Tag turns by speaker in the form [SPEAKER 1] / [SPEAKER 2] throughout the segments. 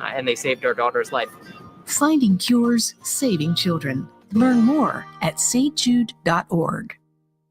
[SPEAKER 1] and they saved our daughter's life.
[SPEAKER 2] Finding cures, saving children. Learn more at stjude.org.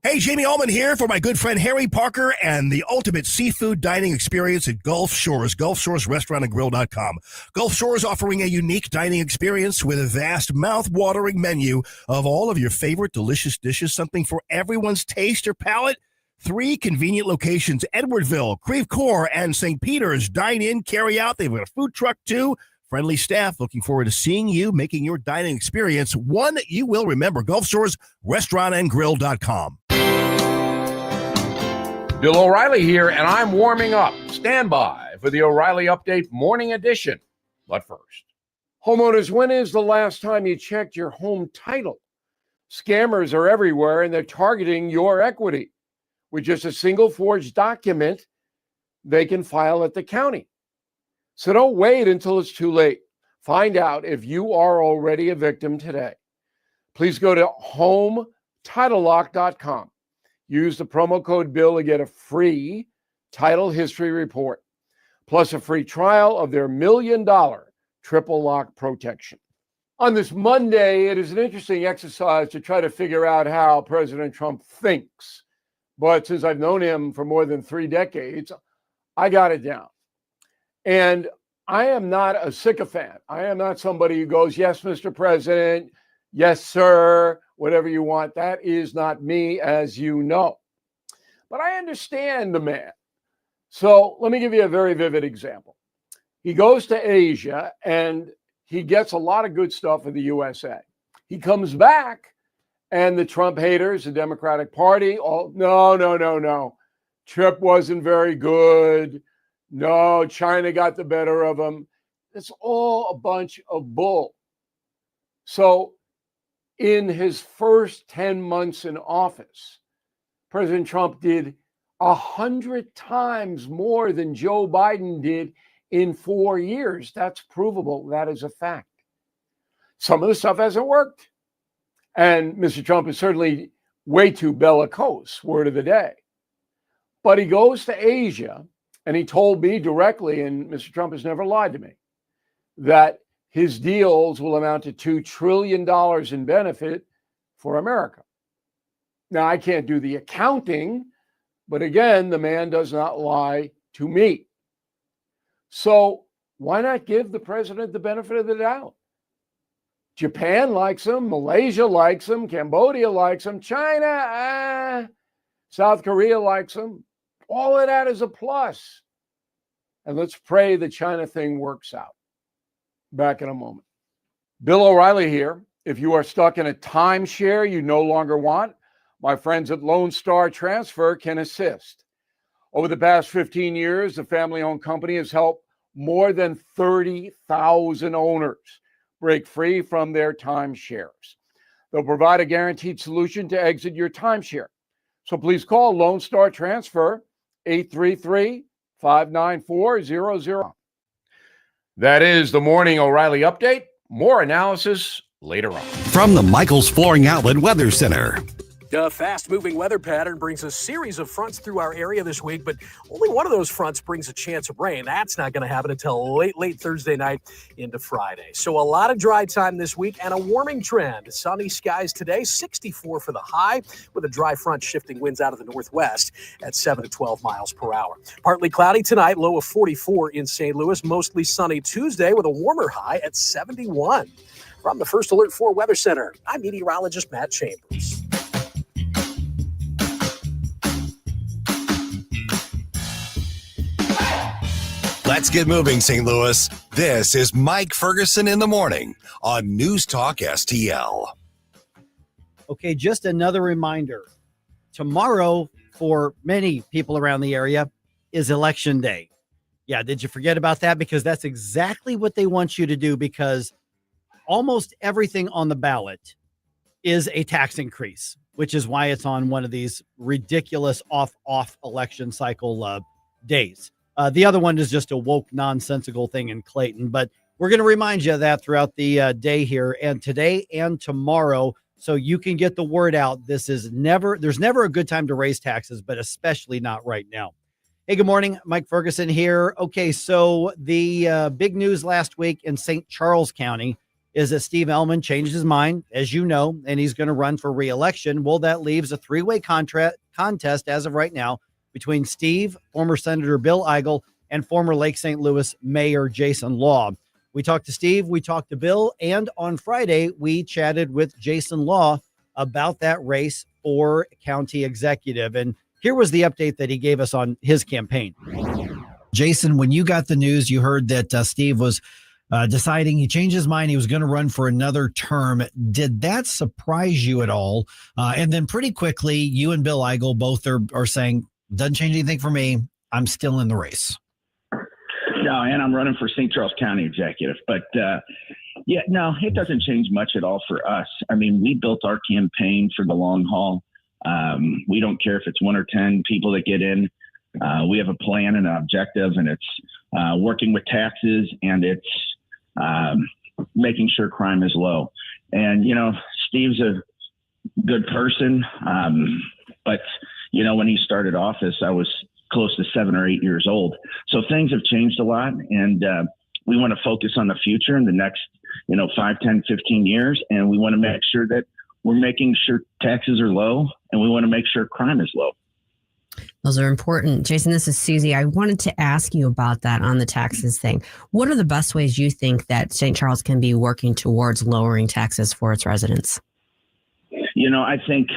[SPEAKER 3] Hey, Jamie Allman here for my good friend Harry Parker and the ultimate seafood dining experience at Gulf Shores, GulfShoresRestaurantandGrill.com. Gulf Shores offering a unique dining experience with a vast, mouth-watering menu of all of your favorite delicious dishes, something for everyone's taste or palate. 3 convenient locations, Edwardville, Creve Coeur, and St. Peter's. Dine in, carry out. They've got a food truck, too. Friendly staff, looking forward to seeing you, making your dining experience one that you will remember. Gulf Shores RestaurantandGrill.com.
[SPEAKER 4] Bill O'Reilly here, and I'm warming up. Stand by for the O'Reilly Update Morning Edition. But first, homeowners, when is the last time you checked your home title? Scammers are everywhere, and they're targeting your equity. With just a single forged document, they can file at the county. So don't wait until it's too late. Find out if you are already a victim today. Please go to HomeTitleLock.com. Use the promo code BILL to get a free title history report, plus a free trial of their $1 million triple lock protection. On this Monday, it is an interesting exercise to try to figure out how President Trump thinks. But since I've known him for more than 3 decades, I got it down. And I am not a sycophant. I am not somebody who goes, yes, Mr. President, yes, sir, whatever you want. That is not me, as you know. But I understand the man. So let me give you a very vivid example. He goes to Asia and he gets a lot of good stuff for the USA. He comes back and the Trump haters, the Democratic Party, no. Trip wasn't very good. No, China got the better of him. It's all a bunch of bull. So in his first 10 months in office, President Trump did 100 times more than Joe Biden did in 4 years. That's provable. That is a fact. Some of the stuff hasn't worked. And Mr. Trump is certainly way too bellicose, word of the day. But he goes to Asia, and he told me directly, and Mr. Trump has never lied to me, that his deals will amount to $2 trillion in benefit for America. Now, I can't do the accounting, but again, the man does not lie to me. So why not give the president the benefit of the doubt? Japan likes him, Malaysia likes him, Cambodia likes him, China, South Korea likes him. All of that is a plus. And let's pray the China thing works out. Back in a moment. Bill O'Reilly here. If you are stuck in a timeshare you no longer want, my friends at Lone Star Transfer can assist. Over the past 15 years, the family-owned company has helped more than 30,000 owners break free from their timeshares. They'll provide a guaranteed solution to exit your timeshare. So please call Lone Star Transfer 833-594-00. That is the Morning O'Reilly Update. More analysis later on.
[SPEAKER 5] From the Michaels Flooring Outlet Weather Center.
[SPEAKER 6] A fast-moving weather pattern brings a series of fronts through our area this week, but only one of those fronts brings a chance of rain. That's not going to happen until late Thursday night into Friday. So a lot of dry time this week and a warming trend. Sunny skies today, 64 for the high, with a dry front shifting winds out of the northwest at 7 to 12 miles per hour. Partly cloudy tonight, low of 44 in St. Louis. Mostly sunny Tuesday with a warmer high at 71. From the First Alert 4 Weather Center, I'm meteorologist Matt Chambers.
[SPEAKER 5] Let's get moving, St. Louis. This is Mike Ferguson in the morning on NewsTalkSTL.
[SPEAKER 7] Okay, just another reminder. Tomorrow, for many people around the area, is Election Day. Yeah, did you forget about that? Because that's exactly what they want you to do, because almost everything on the ballot is a tax increase, which is why it's on one of these ridiculous off election cycle days. The other one is just a woke, nonsensical thing in Clayton, but we're going to remind you of that throughout the day here and today and tomorrow, so you can get the word out. There's never a good time to raise taxes, but especially not right now. Hey, good morning. Mike Ferguson here. Okay, so the big news last week in St. Charles County is that Steve Ellman changed his mind, as you know, and he's going to run for re-election. Well, that leaves a three-way contest as of right now between Steve, former Senator Bill Eigel, and former Lake St. Louis Mayor Jason Law. We talked to Steve, we talked to Bill, and on Friday, we chatted with Jason Law about that race for county executive. And here was the update that he gave us on his campaign. Jason, when you got the news, you heard that Steve was deciding, he changed his mind, he was going to run for another term. Did that surprise you at all? And then pretty quickly, you and Bill Eigel both are saying, doesn't change anything for me. I'm still in the race.
[SPEAKER 1] No, and I'm running for St. Charles County executive. But yeah, no, it doesn't change much at all for us. I mean, we built our campaign for the long haul. We don't care if it's 1 or 10 people that get in. We have a plan and an objective, and it's working with taxes, and it's making sure crime is low. And, you know, Steve's a good person. But, you know, when he started office, I was close to 7 or 8 years old. So things have changed a lot, and we want to focus on the future in the next, 5, 10, 15 years. And we want to make sure that we're making sure taxes are low, and we want to make sure crime is low.
[SPEAKER 8] Those are important. Jason, this is Susie. I wanted to ask you about that on the taxes thing. What are the best ways you think that St. Charles can be working towards lowering taxes for its residents?
[SPEAKER 1] I think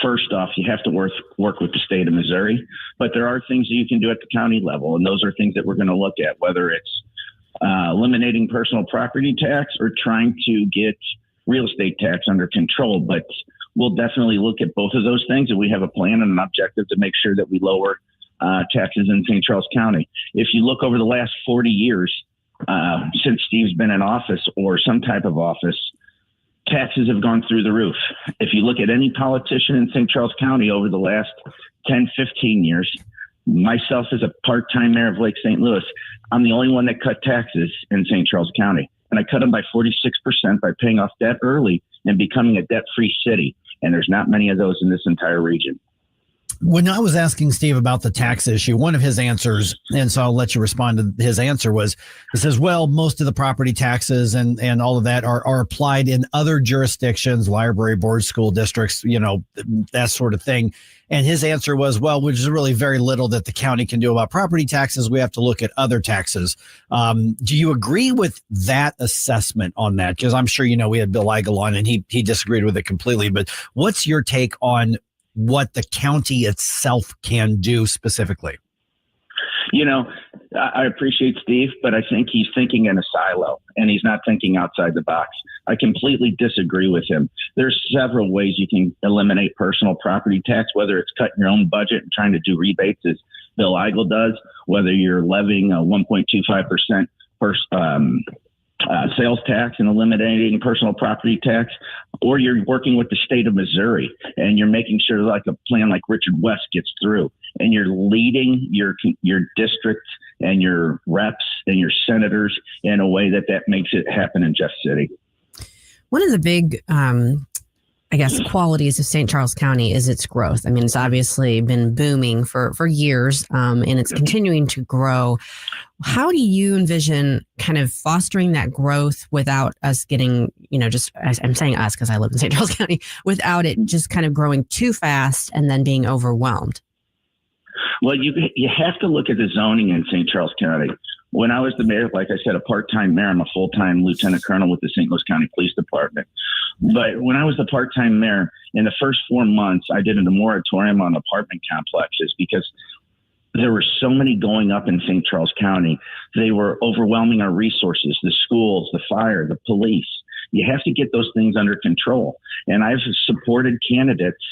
[SPEAKER 1] first off, you have to work with the state of Missouri, but there are things that you can do at the county level, and those are things that we're going to look at, whether it's eliminating personal property tax or trying to get real estate tax under control. But we'll definitely look at both of those things, and we have a plan and an objective to make sure that we lower taxes in St. Charles County. If you look over the last 40 years since Steve's been in office or some type of office, taxes have gone through the roof. If you look at any politician in St. Charles County over the last 10, 15 years, myself as a part-time mayor of Lake St. Louis, I'm the only one that cut taxes in St. Charles County. And I cut them by 46% by paying off debt early and becoming a debt-free city. And there's not many of those in this entire region.
[SPEAKER 7] When I was asking Steve about the tax issue, one of his answers, and so I'll let you respond to his answer, was he says, well, most of the property taxes and all of that are applied in other jurisdictions, library boards, school districts, that sort of thing. And his answer was, well, which is really very little that the county can do about property taxes. We have to look at other taxes. Do you agree with that assessment on that? Because I'm sure, we had Bill Eigel on and he disagreed with it completely. But what's your take on what the county itself can do specifically?
[SPEAKER 1] I appreciate Steve, but I think he's thinking in a silo and he's not thinking outside the box. I completely disagree with him. There's several ways you can eliminate personal property tax, whether it's cutting your own budget and trying to do rebates as Bill Eigel does, whether you're levying a 1.25% sales tax and eliminating personal property tax, or you're working with the state of Missouri and you're making sure like a plan like Richard West gets through, and you're leading your district and your reps and your senators in a way that makes it happen in Jeff City.
[SPEAKER 8] One of the big, qualities of St. Charles County is its growth. I mean, it's obviously been booming for years, and it's continuing to grow. How do you envision kind of fostering that growth without us getting, I'm saying us because I live in St. Charles County, without it just kind of growing too fast and then being overwhelmed?
[SPEAKER 1] Well, you have to look at the zoning in St. Charles County. When I was the mayor, like I said, a part-time mayor, I'm a full-time lieutenant colonel with the St. Louis County Police Department. But when I was the part-time mayor, in the first 4 months, I did a moratorium on apartment complexes because there were so many going up in St. Charles County. They were overwhelming our resources, the schools, the fire, the police. You have to get those things under control. And I've supported candidates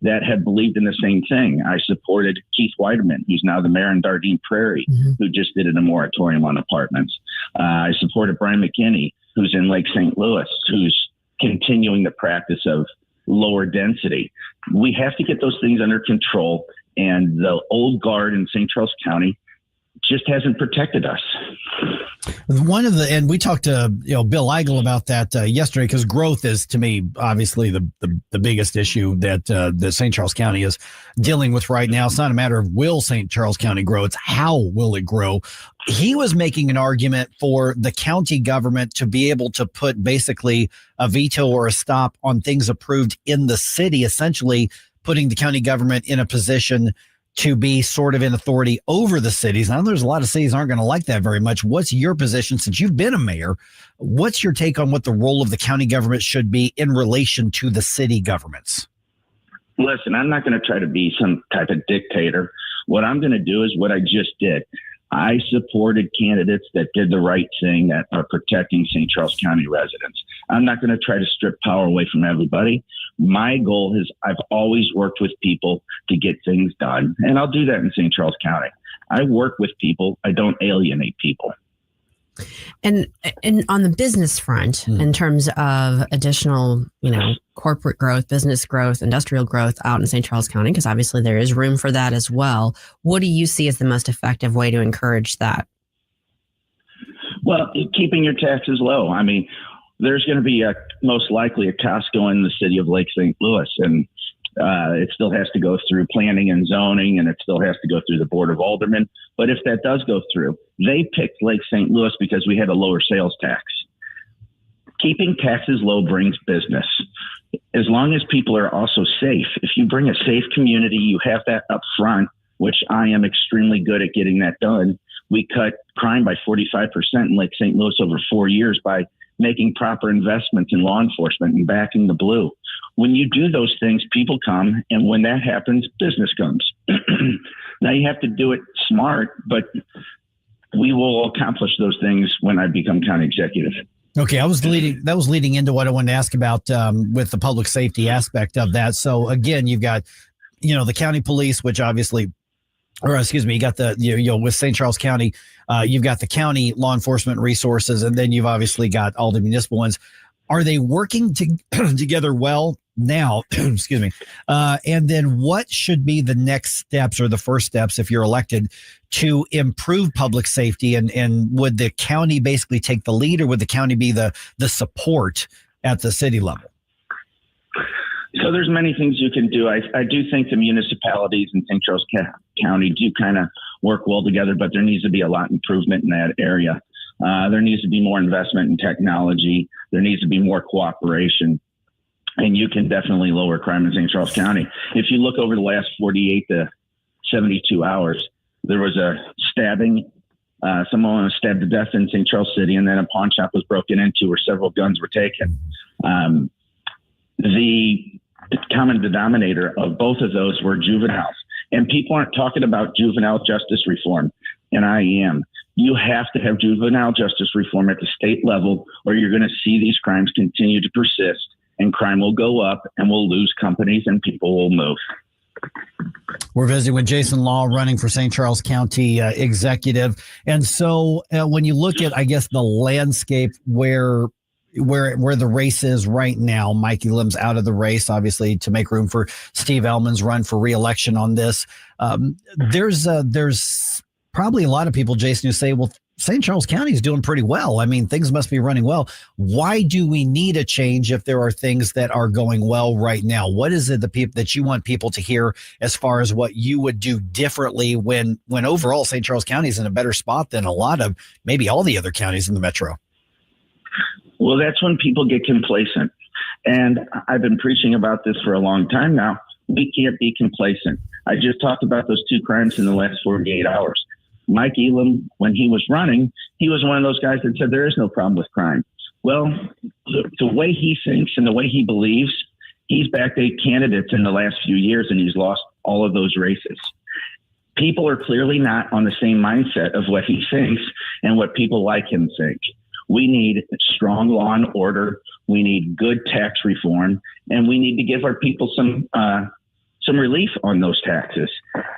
[SPEAKER 1] that had believed in the same thing. I supported Keith Weideman, who's now the mayor in Dardenne Prairie, who just did a moratorium on apartments. I supported Brian McKinney, who's in Lake St. Louis, who's continuing the practice of lower density. We have to get those things under control. And the old guard in St. Charles County just hasn't protected us.
[SPEAKER 7] And we talked to Bill Eigel about that yesterday, because growth is, to me, obviously the biggest issue that St. Charles County is dealing with right now. It's not a matter of will St. Charles County grow, it's how will it grow. He was making an argument for the county government to be able to put basically a veto or a stop on things approved in the city, essentially putting the county government in a position to be sort of in authority over the cities. Now, there's a lot of cities aren't going to like that very much. What's your position, since you've been a mayor? What's your take on what the role of the county government should be in relation to the city governments?
[SPEAKER 1] Listen, I'm not going to try to be some type of dictator. What I'm going to do is what I just did. I supported candidates that did the right thing, that are protecting St. Charles County residents. I'm not going to try to strip power away from everybody. My goal is I've always worked with people to get things done, and I'll do that in St. Charles County. I work with people. I don't alienate people.
[SPEAKER 8] And on the business front, in terms of additional, corporate growth, business growth, industrial growth out in St. Charles County, because obviously there is room for that as well. What do you see as the most effective way to encourage that?
[SPEAKER 1] Well, keeping your taxes low. I mean, there's going to be most likely a Costco in the city of Lake St. Louis, and it still has to go through planning and zoning, and it still has to go through the Board of Aldermen. But if that does go through, they picked Lake St. Louis because we had a lower sales tax. Keeping taxes low brings business. As long as people are also safe. If you bring a safe community, you have that up front, which I am extremely good at getting that done. We cut crime by 45% in Lake St. Louis over 4 years by making proper investments in law enforcement and backing the blue. When you do those things, people come, and when that happens, business comes. Now you have to do it smart, but we will accomplish those things when I become county executive.
[SPEAKER 7] Okay, that was leading into what I wanted to ask about with the public safety aspect of that. So again, you've got, the county police, which obviously, you got the, with St. Charles County, you've got the county law enforcement resources, and then you've obviously got all the municipal ones. Are they working together well now? Excuse me. And then what should be the next steps or the first steps if you're elected to improve public safety? And would the county basically take the lead, or would the county be the support at the city level?
[SPEAKER 1] So there's many things you can do. I do think the municipalities in St. Charles County do kind of work well together, but there needs to be a lot of improvement in that area. There needs to be more investment in technology. There needs to be more cooperation. And you can definitely lower crime in St. Charles County. If you look over the last 48 to 72 hours, there was a stabbing. Someone was stabbed to death in St. Charles City, and then a pawn shop was broken into where several guns were taken. The common denominator of both of those were juveniles. And people aren't talking about juvenile justice reform, and I am. You have to have juvenile justice reform at the state level, or you're going to see these crimes continue to persist, and crime will go up, and we'll lose companies, and people will move.
[SPEAKER 7] We're visiting with Jason Law, running for St. Charles County executive. And so when you look at, I guess, the landscape where the race is right now, Mike Elam's out of the race, obviously, to make room for Steve Ellman's run for re-election on this. There's probably a lot of people, Jason, who say, well, St. Charles County is doing pretty well. I mean, things must be running well. Why do we need a change if there are things that are going well right now? What is it that you want people to hear as far as what you would do differently when overall St. Charles County is in a better spot than a lot of maybe all the other counties in the metro?
[SPEAKER 1] Well, that's when people get complacent. And I've been preaching about this for a long time now. We can't be complacent. I just talked about those two crimes in the last 48 hours. Mike Elam, when he was running, he was one of those guys that said there is no problem with crime. Well, the way he thinks and the way he believes, he's backed 8 candidates in the last few years, and he's lost all of those races. People are clearly not on the same mindset of what he thinks and what people like him think. We need strong law and order. We need good tax reform, and we need to give our people some relief on those taxes.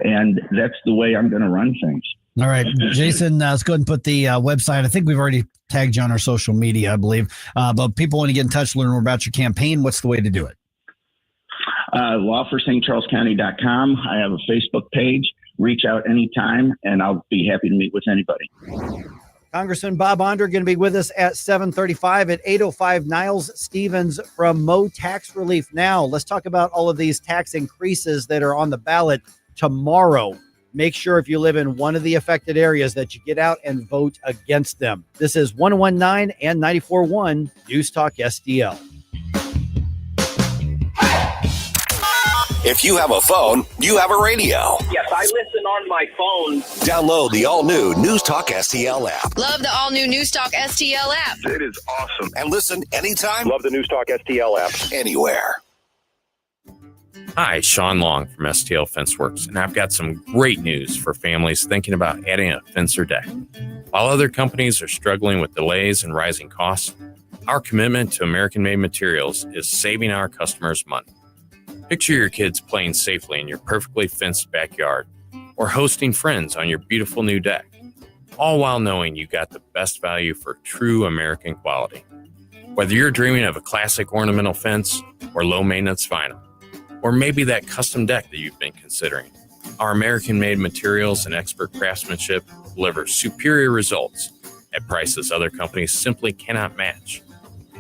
[SPEAKER 1] And that's the way I'm going to run things.
[SPEAKER 7] All right, Jason, let's go ahead and put the website. I think we've already tagged you on our social media, I believe. But people want to get in touch, learn more about your campaign. What's the way to do it?
[SPEAKER 1] lawforstcharlescounty.com. I have a Facebook page. reach out anytime, and I'll be happy to meet with anybody.
[SPEAKER 7] Congressman Bob Onder going to be with us at 7:35. At 8:05, Niles Stevens from Mo Tax Relief. Now, let's talk about all of these tax increases that are on the ballot tomorrow. Make sure if you live in one of the affected areas that you get out and vote against them. This is 101.9 and 94.1 News Talk STL.
[SPEAKER 5] If you have a phone, you have a radio.
[SPEAKER 9] Yes, I listen on my phone.
[SPEAKER 5] Download the all-new News Talk STL app.
[SPEAKER 10] Love the all-new News Talk STL app.
[SPEAKER 9] It is awesome.
[SPEAKER 5] And listen anytime,
[SPEAKER 9] Love the News Talk STL app.
[SPEAKER 5] anywhere.
[SPEAKER 11] Hi, Sean Long from STL Fence Works, and I've got some great news for families thinking about adding a fence or deck. While other companies are struggling with delays and rising costs, our commitment to American-made materials is saving our customers money. Picture your kids playing safely in your perfectly fenced backyard or hosting friends on your beautiful new deck, all while knowing you got the best value for true American quality. Whether you're dreaming of a classic ornamental fence or low-maintenance vinyl, or maybe that custom deck that you've been considering, our American-made materials and expert craftsmanship deliver superior results at prices other companies simply cannot match.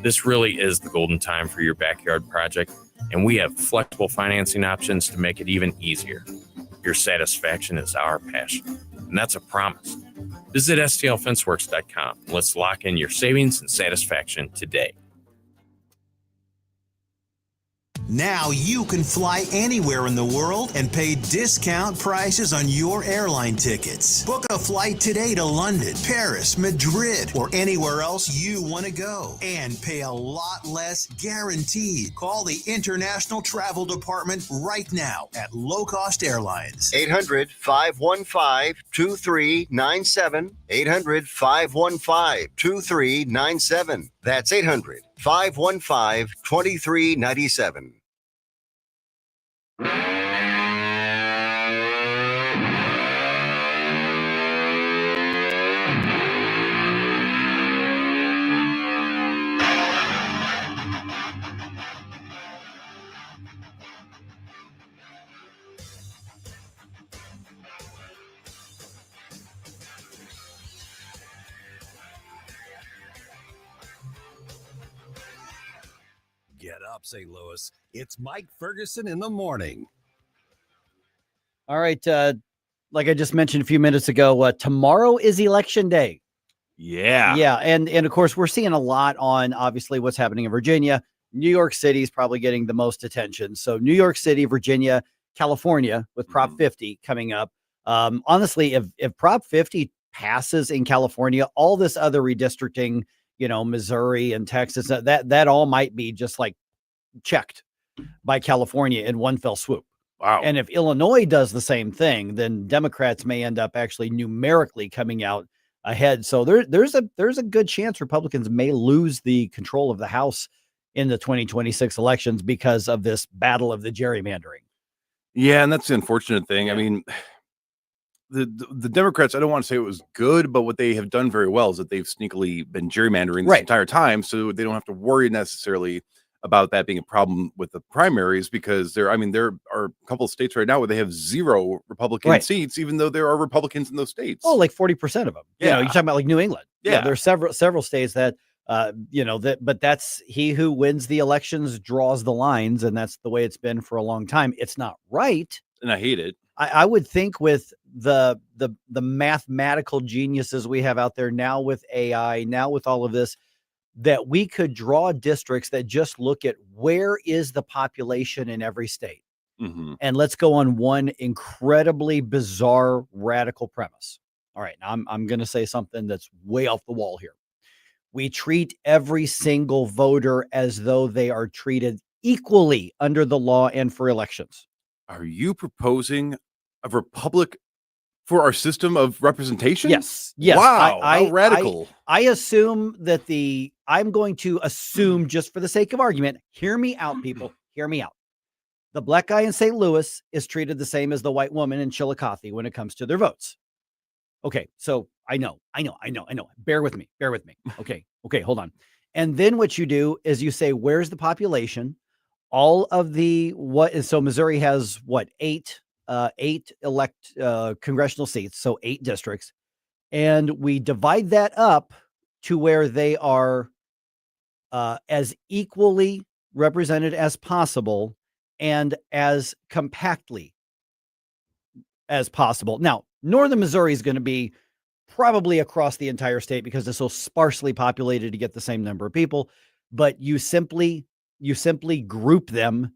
[SPEAKER 11] This really is the golden time for your backyard project, and we have flexible financing options to make it even easier. Your satisfaction is our passion, and that's a promise. Visit stlfenceworks.com. Let's lock in your savings and satisfaction today.
[SPEAKER 12] Now you can fly anywhere in the world and pay discount prices on your airline tickets. Book a flight today to London, Paris, Madrid, or anywhere else you want to go and pay a lot less guaranteed. Call the International Travel Department right now at Low Cost Airlines.
[SPEAKER 13] 800-515-2397. 800-515-2397. That's 800-515-2397.
[SPEAKER 5] Get up, St. Louis. It's Mike Ferguson in the morning.
[SPEAKER 7] All right. Like I just mentioned a few minutes ago, tomorrow is election day.
[SPEAKER 11] Yeah.
[SPEAKER 7] Yeah. And of course, we're seeing a lot on obviously what's happening in Virginia. New York City is probably getting the most attention. So New York City, Virginia, California with Prop 50 coming up. Honestly, if Prop 50 passes in California, all this other redistricting, Missouri and Texas, that all might be just like checked by California in one fell swoop.
[SPEAKER 11] Wow.
[SPEAKER 7] And if Illinois does the same thing, then Democrats may end up actually numerically coming out ahead. So there's a good chance Republicans may lose the control of the House in the 2026 elections because of this battle of the gerrymandering.
[SPEAKER 14] Yeah, and that's the unfortunate thing. I mean, the Democrats, I don't want to say it was good, but what they have done very well is that they've sneakily been gerrymandering this entire time, so they don't have to worry necessarily about that being a problem with the primaries, because there are a couple of states right now where they have 0 Republican seats, even though there are Republicans in those states.
[SPEAKER 7] Oh, like 40% of them.
[SPEAKER 14] Yeah.
[SPEAKER 7] You're talking about like New England.
[SPEAKER 14] Yeah.
[SPEAKER 7] There's several states that, but that's he who wins the elections draws the lines. And that's the way it's been for a long time. It's not right.
[SPEAKER 14] And I hate it.
[SPEAKER 7] I would think with the mathematical geniuses we have out there now with AI, now with all of this, that we could draw districts that just look at where is the population in every state.
[SPEAKER 14] Mm-hmm.
[SPEAKER 7] And let's go on one incredibly bizarre, radical premise. All right. Now I'm going to say something that's way off the wall here. We treat every single voter as though they are treated equally under the law and for elections.
[SPEAKER 14] Are you proposing a republic for our system of representation?
[SPEAKER 7] Yes. Yes.
[SPEAKER 14] Wow. How radical.
[SPEAKER 7] I assume that I'm going to assume, just for the sake of argument, hear me out, people. Hear me out. The black guy in St. Louis is treated the same as the white woman in Chillicothe when it comes to their votes. Okay. So I know. Bear with me. Okay. Hold on. And then what you do is you say, where's the population? All of so Missouri has 8 congressional seats, so 8 districts, and we divide that up to where they are as equally represented as possible and as compactly as possible. Now, northern Missouri is going to be probably across the entire state because it's so sparsely populated to get the same number of people, but you simply group them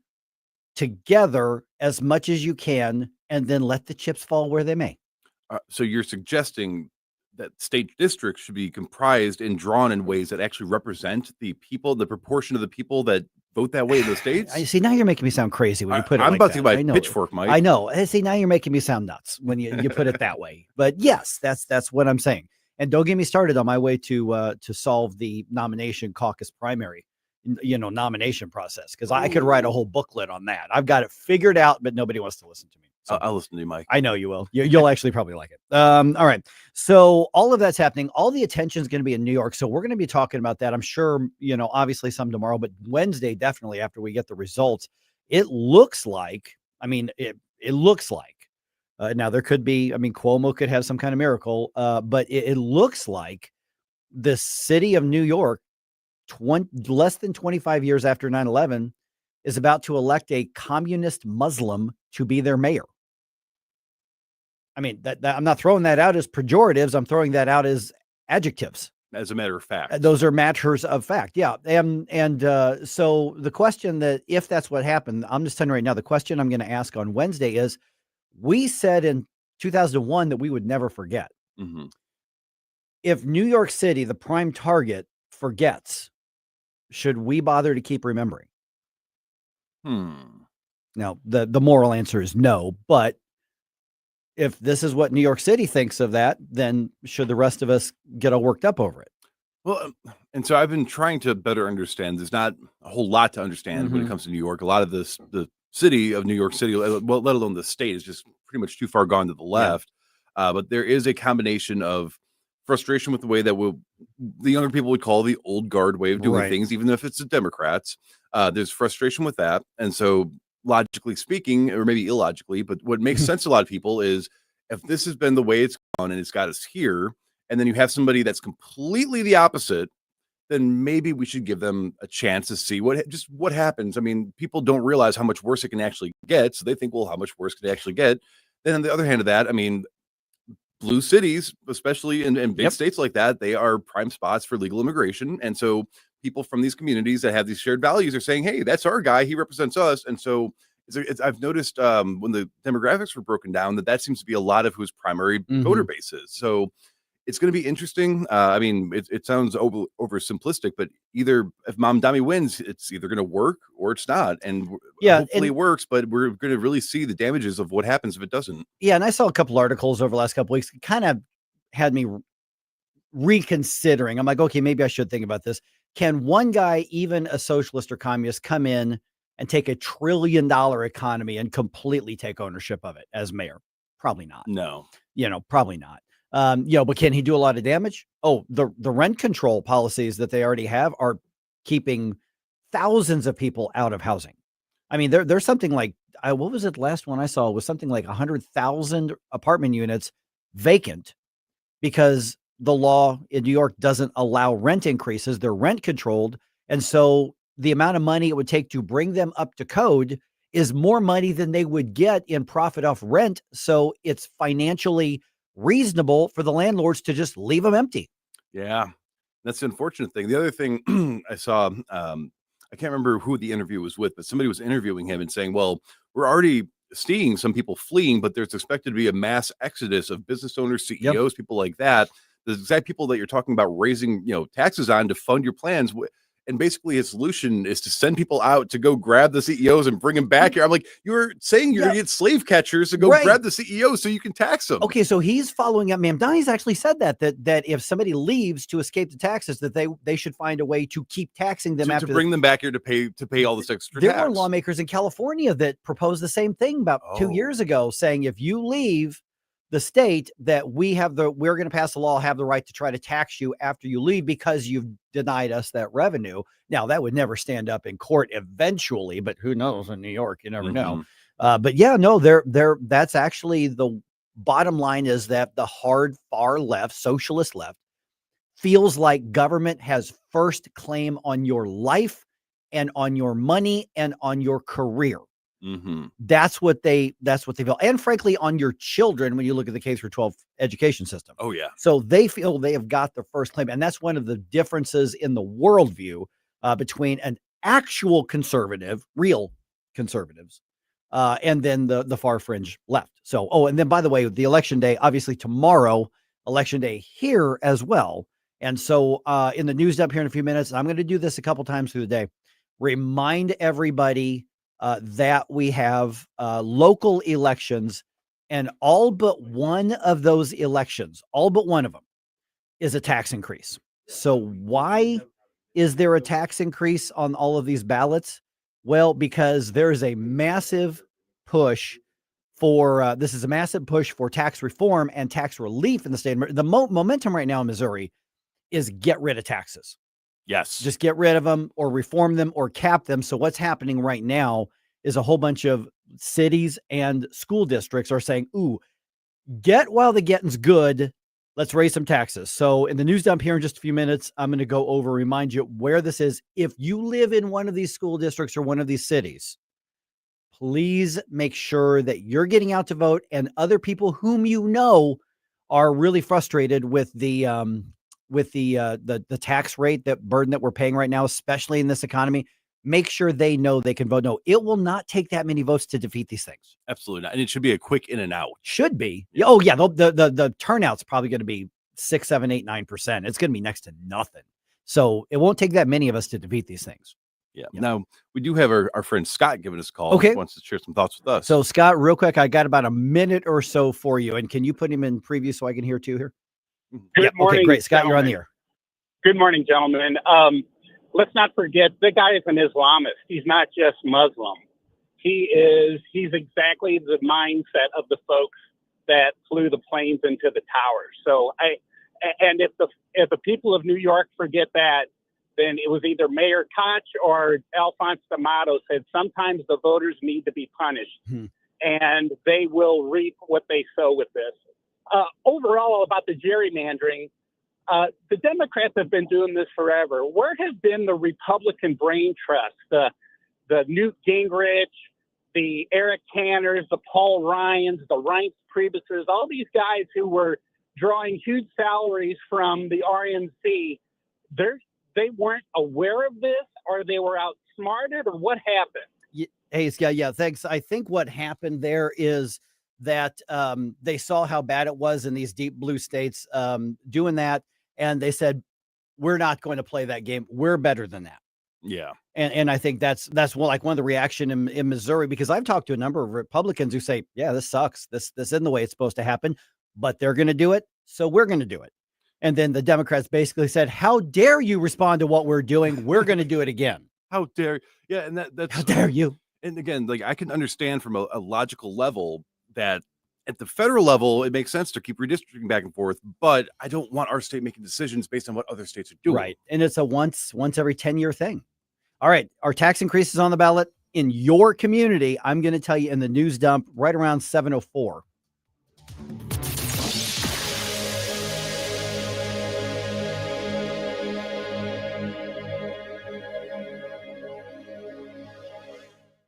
[SPEAKER 7] together as much as you can and then let the chips fall where they may.
[SPEAKER 14] So you're suggesting that state districts should be comprised and drawn in ways that actually represent the people, the proportion of the people that vote that way in the states?
[SPEAKER 7] I see. Now you're making me sound crazy when you put it
[SPEAKER 14] I'm
[SPEAKER 7] like
[SPEAKER 14] about
[SPEAKER 7] that.
[SPEAKER 14] to get
[SPEAKER 7] I
[SPEAKER 14] my
[SPEAKER 7] know.
[SPEAKER 14] pitchfork, Mike.
[SPEAKER 7] I know. See, now you're making me sound nuts when you put it that way. But yes, that's what I'm saying. And don't get me started on my way to solve the nomination caucus primary, nomination process, because I could write a whole booklet on that. I've got it figured out, but nobody wants to listen to me. So
[SPEAKER 14] I'll listen to you, Mike.
[SPEAKER 7] I know you will. You'll actually probably like it. All right. So all of that's happening. All the attention is going to be in New York. So we're going to be talking about that. I'm sure, obviously some tomorrow, but Wednesday, definitely after we get the results. It looks like, it looks like, now there could be, Cuomo could have some kind of miracle, but it looks like the city of New York, less than 25 years after 9/11, is about to elect a communist Muslim to be their mayor. That I'm not throwing that out as pejoratives. I'm throwing that out as adjectives.
[SPEAKER 14] As a matter of fact,
[SPEAKER 7] those are matters of fact. Yeah. And so the question that, if that's what happened, I'm just telling you right now, the question I'm going to ask on Wednesday is, we said in 2001 that we would never forget.
[SPEAKER 14] Mm-hmm.
[SPEAKER 7] If New York City, the prime target, forgets, should we bother to keep remembering? Now, the moral answer is no, but if this is what New York City thinks of that, then should the rest of us get all worked up over it?
[SPEAKER 14] Well, and so I've been trying to better understand. There's not a whole lot to understand when it comes to New York. A lot of the city of New York City, well, let alone the state, is just pretty much too far gone to the left. Yeah. But there is a combination of frustration with the way that the younger people would call the old guard way of doing things, even if it's the Democrats. There's frustration with that. And so logically speaking, or maybe illogically, but what makes sense to a lot of people is, if this has been the way it's gone and it's got us here, and then you have somebody that's completely the opposite, then maybe we should give them a chance to see what happens. People don't realize how much worse it can actually get. So they think, well, how much worse can it actually get? Then on the other hand of that, blue cities, especially in big states like that, they are prime spots for legal immigration. And so people from these communities that have these shared values are saying, hey, that's our guy. He represents us. And so I've noticed when the demographics were broken down that seems to be a lot of whose primary voter base is. So it's going to be interesting. It sounds oversimplistic, but either if Mamdani wins, it's either going to work or it's not. And hopefully it works, but we're going to really see the damages of what happens if it doesn't.
[SPEAKER 7] Yeah. And I saw a couple articles over the last couple of weeks. It kind of had me reconsidering. I'm like, okay, maybe I should think about this. Can one guy, even a socialist or communist, come in and take $1 trillion economy and completely take ownership of it as mayor? Probably not.
[SPEAKER 14] No.
[SPEAKER 7] Probably not. But can he do a lot of damage? Oh, the rent control policies that they already have are keeping thousands of people out of housing. There's something like, what was it? Last one I saw was something like 100,000 apartment units vacant because the law in New York doesn't allow rent increases. They're rent controlled. And so the amount of money it would take to bring them up to code is more money than they would get in profit off rent. So it's financially reasonable for the landlords to just leave them empty.
[SPEAKER 14] Yeah, that's the unfortunate thing. The other thing I saw, I can't remember who the interview was with, but somebody was interviewing him and saying, well, we're already seeing some people fleeing, but there's expected to be a mass exodus of business owners, CEOs, people like that. The exact people that you're talking about raising, taxes on to fund your plans. And basically his solution is to send people out to go grab the CEOs and bring them back here. I'm like, you're saying you're going to get slave catchers to go grab the CEOs so you can tax them.
[SPEAKER 7] Okay, so he's following up. Mamdani's actually said that if somebody leaves to escape the taxes, that they should find a way to keep taxing them
[SPEAKER 14] to bring them back here to pay all this extra
[SPEAKER 7] tax.
[SPEAKER 14] There
[SPEAKER 7] were lawmakers in California that proposed the same thing about 2 years ago, saying if you leave the state, that we're going to pass a law, have the right to try to tax you after you leave because you've denied us that revenue. Now that would never stand up in court eventually, but who knows in New York, you never know. But yeah, no, that's actually the bottom line, is that the hard far left, socialist left, feels like government has first claim on your life and on your money and on your career.
[SPEAKER 14] Mm-hmm.
[SPEAKER 7] That's what they feel. And frankly, on your children, when you look at the K through 12 education system.
[SPEAKER 14] Oh, yeah.
[SPEAKER 7] So they feel they have got the first claim. And that's one of the differences in the worldview between an actual conservative, real conservatives, and then the far fringe left. So, and then by the way, the election day, obviously tomorrow, election day here as well. And so in the news dump here in a few minutes, I'm going to do this a couple times through the day, remind everybody that we have local elections, and all but one of those elections, all but one of them, is a tax increase. So why is there a tax increase on all of these ballots? Well, because there's a massive push for this is a massive push for tax reform and tax relief in the state. The momentum right now in Missouri is get rid of taxes.
[SPEAKER 14] Yes.
[SPEAKER 7] Just get rid of them or reform them or cap them. So what's happening right now is a whole bunch of cities and school districts are saying, ooh, get while the getting's good. Let's raise some taxes. So in the news dump here in just a few minutes, I'm going to go over, remind you where this is. If you live in one of these school districts or one of these cities, please make sure that you're getting out to vote, and other people whom you know are really frustrated with the tax rate, that burden that we're paying right now, especially in this economy. Make sure they know they can vote. No, it will not take that many votes to defeat these things.
[SPEAKER 14] Absolutely not. And it should be a quick in and out.
[SPEAKER 7] Should be. Yeah. Oh yeah. The turnout's probably going to be 6, 7, 8, 9%. It's going to be next to nothing. So it won't take that many of us to defeat these things.
[SPEAKER 14] Yeah. Now we do have our friend Scott giving us a call.
[SPEAKER 7] Okay.
[SPEAKER 14] He wants to share some thoughts with us.
[SPEAKER 7] So Scott, real quick, I got about a minute or so for you. And can you put him in preview so I can hear too here?
[SPEAKER 15] Good morning.
[SPEAKER 7] Okay, great. Scott,
[SPEAKER 15] gentlemen.
[SPEAKER 7] you're on the air.
[SPEAKER 15] Good morning, gentlemen. Let's not forget the guy is an Islamist. He's not just Muslim. He's exactly the mindset of the folks that flew the planes into the towers. So if the people of New York forget that, then it was either Mayor Koch or Alphonse D'Amato said sometimes the voters need to be punished, and they will reap what they sow with this. Overall, about the gerrymandering, the Democrats have been doing this forever. Where has been the Republican brain trust, the Newt Gingrich, the Eric Tanners, the Paul Ryans, the Reince Priebus's, all these guys who were drawing huge salaries from the RNC? They weren't aware of this, or they were outsmarted, or what happened?
[SPEAKER 7] Hey, Scott, yeah, thanks. I think what happened there is that they saw how bad it was in these deep blue states doing that, and they said, we're not going to play that game. We're better than that.
[SPEAKER 14] Yeah.
[SPEAKER 7] And I think that's one of the reaction in Missouri, because I've talked to a number of Republicans who say, yeah, this sucks. This isn't the way it's supposed to happen, but they're going to do it. So we're going to do it. And then the Democrats basically said, how dare you respond to what we're doing? We're going to do it again.
[SPEAKER 14] How dare. Yeah. And that's
[SPEAKER 7] how dare you?
[SPEAKER 14] And again, like, I can understand from a logical level that at the federal level, it makes sense to keep redistricting back and forth, but I don't want our state making decisions based on what other states are doing.
[SPEAKER 7] Right. And it's a once every 10-year thing. All right. Our tax increase is on the ballot in your community. I'm going to tell you in the news dump right around 7:04.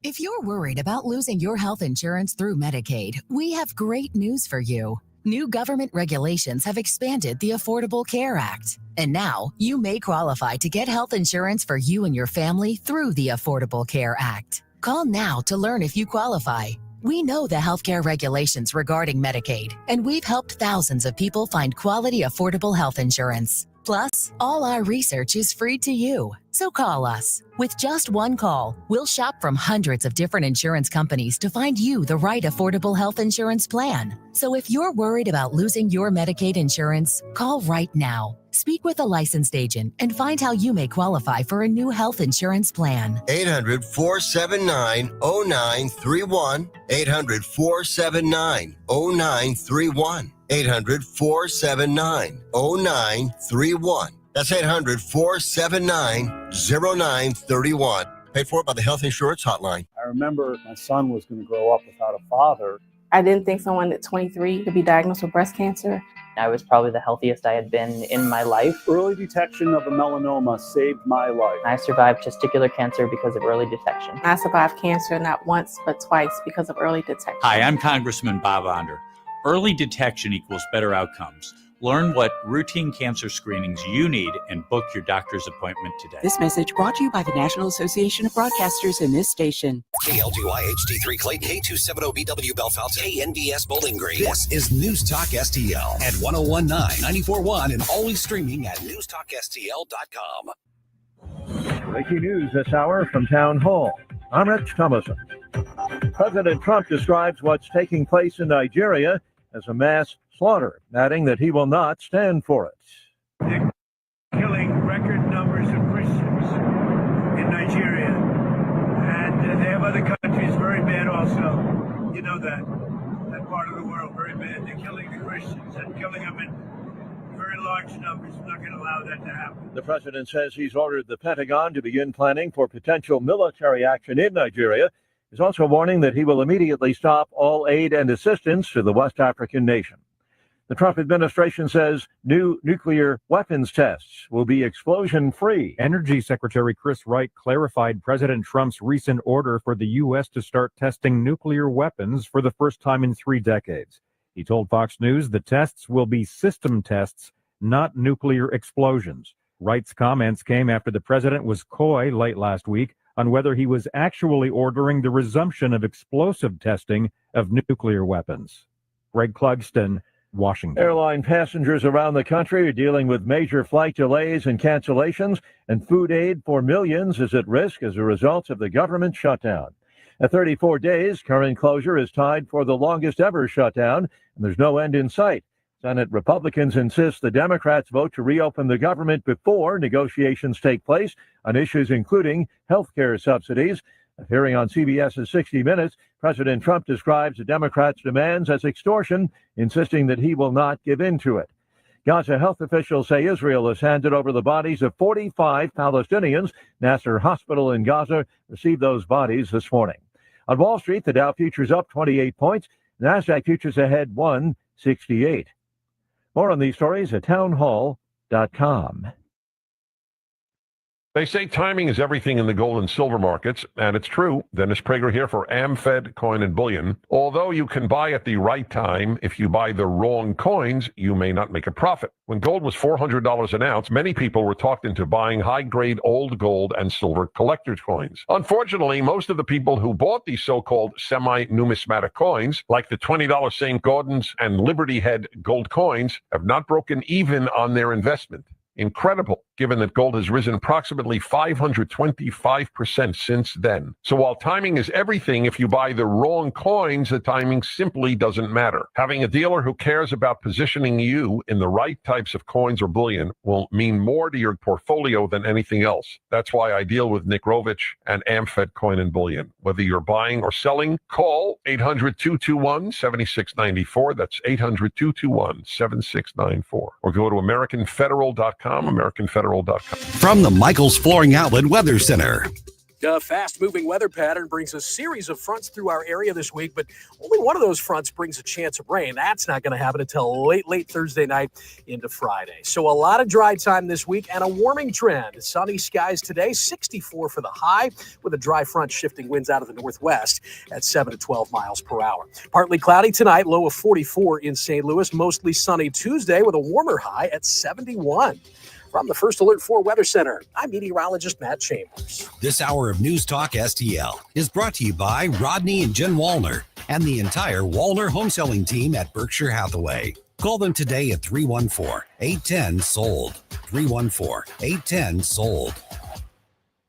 [SPEAKER 16] If you're worried about losing your health insurance through Medicaid, we have great news for you. New government regulations have expanded the Affordable Care Act, and now you may qualify to get health insurance for you and your family through the Affordable Care Act. Call now to learn if you qualify. We know the healthcare regulations regarding Medicaid, and we've helped thousands of people find quality, affordable health insurance. Plus, all our research is free to you. So call us. With just one call, we'll shop from hundreds of different insurance companies to find you the right affordable health insurance plan. So if you're worried about losing your Medicaid insurance, call right now. Speak with a licensed agent and find how you may qualify for a new health insurance plan.
[SPEAKER 13] 800-479-0931. 800-479-0931. 800-479-0931. That's 800-479-0931. Paid for by the Health Insurance Hotline.
[SPEAKER 17] I remember my son was going to grow up without a father.
[SPEAKER 18] I didn't think someone at 23 could be diagnosed with breast cancer.
[SPEAKER 19] I was probably the healthiest I had been in my life.
[SPEAKER 17] Early detection of a melanoma saved my life.
[SPEAKER 19] I survived testicular cancer because of early detection.
[SPEAKER 18] I survived cancer not once, but twice because of early detection.
[SPEAKER 20] Hi, I'm Congressman Bob Onder. Early detection equals better outcomes. Learn what routine cancer screenings you need and book your doctor's appointment today.
[SPEAKER 21] This message brought to you by the National Association of Broadcasters and this station.
[SPEAKER 5] KL2I HD3 Clayton, K270BW Belfast, KNBS Bowling Green. This is News Talk STL at 1019, 94.1, and always streaming at NewsTalkSTL.com.
[SPEAKER 22] Breaking news this hour from Town Hall. I'm Rich Thomason. President Trump describes what's taking place in Nigeria as a mass slaughter, adding that he will not stand for it.
[SPEAKER 23] They're killing record numbers of Christians in Nigeria, and they have other countries very bad also. You know that part of the world very bad. They're killing the Christians and killing them in very large numbers. We're not going to allow that to happen.
[SPEAKER 22] The president says he's ordered the Pentagon to begin planning for potential military action in Nigeria. He's also warning that he will immediately stop all aid and assistance to the West African nation. The Trump administration says new nuclear weapons tests will be explosion-free.
[SPEAKER 24] Energy Secretary Chris Wright clarified President Trump's recent order for the U.S. to start testing nuclear weapons for the first time in 3 decades. He told Fox News the tests will be system tests, not nuclear explosions. Wright's comments came after the president was coy late last week on whether he was actually ordering the resumption of explosive testing of nuclear weapons. Greg Clugston, Washington.
[SPEAKER 22] Airline passengers around the country are dealing with major flight delays and cancellations, and food aid for millions is at risk as a result of the government shutdown. At 34 days, current closure is tied for the longest ever shutdown, and there's no end in sight. Senate Republicans insist the Democrats vote to reopen the government before negotiations take place on issues including health care subsidies. Appearing on CBS's 60 Minutes, President Trump describes the Democrats' demands as extortion, insisting that he will not give in to it. Gaza health officials say Israel has handed over the bodies of 45 Palestinians. Nasser Hospital in Gaza received those bodies this morning. On Wall Street, the Dow futures up 28 points. NASDAQ futures ahead 168. More on these stories at townhall.com.
[SPEAKER 25] They say timing is everything in the gold and silver markets, and it's true. Dennis Prager here for AmFed Coin and Bullion. Although you can buy at the right time, if you buy the wrong coins, you may not make a profit. When gold was $400 an ounce, many people were talked into buying high-grade old gold and silver collector's coins. Unfortunately, most of the people who bought these so-called semi-numismatic coins, like the $20 St. Gordon's and Liberty Head gold coins, have not broken even on their investment. Incredible, given that gold has risen approximately 525% since then. So while timing is everything, if you buy the wrong coins, the timing simply doesn't matter. Having a dealer who cares about positioning you in the right types of coins or bullion will mean more to your portfolio than anything else. That's why I deal with Nick Rovich and AmFed Coin and Bullion. Whether you're buying or selling, call 800-221-7694. That's 800-221-7694. Or go to AmericanFederal.com. AmericanFederal.com.
[SPEAKER 5] From the Michaels Flooring Outlet Weather Center.
[SPEAKER 6] A fast-moving weather pattern brings a series of fronts through our area this week, but only one of those fronts brings a chance of rain. That's not going to happen until late Thursday night into Friday. So a lot of dry time this week and a warming trend. Sunny skies today, 64 for the high, with a dry front shifting winds out of the northwest at 7 to 12 miles per hour. Partly cloudy tonight, low of 44 in St. Louis. Mostly sunny Tuesday with a warmer high at 71. From the First Alert 4 Weather Center, I'm meteorologist Matt Chambers.
[SPEAKER 5] This hour of News Talk STL is brought to you by Rodney and Jen Wallner and the entire Wallner home selling team at Berkshire Hathaway. Call them today at 314-810-SOLD. 314-810-SOLD.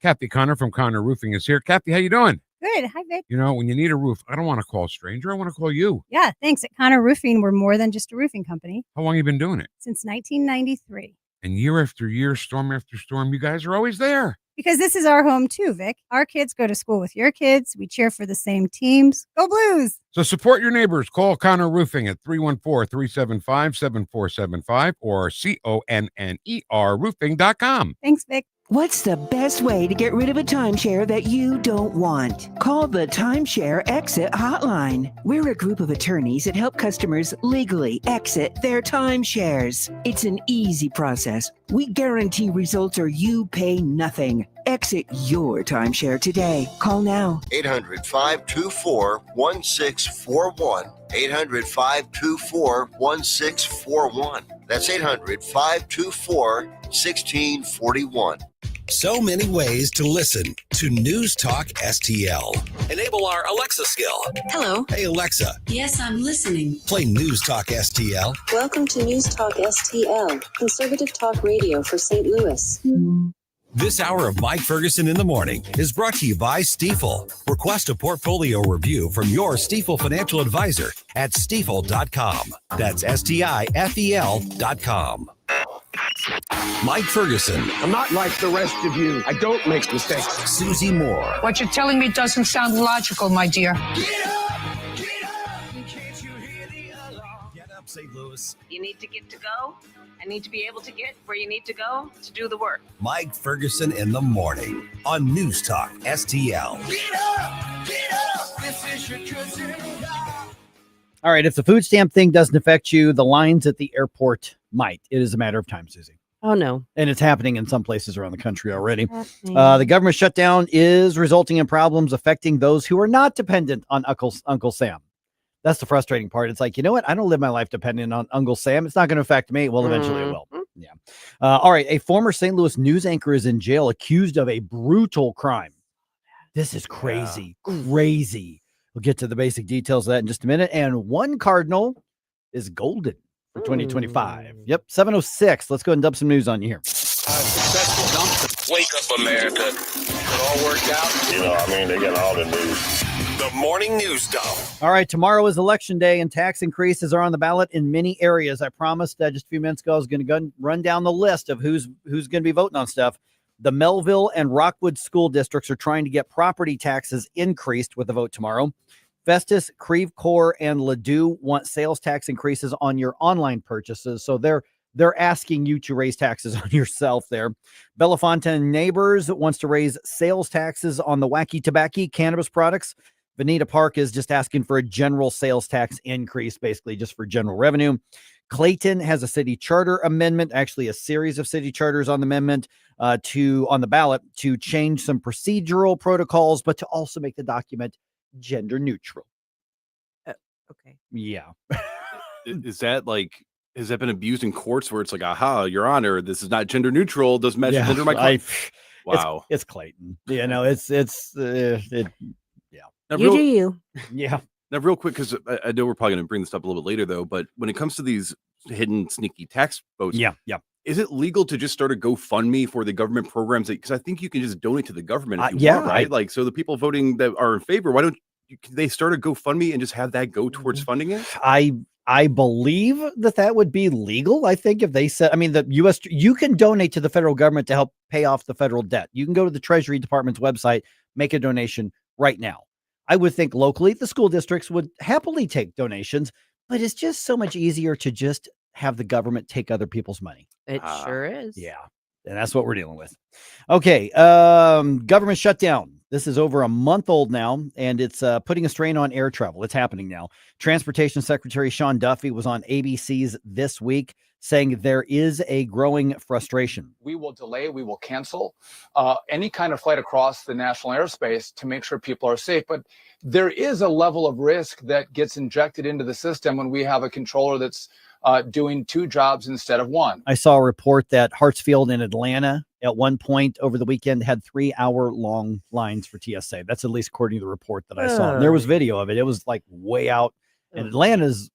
[SPEAKER 26] Kathy Connor from Connor Roofing is here. Kathy, how you doing?
[SPEAKER 27] Good. Hi, Vic.
[SPEAKER 26] You know, when you need a roof, I don't want to call a stranger. I want to call you.
[SPEAKER 27] Yeah, thanks. At Connor Roofing, we're more than just a roofing company.
[SPEAKER 26] How long have you been doing it?
[SPEAKER 27] Since 1993.
[SPEAKER 26] And year after year, storm after storm, you guys are always there.
[SPEAKER 27] Because this is our home too, Vic. Our kids go to school with your kids. We cheer for the same teams. Go Blues!
[SPEAKER 26] So support your neighbors. Call Connor Roofing at 314-375-7475 or CONNER roofing.com.
[SPEAKER 27] Thanks, Vic.
[SPEAKER 21] What's the best way to get rid of a timeshare that you don't want? Call the Timeshare Exit Hotline. We're a group of attorneys that help customers legally exit their timeshares. It's an easy process. We guarantee results or you pay nothing. Exit your timeshare today. Call now.
[SPEAKER 13] 800-524-1641. 800-524-1641. That's 800-524-1641.
[SPEAKER 5] So many ways to listen to News Talk STL. Enable our Alexa skill.
[SPEAKER 1] Hello.
[SPEAKER 5] Hey, Alexa.
[SPEAKER 1] Yes, I'm listening.
[SPEAKER 5] Play News Talk STL.
[SPEAKER 1] Welcome to News Talk STL, conservative talk radio for St. Louis.
[SPEAKER 5] This hour of Mike Ferguson in the Morning is brought to you by Stifel. Request a portfolio review from your Stifel financial advisor at stifel.com. That's STIFEL.com. Mike Ferguson.
[SPEAKER 2] I'm not like the rest of you. I don't make mistakes.
[SPEAKER 5] Susie Moore.
[SPEAKER 3] What you're telling me doesn't sound logical, my dear.
[SPEAKER 5] Get up, St. Louis.
[SPEAKER 4] You need to get to go. I need to be able to get where you need to go to do the work.
[SPEAKER 5] Mike Ferguson in the Morning on News Talk STL.
[SPEAKER 23] Get up, this is your cousin.
[SPEAKER 7] All right. If the food stamp thing doesn't affect you, the lines at the airport might. It is a matter of time, Susie.
[SPEAKER 8] Oh, no.
[SPEAKER 7] And it's happening in some places around the country already. The government shutdown is resulting in problems affecting those who are not dependent on Uncle Sam. That's the frustrating part. It's like, you know what? I don't live my life dependent on Uncle Sam. It's not going to affect me. Well, eventually it will. Yeah. All right. A former St. Louis news anchor is in jail accused of a brutal crime. This is crazy. Crazy. We'll get to the basic details of that in just a minute. And one Cardinal is golden for 2025. Yep. 7:06. Let's go and dump some news on you here.
[SPEAKER 9] Successful dump. Wake up, America. It all worked out.
[SPEAKER 10] They got all the news.
[SPEAKER 5] The Morning News Dump.
[SPEAKER 7] All right. Tomorrow is Election Day and tax increases are on the ballot in many areas. I promised just a few minutes ago I was going to run down the list of who's going to be voting on stuff. The Melville and Rockwood school districts are trying to get property taxes increased with the vote tomorrow. Festus, Creve Coeur, and Ladue want sales tax increases on your online purchases. So they're asking you to raise taxes on yourself there. Bellefontaine Neighbors wants to raise sales taxes on the wacky tobacco cannabis products. Veneta Park is just asking for a general sales tax increase, basically just for general revenue. Clayton has a city charter amendment, actually a series of city charters on the amendment on the ballot to change some procedural protocols, but to also make the document gender neutral.
[SPEAKER 8] Okay.
[SPEAKER 7] Yeah.
[SPEAKER 14] Is that like, has that been abused in courts where it's like, aha, Your Honor, this is not gender neutral, doesn't match the gender of my claim? Wow.
[SPEAKER 7] It's Clayton. You know,
[SPEAKER 14] Now,
[SPEAKER 8] You do you.
[SPEAKER 7] Yeah.
[SPEAKER 14] Now, real quick, because I know we're probably going to bring this up a little bit later, though, but when it comes to these hidden, sneaky tax votes,
[SPEAKER 7] yeah.
[SPEAKER 14] Is it legal to just start a GoFundMe for the government programs? Because I think you can just donate to the government if you want, right? So the people voting that are in favor, why don't they start a GoFundMe and just have that go towards funding it?
[SPEAKER 7] I believe that would be legal. I think if they said, the U.S., you can donate to the federal government to help pay off the federal debt. You can go to the Treasury Department's website, make a donation right now. I would think locally, the school districts would happily take donations, but it's just so much easier to just have the government take other people's money.
[SPEAKER 8] It sure is.
[SPEAKER 7] Yeah. And that's what we're dealing with. Okay. Government shutdown. This is over a month old now, and it's putting a strain on air travel. It's happening now. Transportation Secretary Sean Duffy was on ABC's This Week saying there is a growing frustration.
[SPEAKER 28] We will delay, we will cancel any kind of flight across the national airspace to make sure people are safe. But there is a level of risk that gets injected into the system when we have a controller that's doing two jobs instead of one.
[SPEAKER 7] I saw a report that Hartsfield in Atlanta at one point over the weekend had 3-hour-long lines for TSA. That's at least according to the report that I saw. And there was video of it. It was like way out. And Atlanta's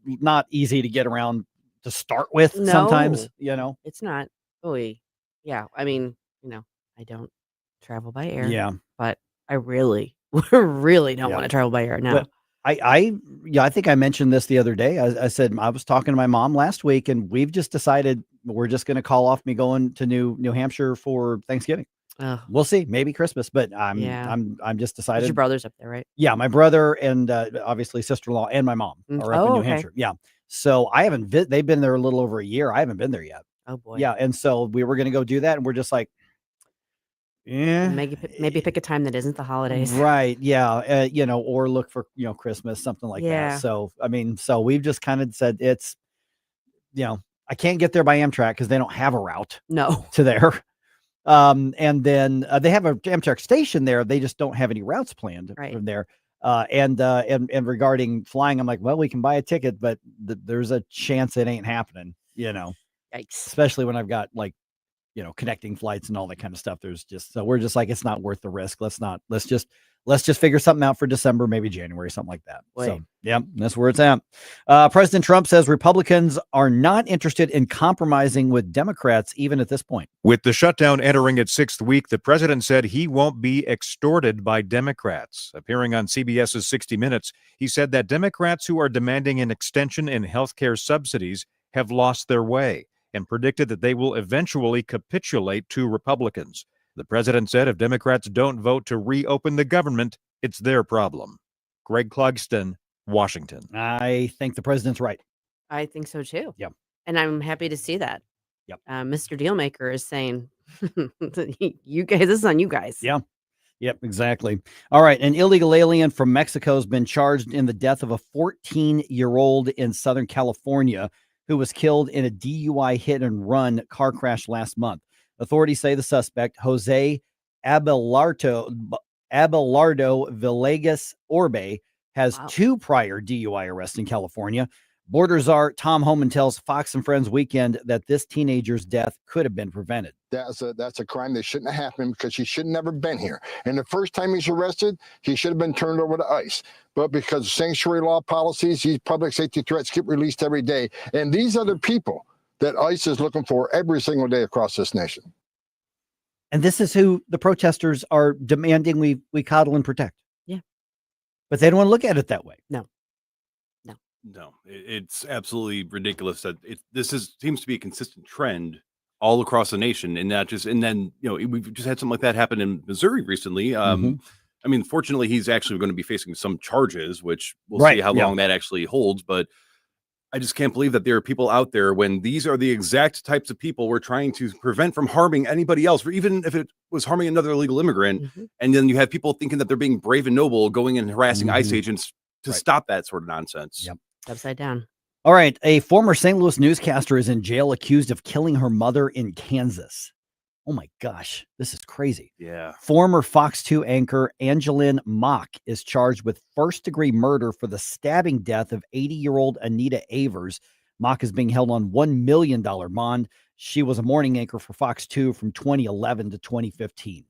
[SPEAKER 7] not easy to get around to start with sometimes,
[SPEAKER 8] It's not. Yeah. I don't travel by air.
[SPEAKER 7] Yeah.
[SPEAKER 8] But I really don't want to travel by air now.
[SPEAKER 7] But I think I mentioned this the other day. I said I was talking to my mom last week, and we've just decided we're just going to call off me going to New Hampshire for Thanksgiving. We'll see. Maybe Christmas, but I'm just decided.
[SPEAKER 8] Your brother's up there, right?
[SPEAKER 7] Yeah, my brother and obviously sister-in-law and my mom are up in New Hampshire. Yeah, so I haven't. They've been there a little over a year. I haven't been there yet.
[SPEAKER 8] Oh boy.
[SPEAKER 7] Yeah, and so we were going to go do that, and we're just like, yeah,
[SPEAKER 8] maybe pick a time that isn't the holidays.
[SPEAKER 7] right? Yeah, or look for Christmas, something like that. So I mean, so we've just kind of said it's, I can't get there by Amtrak because they don't have a route. To there. And then they have a Amtrak station there. They just don't have any routes planned from there. And regarding flying, I'm like, well, we can buy a ticket, but there's a chance it ain't happening,
[SPEAKER 8] Yikes.
[SPEAKER 7] especially when I've got connecting flights and all that kind of stuff. So we're just like, it's not worth the risk. Let's just figure something out for December, maybe January, something like that. So yeah, that's where it's at. President Trump says Republicans are not interested in compromising with Democrats, even at this point.
[SPEAKER 11] With the shutdown entering its 6th week, the president said he won't be extorted by Democrats. Appearing on CBS's 60 Minutes, he said that Democrats who are demanding an extension in health care subsidies have lost their way and predicted that they will eventually capitulate to Republicans. The president said if Democrats don't vote to reopen the government, it's their problem. Greg Clugston, Washington.
[SPEAKER 7] I think the president's right.
[SPEAKER 8] I think so too.
[SPEAKER 7] Yep.
[SPEAKER 8] And I'm happy to see that.
[SPEAKER 7] Yep.
[SPEAKER 8] Mr. Dealmaker is saying, you guys, this is on you guys.
[SPEAKER 7] Yeah. Yep, exactly. All right. An illegal alien from Mexico has been charged in the death of a 14-year-old in Southern California who was killed in a DUI hit and run car crash last month. Authorities say the suspect, Jose Abelardo Villegas Orbe, has 2 prior DUI arrests in California. Border czar Tom Homan tells Fox and Friends Weekend that this teenager's death could have been prevented.
[SPEAKER 12] That's a crime that shouldn't have happened because he should never been here. And the first time he's arrested, he should have been turned over to ICE. But because of sanctuary law policies, these public safety threats get released every day. And these are the people that ICE is looking for every single day across this nation.
[SPEAKER 7] And this is who the protesters are demanding we coddle and protect.
[SPEAKER 8] Yeah.
[SPEAKER 7] But they don't want to look at it that way.
[SPEAKER 14] No, it's absolutely ridiculous that seems to be a consistent trend all across the nation, and not just. And then we've just had something like that happen in Missouri recently. I mean, fortunately, he's actually going to be facing some charges, which we'll see how long that actually holds. But I just can't believe that there are people out there when these are the exact types of people we're trying to prevent from harming anybody else, or even if it was harming another illegal immigrant. And then you have people thinking that they're being brave and noble, going and harassing ICE agents to stop that sort of nonsense.
[SPEAKER 7] Yep.
[SPEAKER 8] Upside down.
[SPEAKER 7] All right. A former St. Louis newscaster is in jail accused of killing her mother in Kansas. Oh my gosh, this is crazy.
[SPEAKER 14] Yeah.
[SPEAKER 7] Former Fox 2 anchor Angeline Mock is charged with first-degree murder for the stabbing death of 80-year-old Anita Avers. Mock is being held on $1 million bond. She was a morning anchor for Fox 2 from 2011 to 2015.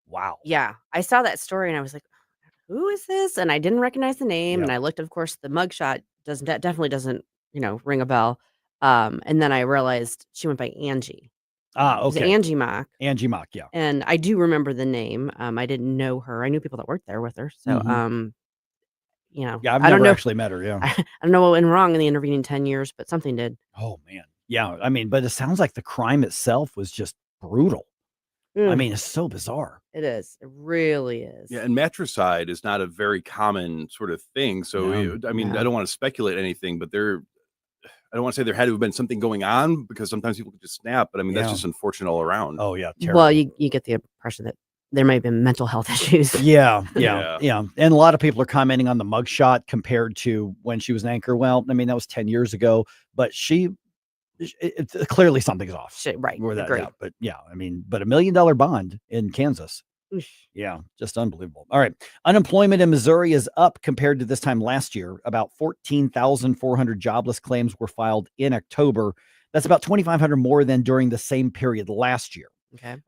[SPEAKER 7] Wow.
[SPEAKER 8] Yeah. I saw that story and I was like, who is this? And I didn't recognize the name. And I looked, of course, the mugshot definitely doesn't, ring a bell. And then I realized she went by Angie.
[SPEAKER 7] Okay.
[SPEAKER 8] Angie Mock.
[SPEAKER 7] Angie Mock, yeah.
[SPEAKER 8] And I do remember the name. I didn't know her. I knew people that worked there with her. So,
[SPEAKER 7] Yeah, I've never actually met her, yeah.
[SPEAKER 8] I don't know what went wrong in the intervening 10 years, but something did.
[SPEAKER 7] Oh, man. Yeah, I mean, but it sounds like the crime itself was just brutal. I mean, it's so bizarre.
[SPEAKER 8] It is. It really is.
[SPEAKER 14] Yeah, and matricide is not a very common sort of thing. So, I don't want to speculate anything, but I don't want to say there had to have been something going on because sometimes people could just snap. But I mean, that's just unfortunate all around.
[SPEAKER 7] Oh, yeah. Terrible.
[SPEAKER 8] Well, you get the impression that there may have been mental health issues.
[SPEAKER 7] Yeah. And a lot of people are commenting on the mugshot compared to when she was an anchor. Well, I mean, that was 10 years ago, but it's clearly something's off.
[SPEAKER 8] Right.
[SPEAKER 7] But yeah, I mean, but $1 million bond in Kansas. Yeah, just unbelievable. All right. Unemployment in Missouri is up compared to this time last year. About 14,400 jobless claims were filed in October. That's about 2,500 more than during the same period last year.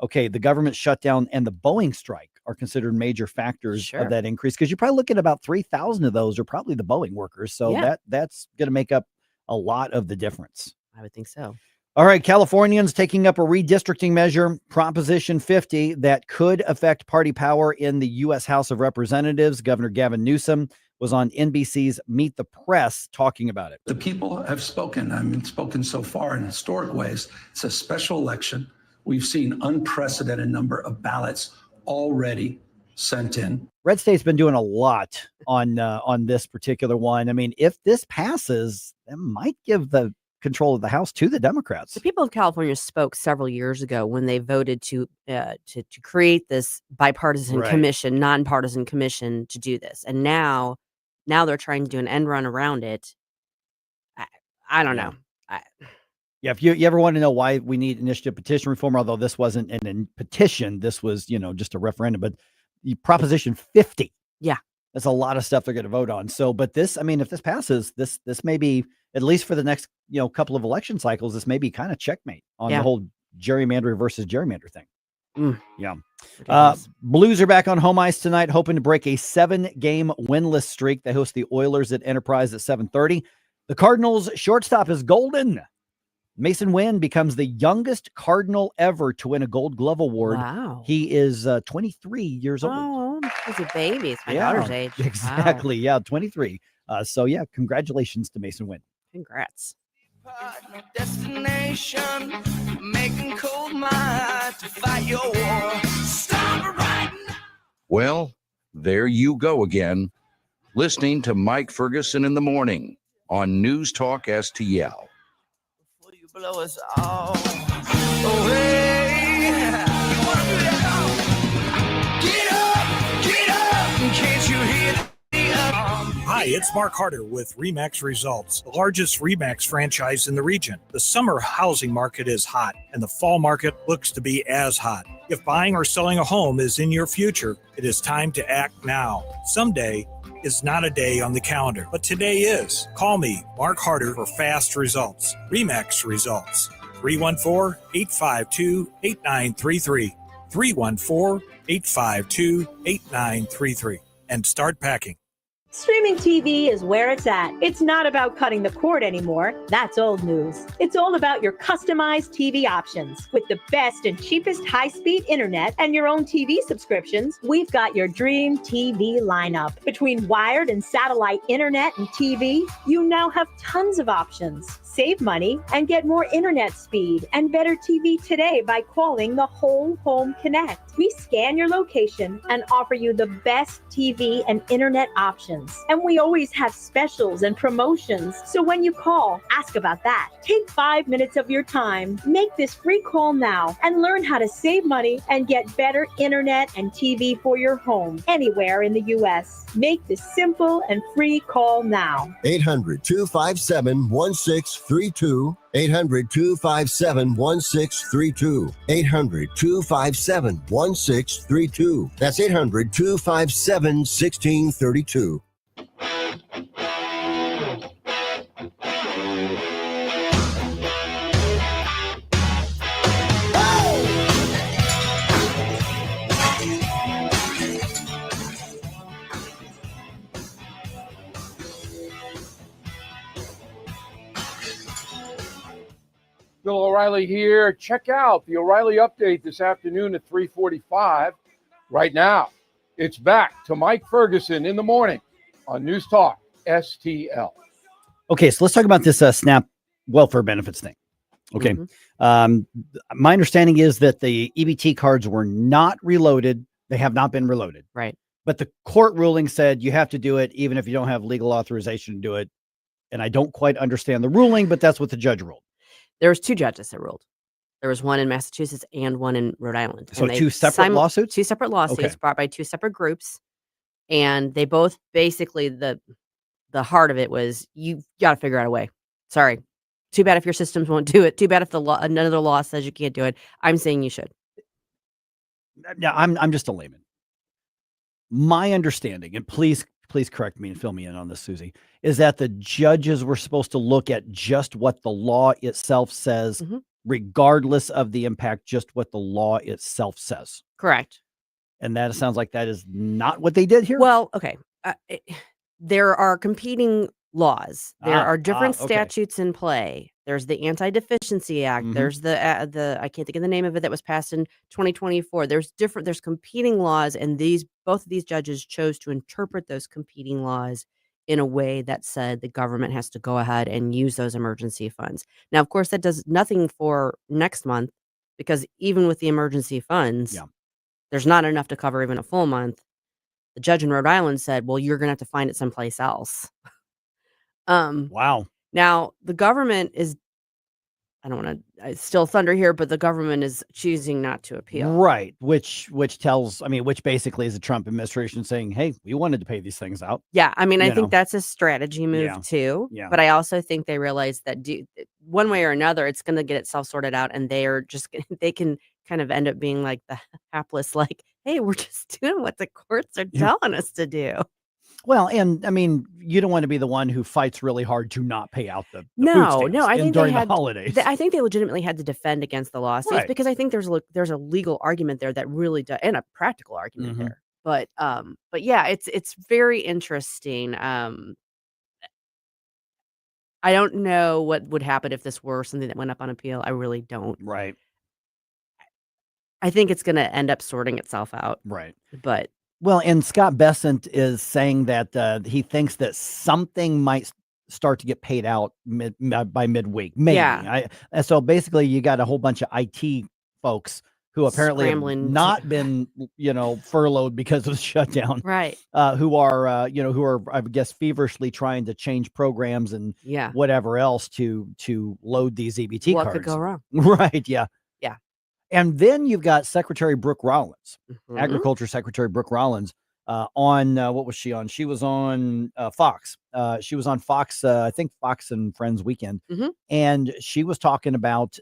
[SPEAKER 7] Okay. The government shutdown and the Boeing strike are considered major factors of that increase because you probably look at about 3,000 of those are probably the Boeing workers. So that's going to make up a lot of the difference.
[SPEAKER 8] I would think so.
[SPEAKER 7] All right. Californians taking up a redistricting measure, Proposition 50, that could affect party power in the U.S. House of Representatives. Governor Gavin Newsom was on NBC's Meet the Press talking about it.
[SPEAKER 15] The people have spoken. Spoken so far in historic ways. It's a special election. We've seen unprecedented number of ballots already sent in.
[SPEAKER 7] Red State's been doing a lot on this particular one. I mean, if this passes, it might give the control of the House to the Democrats.
[SPEAKER 8] The people of California spoke several years ago when they voted to create this bipartisan commission, nonpartisan commission to do this, and now they're trying to do an end run around it. I don't know.
[SPEAKER 7] Yeah, if you ever want to know why we need initiative petition reform, although this wasn't a petition, this was, just a referendum, but the Proposition 50.
[SPEAKER 8] Yeah.
[SPEAKER 7] That's a lot of stuff they're going to vote on. So, but this, I mean, if this passes, this may be, at least for the next, couple of election cycles, this may be kind of checkmate on the whole gerrymander versus gerrymander thing. Yeah. Blues are back on home ice tonight, hoping to break a 7-game winless streak. They host the Oilers at Enterprise at 7:30. The Cardinals shortstop is golden. Mason Wynn becomes the youngest Cardinal ever to win a Gold Glove award.
[SPEAKER 8] Wow.
[SPEAKER 7] He is 23 years old.
[SPEAKER 8] Oh, he's a baby. It's my daughter's age.
[SPEAKER 7] Exactly.
[SPEAKER 8] Wow.
[SPEAKER 7] Yeah, 23. So, congratulations to Mason Wynn.
[SPEAKER 8] Congrats.
[SPEAKER 16] Destination, making cold mind to fight your war. Stop right now.
[SPEAKER 17] Well, there you go again, listening to Mike Ferguson in the morning on News Talk STL.
[SPEAKER 16] Blow us all away. You wanna do that? Get up, can't you hear the
[SPEAKER 18] Hi, it's Mark Harder with RE/MAX Results, the largest RE/MAX franchise in the region. The summer housing market is hot, and the fall market looks to be as hot. If buying or selling a home is in your future, it is time to act now. Someday is not a day on the calendar, but today is. Call me, Mark Harder, for fast results. RE/MAX Results. 314-852-8933. 314-852-8933. And start packing.
[SPEAKER 19] Streaming TV is where it's at. It's not about cutting the cord anymore. That's old news. It's all about your customized TV options. With the best and cheapest high-speed internet and your own TV subscriptions, we've got your dream TV lineup. Between wired and satellite internet and TV, you now have tons of options. Save money and get more internet speed and better TV today by calling the Whole Home Connect. We scan your location and offer you the best TV and internet options. And we always have specials and promotions. So when you call, ask about that. Take 5 minutes of your time, make this free call now, and learn how to save money and get better internet and TV for your home anywhere in the U.S. Make this simple and free call now.
[SPEAKER 20] 800-257-1632. 800-257-1632. 800-257-1632. That's 800-257-1632.
[SPEAKER 22] Bill O'Reilly here. Check out the O'Reilly Update this afternoon at 3:45. Right now, it's back to Mike Ferguson in the morning on News Talk STL.
[SPEAKER 7] Okay, so let's talk about this SNAP welfare benefits thing. Okay. My understanding is that the EBT cards were not reloaded. They have not been reloaded.
[SPEAKER 8] Right.
[SPEAKER 7] But the court ruling said you have to do it even if you don't have legal authorization to do it. And I don't quite understand the ruling, but that's what the judge ruled.
[SPEAKER 8] There was 2 judges that ruled. There was one in Massachusetts and one in Rhode Island.
[SPEAKER 7] So 2 separate lawsuits?
[SPEAKER 8] 2 separate lawsuits brought by 2 separate groups. And they both basically, the heart of it was, you got to figure out a way. Sorry. Too bad if your systems won't do it. Too bad if another law says you can't do it. I'm saying you should.
[SPEAKER 7] Now, I'm just a layman. My understanding, and please correct me and fill me in on this, Susie, is that the judges were supposed to look at just what the law itself says, regardless of the impact, just what the law itself says.
[SPEAKER 8] Correct.
[SPEAKER 7] And that sounds like that is not what they did here.
[SPEAKER 8] Well, okay. There are competing laws. There are different statutes in play. There's the Anti-Deficiency Act. There's the I can't think of the name of it, that was passed in 2024. There's competing laws, and both of these judges chose to interpret those competing laws in a way that said the government has to go ahead and use those emergency funds. Now, of course, that does nothing for next month because even with the emergency funds, there's not enough to cover even a full month. The judge in Rhode Island said, well, you're going to have to find it someplace else.
[SPEAKER 7] Wow.
[SPEAKER 8] Now, the government is, I don't want to steal thunder here, but the government is choosing not to appeal.
[SPEAKER 7] Right. Which basically is the Trump administration saying, hey, we wanted to pay these things out.
[SPEAKER 8] Yeah. I mean, I
[SPEAKER 7] You
[SPEAKER 8] think
[SPEAKER 7] know.
[SPEAKER 8] that's a strategy move too.
[SPEAKER 7] Yeah.
[SPEAKER 8] But I also think they realize that one way or another, it's going to get itself sorted out, and they can kind of end up being like the hapless, like, hey, we're just doing what the courts are telling us to do.
[SPEAKER 7] Well, and I mean, you don't want to be the one who fights really hard to not pay out the food
[SPEAKER 8] No,
[SPEAKER 7] stamps
[SPEAKER 8] I think
[SPEAKER 7] during
[SPEAKER 8] they had
[SPEAKER 7] the holidays.
[SPEAKER 8] I think they legitimately had to defend against the lawsuits
[SPEAKER 7] Right.
[SPEAKER 8] because I think there's a legal argument there that really does, and a practical argument there. But yeah, it's very interesting. I don't know what would happen if this were something that went up on appeal. I really don't.
[SPEAKER 7] Right.
[SPEAKER 8] I think it's going to end up sorting itself out.
[SPEAKER 7] Right.
[SPEAKER 8] But
[SPEAKER 7] Well, and Scott Bessent is saying that he thinks that something might start to get paid out by midweek. Maybe.
[SPEAKER 8] Yeah.
[SPEAKER 7] So basically, you got a whole bunch of IT folks who apparently have
[SPEAKER 8] Scrambling
[SPEAKER 7] not been, furloughed because of the shutdown.
[SPEAKER 8] Right.
[SPEAKER 7] Who are, I guess, feverishly trying to change programs and whatever else to load these EBT
[SPEAKER 8] What
[SPEAKER 7] cards.
[SPEAKER 8] could go wrong?
[SPEAKER 7] Right. Yeah.
[SPEAKER 8] Yeah.
[SPEAKER 7] And then you've got Secretary Brooke Rollins,
[SPEAKER 8] Mhm.
[SPEAKER 7] Agriculture Secretary Brooke Rollins, on what was she on? She was on Fox. She was on Fox, I think Fox and Friends Weekend. And she was talking about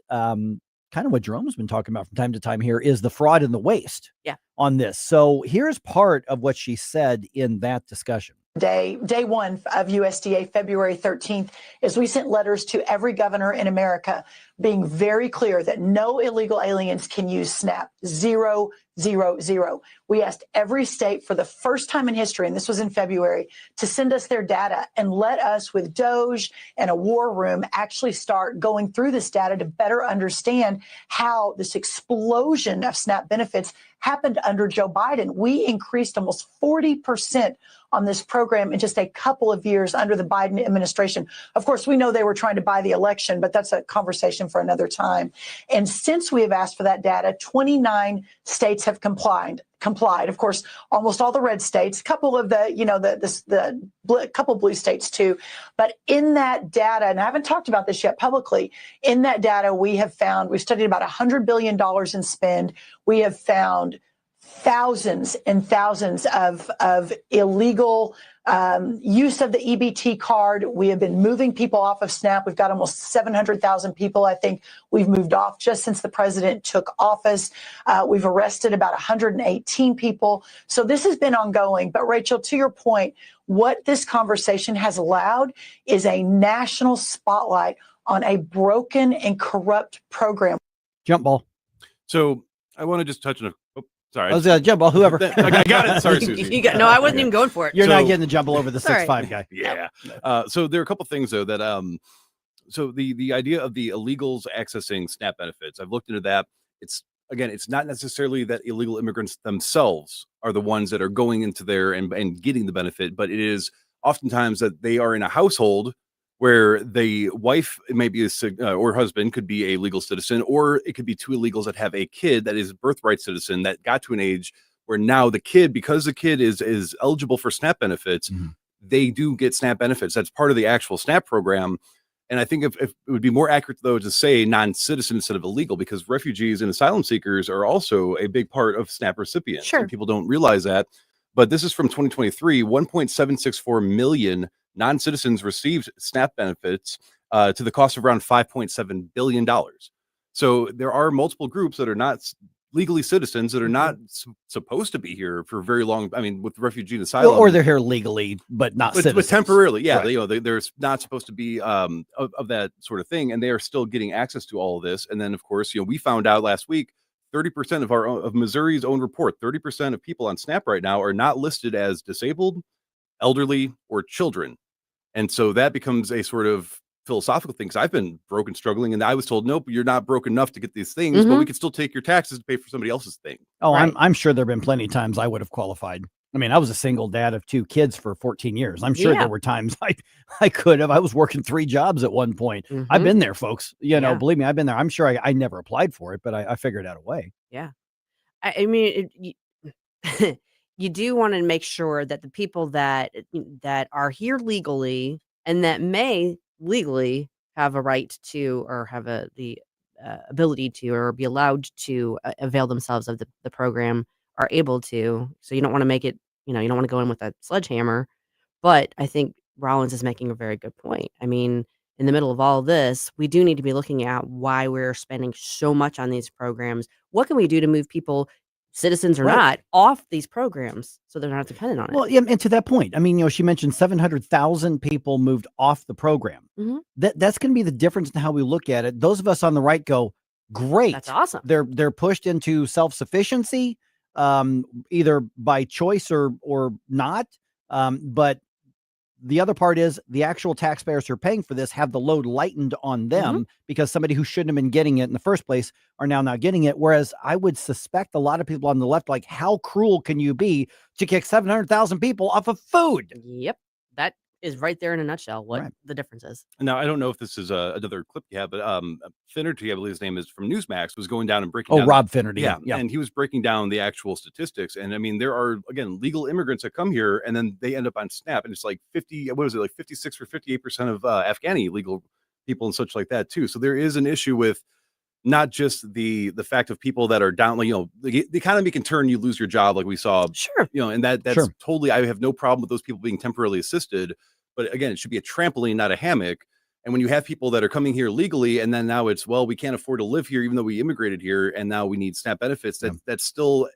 [SPEAKER 7] kind of what Jerome's been talking about from time to time here is the fraud and the waste on this. So here's part of what she said in that discussion.
[SPEAKER 1] Day one of USDA, February 13th, is we sent letters to every governor in America being very clear that no illegal aliens can use SNAP. 0, 0, 0. We asked every state for the first time in history, and this was in February, to send us their data and let us, with Doge and a war room, actually start going through this data to better understand how this explosion of SNAP benefits happened under Joe Biden. We increased almost 40% on this program in just a couple of years under the Biden administration. Of course, we know they were trying to buy the election, but that's a conversation for another time. And since we have asked for that data, 29 states have complied. Of course, almost all the red states, a couple of couple blue states too. But in that data, and I haven't talked about this yet publicly, in that data we've studied about $100 billion in spend. We have found thousands and thousands of illegal use of the EBT card. We have been moving people off of SNAP. We've got almost 700,000 people, I think, we've moved off just since the president took office. We've arrested about 118 people. So this has been ongoing. But Rachel, to your point, what this conversation has allowed is a national spotlight on a broken and corrupt program.
[SPEAKER 7] Jump ball.
[SPEAKER 14] So I want to just touch on sorry.
[SPEAKER 7] I was going to jump ball, whoever.
[SPEAKER 14] I got it. Sorry, Susie.
[SPEAKER 8] No, I wasn't even going for it.
[SPEAKER 7] You're not getting the jump ball over the 6'5" guy.
[SPEAKER 14] Yeah. So there are a couple things though that so the idea of the illegals accessing SNAP benefits, I've looked into that. It's not necessarily that illegal immigrants themselves are the ones that are going into there and getting the benefit, but it is oftentimes that they are in a household where the wife maybe or husband could be a legal citizen, or it could be two illegals that have a kid that is a birthright citizen that got to an age where now the kid, because the kid is eligible for SNAP benefits, they do get SNAP benefits. That's part of the actual SNAP program. And I think if it would be more accurate, though, to say non-citizen instead of illegal, because refugees and asylum seekers are also a big part of SNAP recipients.
[SPEAKER 8] Sure.
[SPEAKER 14] And people don't realize that. But this is from 2023, 1.764 million non-citizens received SNAP benefits to the cost of around $5.7 billion. So there are multiple groups that are not legally citizens that are not supposed to be here for very long. I mean, with refugee and asylum,
[SPEAKER 7] or they're here legally, but not citizens.
[SPEAKER 14] But temporarily. Yeah.
[SPEAKER 7] Right.
[SPEAKER 14] They're not supposed to be of that sort of thing. And they are still getting access to all of this. And then, of course, we found out last week, 30% of Missouri's own report, 30% of people on SNAP right now are not listed as disabled, elderly, or children. And so that becomes a sort of philosophical thing. Because I've been broke and struggling, and I was told, nope, you're not broke enough to get these things, but we can still take your taxes to pay for somebody else's thing.
[SPEAKER 7] Oh, right. I'm sure there've been plenty of times I would have qualified. I mean, I was a single dad of 2 kids for 14 years. I'm sure there were times I could have. I was working 3 jobs at one point. I've been there, folks. You know, believe me, I've been there. I'm sure I never applied for it, but I figured out a way.
[SPEAKER 8] Yeah. I mean, you do want to make sure that the people that are here legally and that may legally have a right to or have the ability to or be allowed to avail themselves of the program are able to. So you don't want to make it, you don't want to go in with a sledgehammer. But I think Rollins is making a very good point. I mean, in the middle of all this, we do need to be looking at why we're spending so much on these programs. What can we do to move people, citizens or not, off these programs so they're not dependent on it?
[SPEAKER 7] Well, yeah, and to that point, I mean, she mentioned 700,000 people moved off the program. That's going to be the difference in how we look at it. Those of us on the right go, great.
[SPEAKER 8] That's awesome.
[SPEAKER 7] They're pushed into self-sufficiency, either by choice or not. But the other part is the actual taxpayers who are paying for this have the load lightened on them because somebody who shouldn't have been getting it in the first place are now not getting it. Whereas I would suspect a lot of people on the left, like, how cruel can you be to kick 700,000 people off of food?
[SPEAKER 8] Yep. That is right there in a nutshell what the difference is.
[SPEAKER 14] Now, I don't know if this is another clip you have, but Finnerty, I believe his name is, from Newsmax, was going down and breaking down.
[SPEAKER 7] Rob Finnerty.
[SPEAKER 14] Yeah, and he was breaking down the actual statistics. And I mean, there are, again, legal immigrants that come here and then they end up on SNAP. And it's like 56 or 58% of Afghani legal people and such like that, too. So there is an issue with not just the fact of people that are down, like, the economy can turn, you lose your job, like we saw.
[SPEAKER 8] Sure.
[SPEAKER 14] And that's totally, I have no problem with those people being temporarily assisted. But again, it should be a trampoline, not a hammock. And when you have people that are coming here legally, and then now it's, well, we can't afford to live here, even though we immigrated here, and now we need SNAP benefits, that's still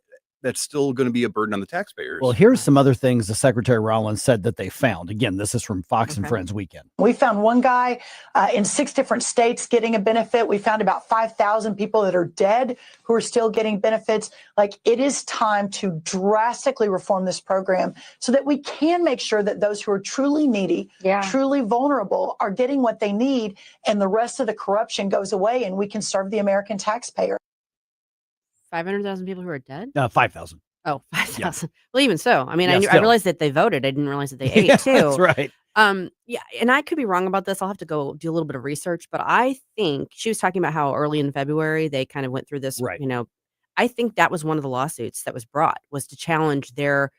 [SPEAKER 14] going to be a burden on the taxpayers.
[SPEAKER 7] Well, here's some other things the Secretary Rollins said that they found. Again, this is from Fox and Friends Weekend.
[SPEAKER 1] We found one guy in 6 different states getting a benefit. We found about 5,000 people that are dead who are still getting benefits. Like, it is time to drastically reform this program so that we can make sure that those who are truly needy, truly vulnerable, are getting what they need, and the rest of the corruption goes away and we can serve the American taxpayer.
[SPEAKER 8] 500,000 people who are dead?
[SPEAKER 7] 5,000.
[SPEAKER 8] Oh, 5,000. Well, even so, I mean, I realized that they voted. I didn't realize that they ate too.
[SPEAKER 7] That's right.
[SPEAKER 8] Yeah, and I could be wrong about this. I'll have to go do a little bit of research, but I think she was talking about how early in February they kind of went through this, I think that was one of the lawsuits that was brought, was to challenge their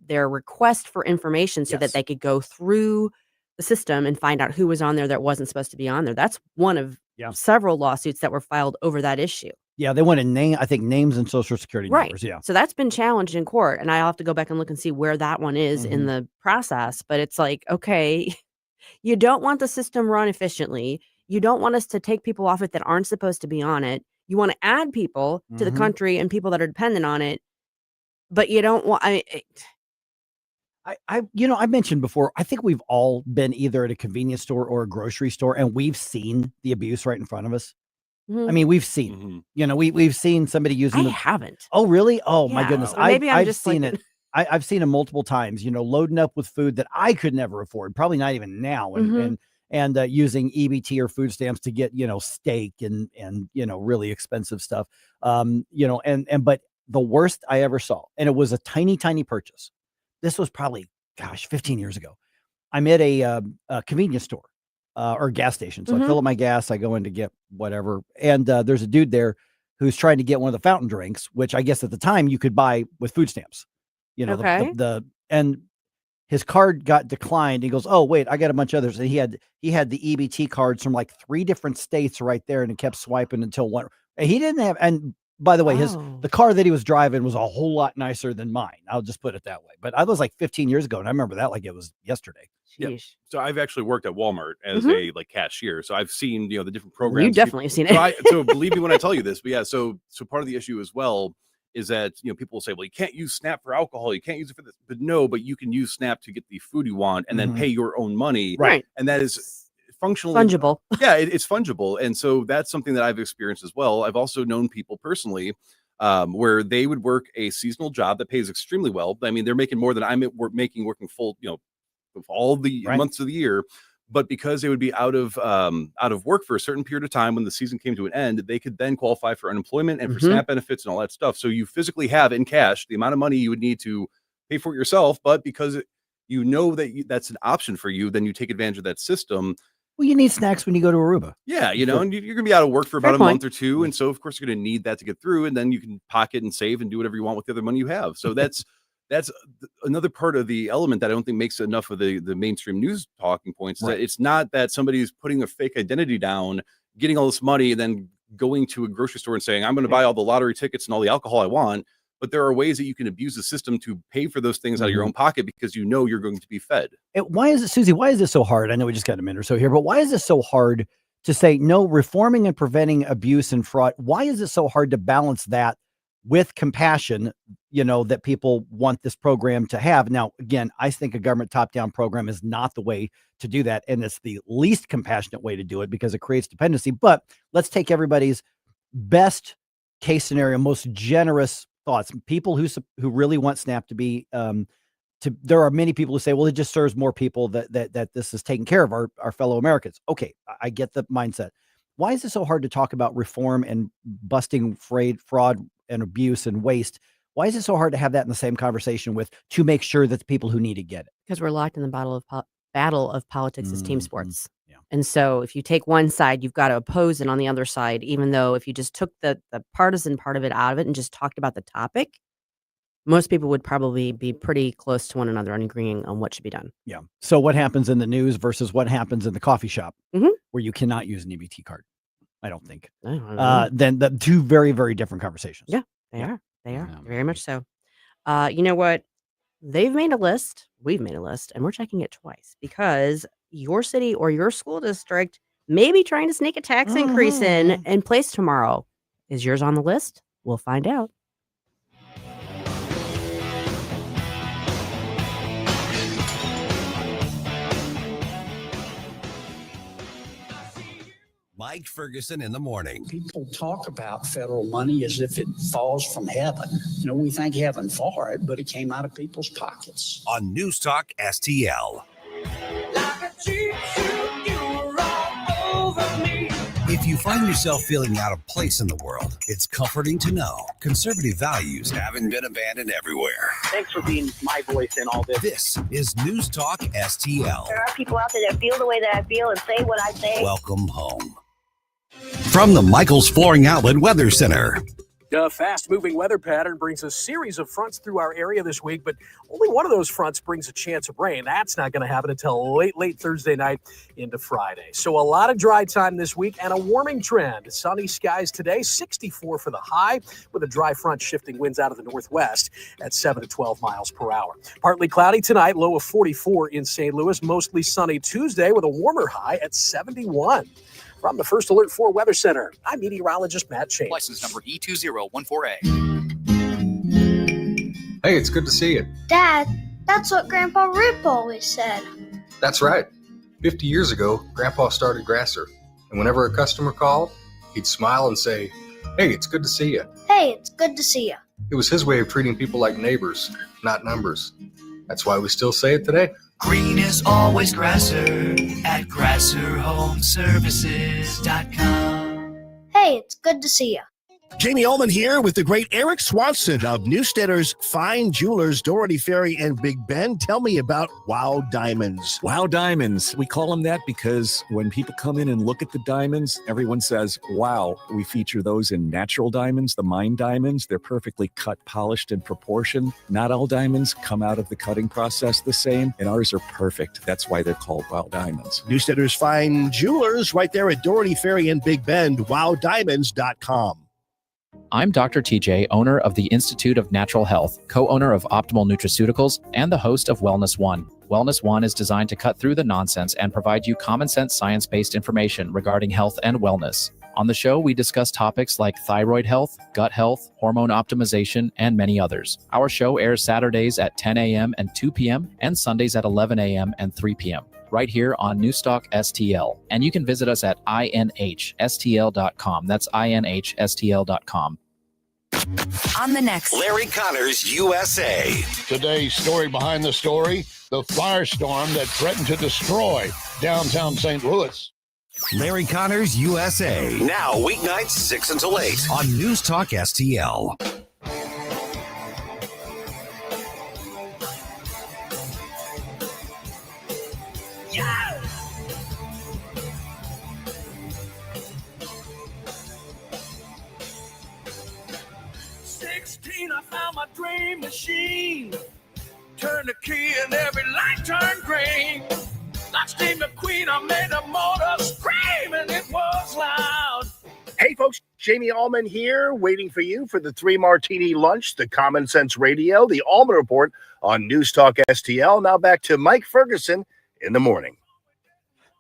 [SPEAKER 8] request for information so that they could go through the system and find out who was on there that wasn't supposed to be on there. That's one of several lawsuits that were filed over that issue.
[SPEAKER 7] Yeah, they wanted names and social security numbers. Yeah.
[SPEAKER 8] So that's been challenged in court, and I'll have to go back and look and see where that one is in the process. But it's like, okay, you don't want the system run efficiently. You don't want us to take people off it that aren't supposed to be on it. You want to add people to the country and people that are dependent on it, but you don't want.
[SPEAKER 7] I mentioned before, I think we've all been either at a convenience store or a grocery store, and we've seen the abuse right in front of us. I mean, we've seen, we've seen somebody using.
[SPEAKER 8] I haven't.
[SPEAKER 7] Oh, really? Oh, my goodness.
[SPEAKER 8] Or maybe
[SPEAKER 7] I've
[SPEAKER 8] just
[SPEAKER 7] seen it. I've seen it multiple times, loading up with food that I could never afford, probably not even now. And using EBT or food stamps to get, steak and really expensive stuff. But the worst I ever saw, and it was a tiny, tiny purchase. This was probably, 15 years ago. I'm at a convenience store. Or gas station. So I fill up my gas, I go in to get whatever. And there's a dude there who's trying to get one of the fountain drinks, which I guess at the time you could buy with food stamps. And his card got declined. He goes, oh, wait, I got a bunch of others. And he had the EBT cards from like 3 different states right there, and it kept swiping until one. And he didn't have, and by the way, the car that he was driving was a whole lot nicer than mine. I'll just put it that way. But I was like 15 years ago, and I remember that like it was yesterday.
[SPEAKER 14] Yeah. So I've actually worked at Walmart as a cashier. So I've seen, the different programs.
[SPEAKER 8] You definitely have seen it.
[SPEAKER 14] So believe me when I tell you this, but yeah, so part of the issue as well is that, people will say, well, you can't use SNAP for alcohol. You can't use it for this, but you can use SNAP to get the food you want and then pay your own money.
[SPEAKER 8] Right.
[SPEAKER 14] And that is functionally
[SPEAKER 8] fungible.
[SPEAKER 14] Yeah, it's fungible. And so that's something that I've experienced as well. I've also known people personally where they would work a seasonal job that pays extremely well. I mean, they're making more than I'm making working full, of all the months of the year, but because they would be out of work for a certain period of time when the season came to an end, they could then qualify for unemployment and for SNAP benefits and all that stuff. So you physically have in cash the amount of money you would need to pay for it yourself, but because you know that that's an option for you, then you take advantage of that system.
[SPEAKER 7] Well, you need snacks when you go to Aruba.
[SPEAKER 14] Yeah, and you're going to be out of work for about a month or two. And so, of course, you're going to need that to get through. And then you can pocket and save and do whatever you want with the other money you have. So that's another part of the element that I don't think makes enough of the mainstream news talking points. Right. That it's not that somebody's putting a fake identity down, getting all this money, and then going to a grocery store and saying, I'm going to buy all the lottery tickets and all the alcohol I want. But there are ways that you can abuse the system to pay for those things out of your own pocket because you know you're going to be fed.
[SPEAKER 7] Why is it, Susie, why is this so hard? I know we just got a minute or so here, but why is this so hard to say, no, reforming and preventing abuse and fraud? Why is it so hard to balance that with compassion, that people want this program to have? Now, again, I think a government top-down program is not the way to do that, and it's the least compassionate way to do it because it creates dependency. But let's take everybody's best case scenario, most generous thoughts. People who really want SNAP to be there are many people who say, well, it just serves more people that this is taking care of our fellow Americans. Okay, I get the mindset. Why is it so hard to talk about reform and busting fraud and abuse and waste? Why is it so hard to have that in the same conversation to make sure that the people who need it get it?
[SPEAKER 8] Because we're locked in the battle of politics as team sports. Yeah. And so if you take one side, you've got to oppose it on the other side, even though if you just took the partisan part of it out of it and just talked about the topic, most people would probably be pretty close to one another and agreeing on what should be done.
[SPEAKER 7] Yeah. So what happens in the news versus what happens in the coffee shop where you cannot use an EBT card? I don't think. Then the two very, very different conversations.
[SPEAKER 8] Yeah, they are. They are very much so. You know what? They've made a list. We've made a list, and we're checking it twice because your city or your school district may be trying to sneak a tax increase in place tomorrow. Is yours on the list? We'll find out.
[SPEAKER 5] Mike Ferguson in the morning.
[SPEAKER 2] People talk about federal money as if it falls from heaven. We thank heaven for it, but it came out of people's pockets.
[SPEAKER 5] On News Talk STL. If you find yourself feeling out of place in the world, it's comforting to know conservative values haven't been abandoned everywhere.
[SPEAKER 6] Thanks for being my voice in all this.
[SPEAKER 5] This is News Talk STL.
[SPEAKER 13] There are people out there that feel the way that I feel and say what I say.
[SPEAKER 5] Welcome home. From the Michaels Flooring Outlet Weather Center.
[SPEAKER 21] A fast-moving weather pattern brings a series of fronts through our area this week, but only one of those fronts brings a chance of rain. That's not going to happen until late Thursday night into Friday. So a lot of dry time this week and a warming trend. Sunny skies today, 64 for the high, with a dry front shifting winds out of the northwest at 7 to 12 miles per hour. Partly cloudy tonight, low of 44 in St. Louis. Mostly sunny Tuesday with a warmer high at 71. From the First Alert 4 Weather Center, I'm meteorologist Matt Chase.
[SPEAKER 24] License number E2014A.
[SPEAKER 25] Hey, it's good to see you.
[SPEAKER 26] Dad, that's what Grandpa Rip always said.
[SPEAKER 25] That's right. 50 years ago, Grandpa started Grasser. And whenever a customer called, he'd smile and say, hey, it's good to see you.
[SPEAKER 26] Hey, it's good to see you.
[SPEAKER 25] It was his way of treating people like neighbors, not numbers. That's why we still say it today.
[SPEAKER 16] Green is always Grasser at GrasserHomeServices.com.
[SPEAKER 26] Hey, it's good to see you.
[SPEAKER 27] Jamie Ullman here with the great Eric Swanson of Newstedter's Fine Jewelers, Doherty Ferry, and Big Bend. Tell me about Wow Diamonds.
[SPEAKER 28] Wow Diamonds. We call them that because when people come in and look at the diamonds, everyone says, wow. We feature those in natural diamonds, the mine diamonds. They're perfectly cut, polished, and proportioned. Not all diamonds come out of the cutting process the same, and ours are perfect. That's why they're called Wow Diamonds.
[SPEAKER 27] Newstedter's Fine Jewelers right there at Doherty Ferry and Big Bend, wowdiamonds.com.
[SPEAKER 29] I'm Dr. TJ, owner of the Institute of Natural Health, co-owner of Optimal Nutraceuticals, and the host of Wellness One. Wellness One is designed to cut through the nonsense and provide you common sense science-based information regarding health and wellness. On the show, we discuss topics like thyroid health, gut health, hormone optimization, and many others. Our show airs Saturdays at 10 a.m. and 2 p.m. and Sundays at 11 a.m. and 3 p.m. right here on NewsTalkSTL. And you can visit us at INHSTL.com. That's INHSTL.com.
[SPEAKER 30] On the next
[SPEAKER 5] Larry Connors USA.
[SPEAKER 12] Today's story behind the story, the firestorm that threatened to destroy downtown St. Louis.
[SPEAKER 5] Larry Connors USA. Now weeknights 6 until 8 on News Talk STL.
[SPEAKER 16] 16, I found my dream machine. Turn the key and every light turned green. Like Steve McQueen, I made the motor scream and it was loud.
[SPEAKER 27] Hey, folks, Jamie Allman here, waiting for you for the 3 Martini Lunch, the Common Sense Radio, the Allman Report on News Talk STL. Now back to Mike Ferguson in the morning.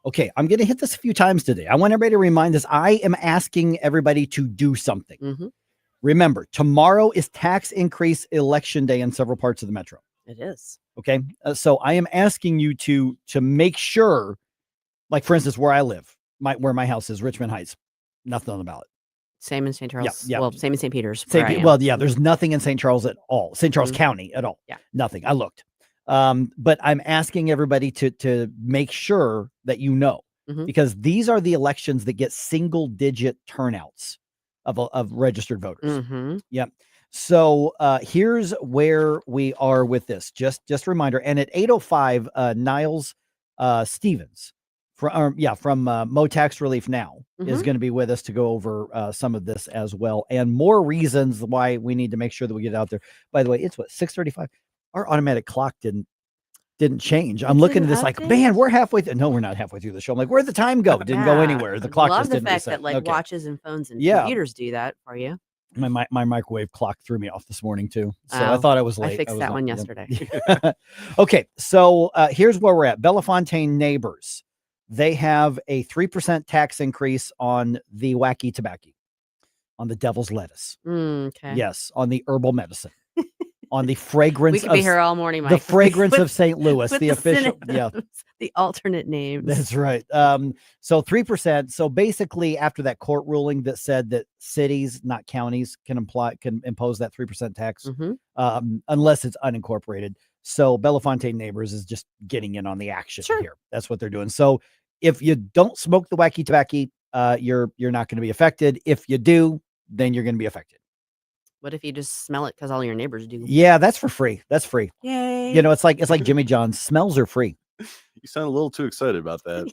[SPEAKER 7] Okay, I'm going to hit this a few times today. I want everybody to remind us, I am asking everybody to do something.
[SPEAKER 8] Mm-hmm.
[SPEAKER 7] Remember, tomorrow is tax increase election day in several parts of the metro.
[SPEAKER 8] It is.
[SPEAKER 7] Okay, so I am asking you to make sure, like, for instance, where I live, where my house is, Richmond Heights, nothing on the ballot.
[SPEAKER 8] Same in St. Charles.
[SPEAKER 7] Yeah.
[SPEAKER 8] Well, same in St. Peter's.
[SPEAKER 7] Well, yeah, there's nothing in St. Charles at all. St. Charles County at all.
[SPEAKER 8] Yeah.
[SPEAKER 7] Nothing. I looked. But I'm asking everybody to make sure that you know, because these are the elections that get single digit turnouts of registered voters. Yep. So here's where we are with this. Just a reminder. And at 8:05, Niles Stevens from Mo Tax Relief Now is going to be with us to go over some of this as well, and more reasons why we need to make sure that we get out there. By the way, it's 6:35. Our automatic clock didn't change. I'm looking at this like, man, we're halfway through. No, we're not halfway through the show. I'm like, where'd the time go? Didn't go anywhere. The clock just didn't reset.
[SPEAKER 8] Love the fact that like watches and phones and computers do that for you.
[SPEAKER 7] My microwave clock threw me off this morning too. So I thought I was late.
[SPEAKER 8] I fixed that one yesterday.
[SPEAKER 7] Okay. So here's where we're at. Bellefontaine neighbors. They have a 3% tax increase on the wacky tobacco, on the devil's lettuce.
[SPEAKER 8] Okay.
[SPEAKER 7] Yes. On the herbal medicine. On the fragrance.
[SPEAKER 8] We could be here all morning, Mike.
[SPEAKER 7] The fragrance of St. Louis, the official.
[SPEAKER 8] The alternate names.
[SPEAKER 7] That's right. So 3%. So basically, after that court ruling that said that cities, not counties, can impose that 3% tax, unless it's unincorporated. So Bellefontaine neighbors is just getting in on the action here. That's what they're doing. So if you don't smoke the wacky tobacco, you're not going to be affected. If you do, then you're going to be affected.
[SPEAKER 8] What if you just smell it because all your neighbors do?
[SPEAKER 7] Yeah, that's for free. That's free.
[SPEAKER 8] Yay.
[SPEAKER 7] You know, it's like Jimmy John's. Smells are free.
[SPEAKER 14] You sound a little too excited about that.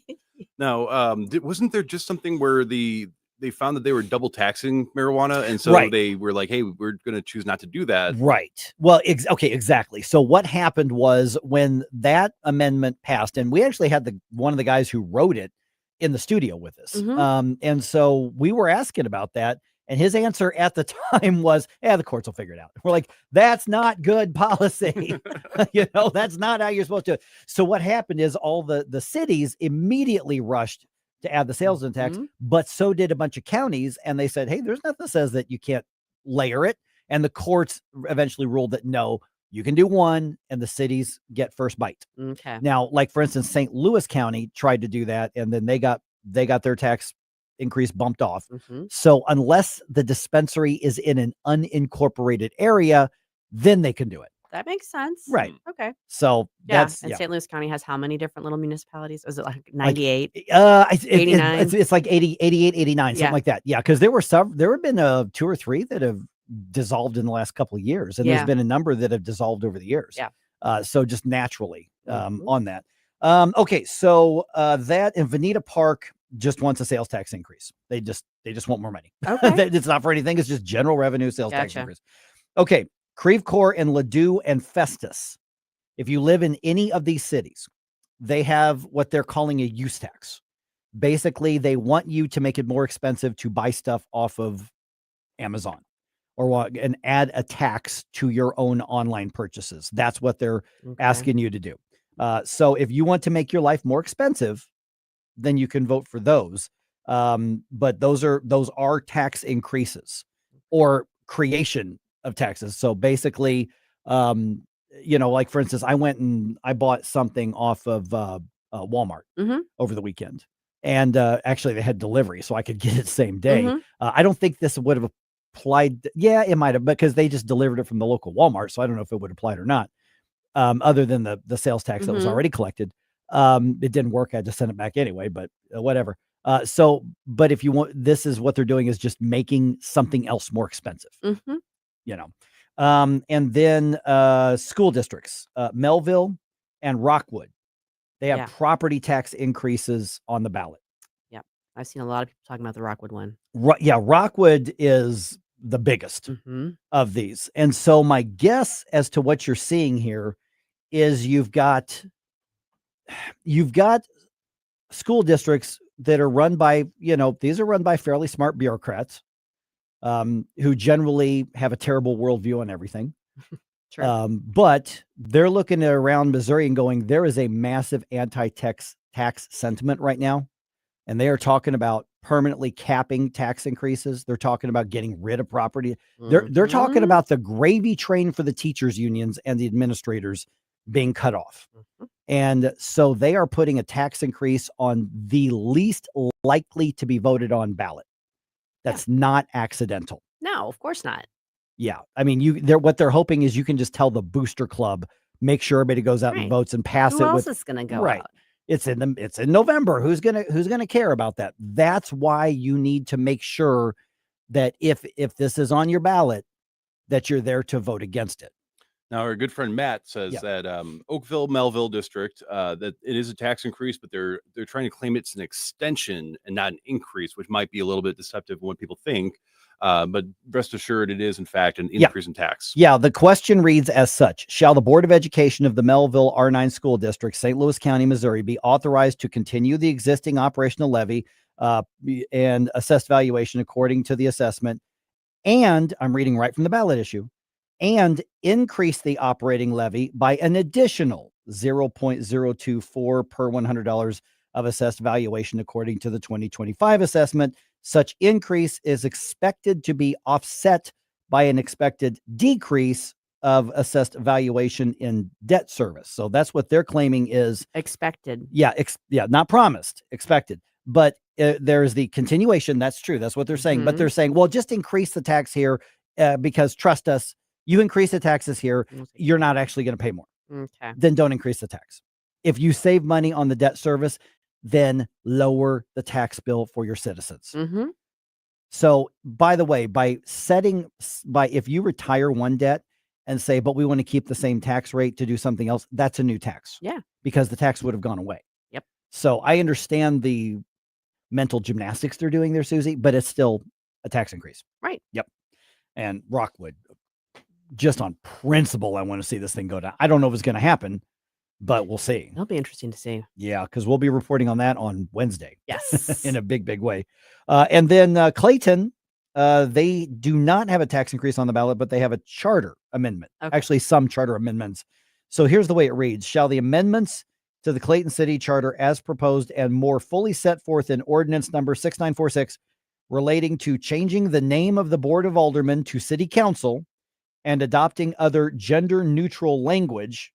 [SPEAKER 14] Now, wasn't there just something where they found that they were double taxing marijuana, and so they were like, "Hey, we're going to choose not to do that."
[SPEAKER 7] Right. Well, okay, exactly. So what happened was when that amendment passed, and we actually had one of the guys who wrote it in the studio with us, and so we were asking about that. And his answer at the time was, the courts will figure it out. We're like, that's not good policy. That's not how you're supposed to. So what happened is all the cities immediately rushed to add the sales tax, but so did a bunch of counties. And they said, hey, there's nothing that says that you can't layer it. And the courts eventually ruled that no, you can do one and the cities get first bite.
[SPEAKER 8] Okay.
[SPEAKER 7] Now, like for instance, St. Louis County tried to do that, and then they got their tax increase bumped off. So unless the dispensary is in an unincorporated area, then they can do it.
[SPEAKER 8] That makes sense.
[SPEAKER 7] Right.
[SPEAKER 8] Okay.
[SPEAKER 7] So
[SPEAKER 8] and St. Louis County has how many different little municipalities? Is it like 98?
[SPEAKER 7] 89? It's like 80, 88, 89, something like that. Yeah. Because there have been 2 or 3 that have dissolved in the last couple of years. And there's been a number that have dissolved over the years.
[SPEAKER 8] Yeah.
[SPEAKER 7] So just naturally on that. Okay. So that in Veneta Park just wants a sales tax increase. They just want more money. Okay. It's not for anything. It's just general revenue sales tax increase. Okay. Creve Coeur and Ladue and Festus. If you live in any of these cities, they have what they're calling a use tax. Basically, they want you to make it more expensive to buy stuff off of Amazon and add a tax to your own online purchases. That's what they're asking you to do. So if you want to make your life more expensive, then you can vote for those. But those are tax increases or creation of taxes. So basically, like for instance, I went and I bought something off of Walmart over the weekend, and actually they had delivery, so I could get it same day. I don't think this would have applied. Yeah, it might have, because they just delivered it from the local Walmart, so I don't know if it would apply or not. Other than the sales tax that was already collected. It didn't work. I just sent it back anyway, but whatever. But if you want, this is what they're doing, is just making something else more expensive, and then school districts, Melville and Rockwood, they have property tax increases on the ballot.
[SPEAKER 8] Yeah. I've seen a lot of people talking about the Rockwood one.
[SPEAKER 7] Rockwood is the biggest of these. And so my guess as to what you're seeing here is you've got school districts that are run by, these are run by fairly smart bureaucrats who generally have a terrible worldview on everything. But they're looking at around Missouri and going, there is a massive anti-tax sentiment right now. And they are talking about permanently capping tax increases. They're talking about getting rid of property. They're talking about the gravy train for the teachers unions and the administrators being cut off. And so they are putting a tax increase on the least likely to be voted on ballot. That's not accidental.
[SPEAKER 8] No, of course not.
[SPEAKER 7] Yeah. I mean, what they're hoping is you can just tell the booster club, make sure everybody goes out and votes and pass it.
[SPEAKER 8] Who else is going to go out?
[SPEAKER 7] It's in November. Who's gonna care about that? That's why you need to make sure that if this is on your ballot, that you're there to vote against it.
[SPEAKER 14] Now, our good friend Matt says that Oakville, Melville district, that it is a tax increase, but they're trying to claim it's an extension and not an increase, which might be a little bit deceptive of what people think. But rest assured, it is, in fact, an increase in tax.
[SPEAKER 7] Yeah, the question reads as such. Shall the Board of Education of the Melville R9 School District, St. Louis County, Missouri, be authorized to continue the existing operational levy and assessed valuation according to the assessment? And I'm reading right from the ballot issue. And increase the operating levy by an additional 0.024 per $100 of assessed valuation according to the 2025 assessment. Such increase is expected to be offset by an expected decrease of assessed valuation in debt service. So that's what they're claiming is
[SPEAKER 8] expected.
[SPEAKER 7] Yeah, not promised, expected. But there's the continuation. That's true. That's what they're saying. But they're saying, well, just increase the tax here because trust us, you increase the taxes here, you're not actually going to pay more.
[SPEAKER 8] Okay.
[SPEAKER 7] Then don't increase the tax. If you save money on the debt service, then lower the tax bill for your citizens. So, by the way, if you retire one debt and say, but we want to keep the same tax rate to do something else, that's a new tax.
[SPEAKER 8] Yeah.
[SPEAKER 7] Because the tax would have gone away.
[SPEAKER 8] Yep.
[SPEAKER 7] So I understand the mental gymnastics they're doing there, Susie, but it's still a tax increase.
[SPEAKER 8] Right.
[SPEAKER 7] Yep. And Rockwood, just on principle, I want to see this thing go down. I don't know if it's going to happen, but we'll see.
[SPEAKER 8] It'll be interesting to see.
[SPEAKER 7] Yeah, because we'll be reporting on that on Wednesday.
[SPEAKER 8] Yes.
[SPEAKER 7] In a big, big way. And then Clayton, they do not have a tax increase on the ballot, but they have a charter amendment.
[SPEAKER 8] Okay.
[SPEAKER 7] Actually, some charter amendments. So here's the way it reads. Shall the amendments to the Clayton City Charter as proposed and more fully set forth in ordinance number 6946 relating to changing the name of the Board of Aldermen to City Council and adopting other gender-neutral language,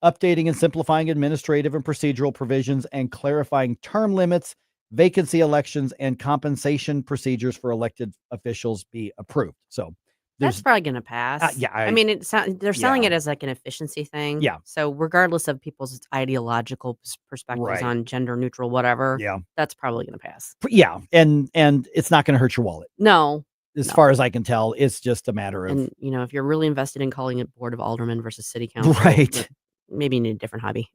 [SPEAKER 7] updating and simplifying administrative and procedural provisions and clarifying term limits, vacancy elections, and compensation procedures for elected officials be approved. So
[SPEAKER 8] that's probably going to pass. I mean, they're selling it as like an efficiency thing.
[SPEAKER 7] Yeah.
[SPEAKER 8] So regardless of people's ideological perspectives on gender neutral, whatever, that's probably going to pass.
[SPEAKER 7] Yeah. And it's not going to hurt your wallet.
[SPEAKER 8] No.
[SPEAKER 7] As far as I can tell, it's just a matter of,
[SPEAKER 8] and if you're really invested in calling it Board of Aldermen versus City Council,
[SPEAKER 7] right?
[SPEAKER 8] Maybe you need a different hobby.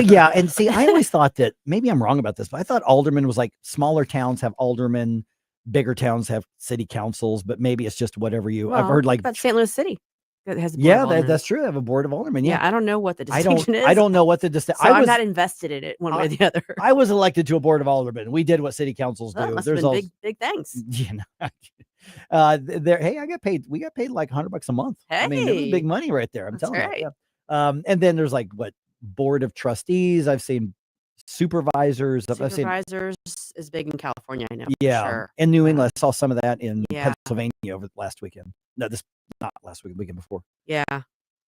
[SPEAKER 7] Yeah. And see, I always thought that maybe I'm wrong about this, but I thought alderman was like smaller towns have aldermen, bigger towns have city councils, but maybe it's just whatever I've heard like
[SPEAKER 8] about St. Louis City. That has
[SPEAKER 7] that's true. They have a Board of Aldermen. Yeah.
[SPEAKER 8] I don't know what the distinction is.
[SPEAKER 7] I don't know what the distinction.
[SPEAKER 8] So I'm not invested in it one way or the other.
[SPEAKER 7] I was elected to a Board of Aldermen. We did what city councils do.
[SPEAKER 8] Must have been big thanks.
[SPEAKER 7] Hey, I got paid. We got paid like $100 a month.
[SPEAKER 8] Hey,
[SPEAKER 7] I mean, it was big money right there. I'm telling
[SPEAKER 8] right.
[SPEAKER 7] you. And then there's like Board of Trustees. I've seen supervisors.
[SPEAKER 8] Supervisors is big in California. I know.
[SPEAKER 7] Yeah,
[SPEAKER 8] for sure.
[SPEAKER 7] In New England, I saw some of that in Pennsylvania over last weekend. No, not last week. The weekend before.
[SPEAKER 8] Yeah.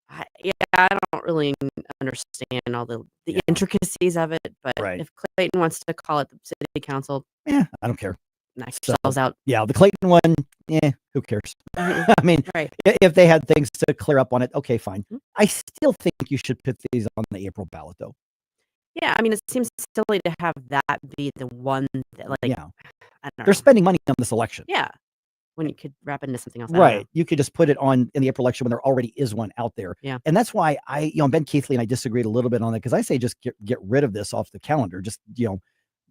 [SPEAKER 8] I don't really understand all the intricacies of it, but if Clayton wants to call it the City Council,
[SPEAKER 7] I don't care.
[SPEAKER 8] Knock yourselves out.
[SPEAKER 7] Yeah, the Clayton one, who cares? I mean, if they had things to clear up on it, okay, fine. I still think you should put these on the April ballot, though.
[SPEAKER 8] Yeah, I mean, it seems silly to have that be the one that, I don't know.
[SPEAKER 7] They're spending money on this election.
[SPEAKER 8] Yeah, when you could wrap it into something else.
[SPEAKER 7] Right. You could just put it on in the April election when there already is one out there.
[SPEAKER 8] Yeah.
[SPEAKER 7] And that's why Ben Keithley and I disagreed a little bit on that because I say just get rid of this off the calendar. Just,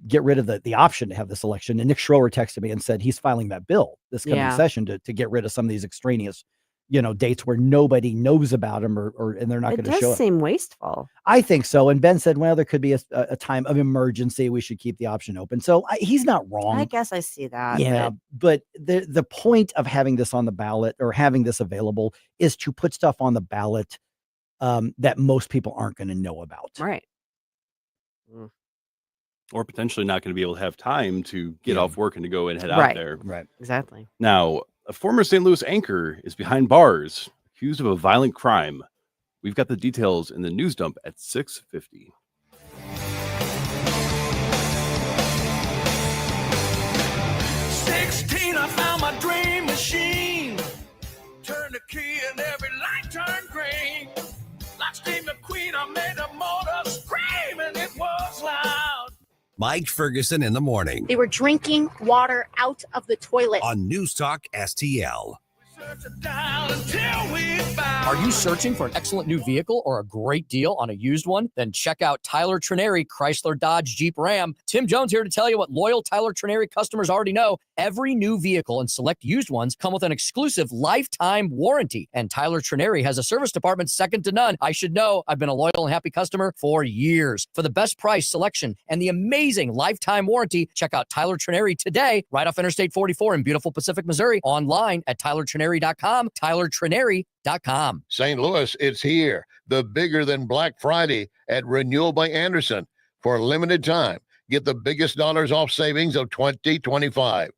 [SPEAKER 7] get rid of the option to have this election. And Nick Schroer texted me and said he's filing that bill this coming session to get rid of some of these extraneous, dates where nobody knows about them and they're not going to show it.
[SPEAKER 8] It does seem wasteful.
[SPEAKER 7] I think so. And Ben said, well, there could be a time of emergency. We should keep the option open. So he's not wrong.
[SPEAKER 8] I guess I see that.
[SPEAKER 7] Yeah. But the point of having this on the ballot or having this available is to put stuff on the ballot that most people aren't going to know about.
[SPEAKER 8] Right.
[SPEAKER 14] Or potentially not going to be able to have time to get off work and to go and head out there.
[SPEAKER 7] Right.
[SPEAKER 8] Exactly.
[SPEAKER 14] Now, a former St. Louis anchor is behind bars, accused of a violent crime. We've got the details in the news dump at 6:50.
[SPEAKER 16] I found my dream machine. Turn the key and every light turned green. Like Steve McQueen, I made the motor scream and it was loud.
[SPEAKER 5] Mike Ferguson in the morning
[SPEAKER 3] They were drinking water out of the toilet.
[SPEAKER 5] on News Talk STL.
[SPEAKER 4] Are you searching for an excellent new vehicle or a great deal on a used one? Then check out Tyler Trineri, Chrysler Dodge Jeep Ram. Tim Jones here to tell you what loyal Tyler Trineri customers already know. Every new vehicle and select used ones come with an exclusive lifetime warranty. And Tyler Trineri has a service department second to none. I should know. I've been a loyal and happy customer for years. For the best price, selection, and the amazing lifetime warranty, check out Tyler Trineri today, right off Interstate 44 in beautiful Pacific, Missouri. Online at TylerTrineri.com, TylerTrineri.com.
[SPEAKER 9] St. Louis, it's here. The bigger than Black Friday at Renewal by Anderson. For a limited time, get the biggest dollars off savings of 2025.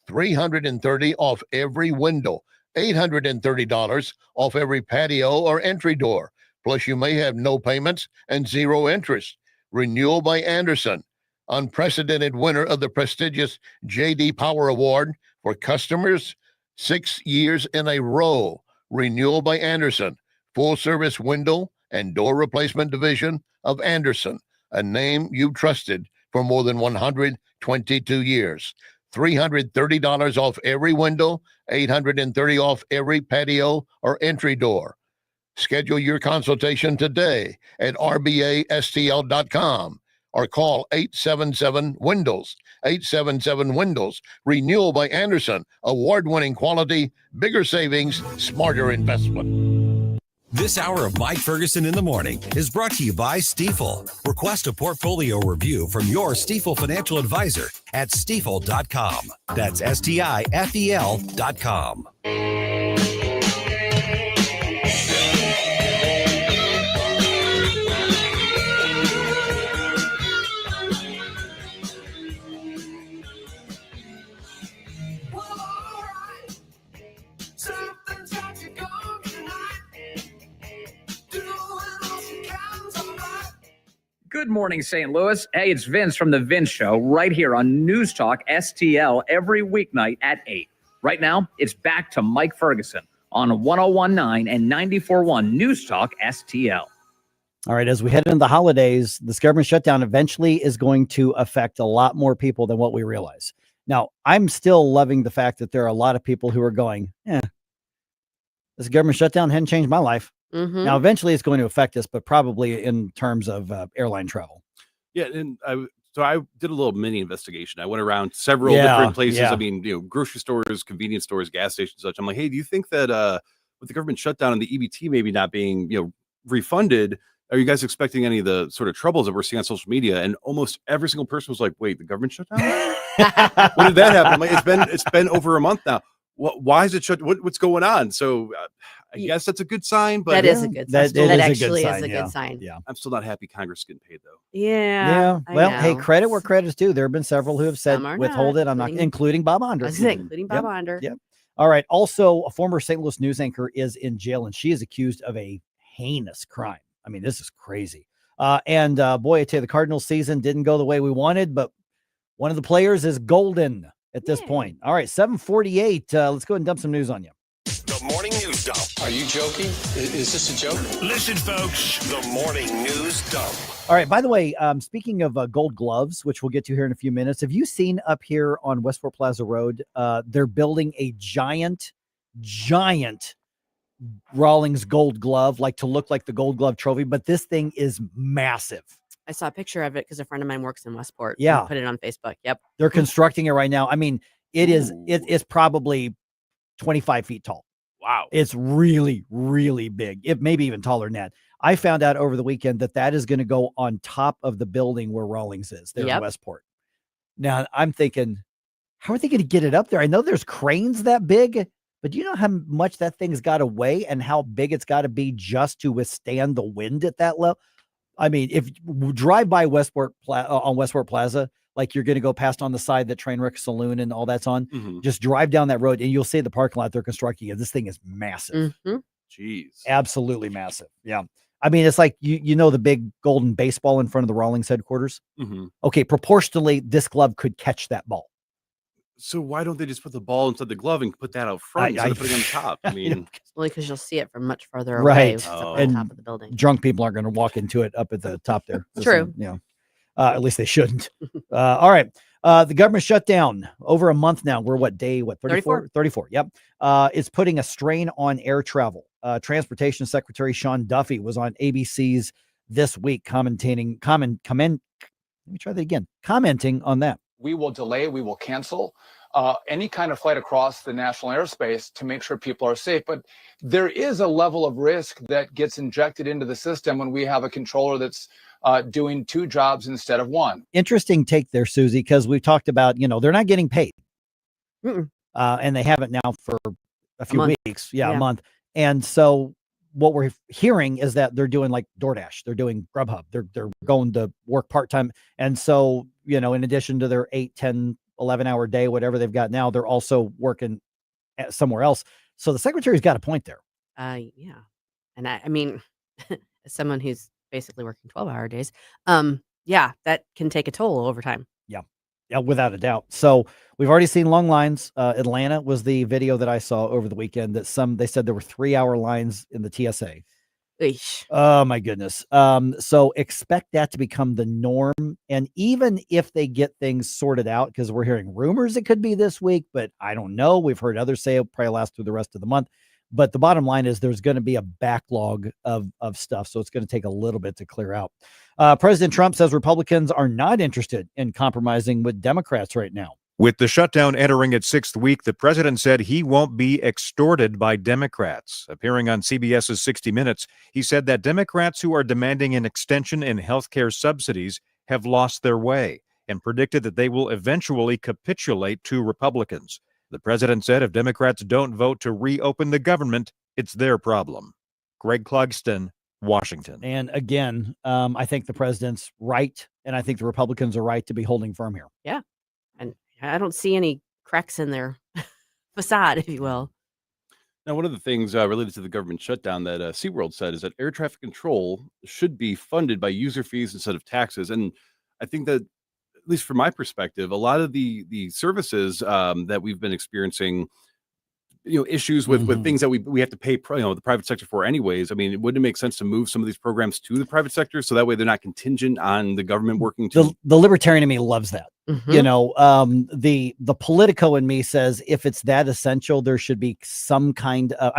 [SPEAKER 9] $330 off every window. $830 off every patio or entry door. Plus, you may have no payments and zero interest. Renewal by Anderson. Unprecedented winner of the prestigious J.D. Power Award for customers 6 years in a row. Renewal by Anderson, full service window and door replacement division of Anderson, a name you've trusted for more than 122 years. $330 off every window, $830 off every patio or entry door. Schedule your consultation today at rbastl.com or call 877-WINDOWS, 877-WINDOWS. Renewal by Anderson, award-winning quality, bigger savings, smarter investment.
[SPEAKER 5] This hour of Mike Ferguson in the morning is brought to you by Stifel. Request a portfolio review from your Stifel financial advisor at stifel.com. That's STIFEL.com.
[SPEAKER 10] Good morning, St. Louis. Hey, it's Vince from The Vince Show right here on News Talk STL every weeknight at 8. Right now, it's back to Mike Ferguson on 101.9 and 94.1 News Talk STL.
[SPEAKER 7] All right, as we head into the holidays, this government shutdown eventually is going to affect a lot more people than what we realize. Now, I'm still loving the fact that there are a lot of people who are going, this government shutdown hadn't changed my life.
[SPEAKER 8] Mm-hmm.
[SPEAKER 7] Now, eventually it's going to affect us, but probably in terms of airline travel.
[SPEAKER 14] Yeah. And I did a little mini investigation. I went around several different places.
[SPEAKER 7] Yeah.
[SPEAKER 14] I mean, grocery stores, convenience stores, gas stations, such. I'm like, hey, do you think that with the government shutdown and the EBT maybe not being, refunded, are you guys expecting any of the sort of troubles that we're seeing on social media? And almost every single person was like, wait, the government shut down? When did that happen? I'm like, it's been over a month now. Why is it shut? What's going on? So I guess that's a good sign. But
[SPEAKER 8] that is a good sign. That actually is a good sign.
[SPEAKER 7] Yeah.
[SPEAKER 14] I'm still not happy Congress is getting paid though.
[SPEAKER 8] Yeah.
[SPEAKER 7] Well, hey, credit where credit's due. There have been several who have said withhold it. I'm not, including Bob Onder.
[SPEAKER 8] Including Bob Onder.
[SPEAKER 7] Yep. All right. Also, a former St. Louis news anchor is in jail, and she is accused of a heinous crime. I mean, this is crazy. And boy, I tell you, the Cardinals season didn't go the way we wanted, but one of the players is golden at this point. All right, 7:48. Let's go ahead and dump some news on you.
[SPEAKER 11] The morning news dump. Are you joking? Is this a joke? Listen, folks. The morning news dump.
[SPEAKER 7] All right. By the way, speaking of gold gloves, which we'll get to here in a few minutes, have you seen up here on Westport Plaza Road? They're building a giant Rawlings gold glove, like to look like the Gold Glove trophy, but this thing is massive.
[SPEAKER 8] I saw a picture of it because a friend of mine works in Westport.
[SPEAKER 7] Yeah.
[SPEAKER 8] And put it on Facebook. Yep.
[SPEAKER 7] They're constructing it right now. I mean, it's probably 25 feet tall.
[SPEAKER 14] Wow.
[SPEAKER 7] It's really, really big. It may be even taller than that. I found out over the weekend that is going to go on top of the building where Rawlings is there in Westport. Now I'm thinking, how are they going to get it up there? I know there's cranes that big, but do you know how much that thing's got to weigh and how big it's got to be just to withstand the wind at that level? I mean, if you drive by Westport Plaza, like you're going to go past on the side that Trainwreck Saloon and all that's on, just drive down that road and you'll see the parking lot they're constructing it. This thing is massive.
[SPEAKER 14] Jeez.
[SPEAKER 7] Absolutely massive. Yeah. I mean, it's like, you know, the big golden baseball in front of the Rawlings headquarters. Okay. Proportionally, this glove could catch that ball.
[SPEAKER 14] So why don't they just put the ball inside the glove and put that out front instead of putting it on top? I mean,
[SPEAKER 8] well, because you'll see it from much further away.
[SPEAKER 7] Right.
[SPEAKER 8] On the top of the building.
[SPEAKER 7] Drunk people aren't going to walk into it up at the top there.
[SPEAKER 8] True.
[SPEAKER 7] Yeah. At least they shouldn't. All right. The government shut down over a month now. We're day 34? 34. Yep. It's putting a strain on air travel. Transportation Secretary Sean Duffy was on ABC's This Week commenting on that.
[SPEAKER 28] We will delay, we will cancel any kind of flight across the national airspace to make sure people are safe. But there is a level of risk that gets injected into the system when we have a controller that's doing two jobs instead of one.
[SPEAKER 7] Interesting take there, Susie, because we've talked about, they're not getting paid. And they haven't now for a few weeks. Yeah, a month. And so what we're hearing is that they're doing like DoorDash, they're doing Grubhub, they're going to work part-time. And so, in addition to their 8, 10, 11-hour day, whatever they've got now, they're also working somewhere else. So the secretary's got a point there.
[SPEAKER 8] Yeah. And I mean, as someone who's basically working 12-hour days, that can take a toll over time.
[SPEAKER 7] Yeah, without a doubt. So we've already seen long lines. Atlanta was the video that I saw over the weekend that they said there were 3-hour lines in the TSA.
[SPEAKER 8] Eesh.
[SPEAKER 7] Oh my goodness. So expect that to become the norm. And even if they get things sorted out, because we're hearing rumors it could be this week, but I don't know. We've heard others say it'll probably last through the rest of the month. But the bottom line is there's going to be a backlog of stuff. So it's going to take a little bit to clear out. President Trump says Republicans are not interested in compromising with Democrats right now.
[SPEAKER 1] With the shutdown entering its 6th week, the president said he won't be extorted by Democrats. Appearing on CBS's 60 Minutes, he said that Democrats who are demanding an extension in health care subsidies have lost their way and predicted that they will eventually capitulate to Republicans. The president said if Democrats don't vote to reopen the government, it's their problem. Greg Clugston, Washington.
[SPEAKER 7] And again, I think the president's right, and I think the Republicans are right to be holding firm here.
[SPEAKER 8] Yeah. And I don't see any cracks in their facade, if you will.
[SPEAKER 14] Now, one of the things related to the government shutdown that SeaWorld said is that air traffic control should be funded by user fees instead of taxes. And I think that, at least from my perspective, a lot of the services that we've been experiencing, issues with things that we have to pay, the private sector for anyways. I mean, wouldn't it make sense to move some of these programs to the private sector so that way they're not contingent on the government working to...
[SPEAKER 7] The libertarian in me loves that. The Politico in me says if it's that essential, there should be some kind of,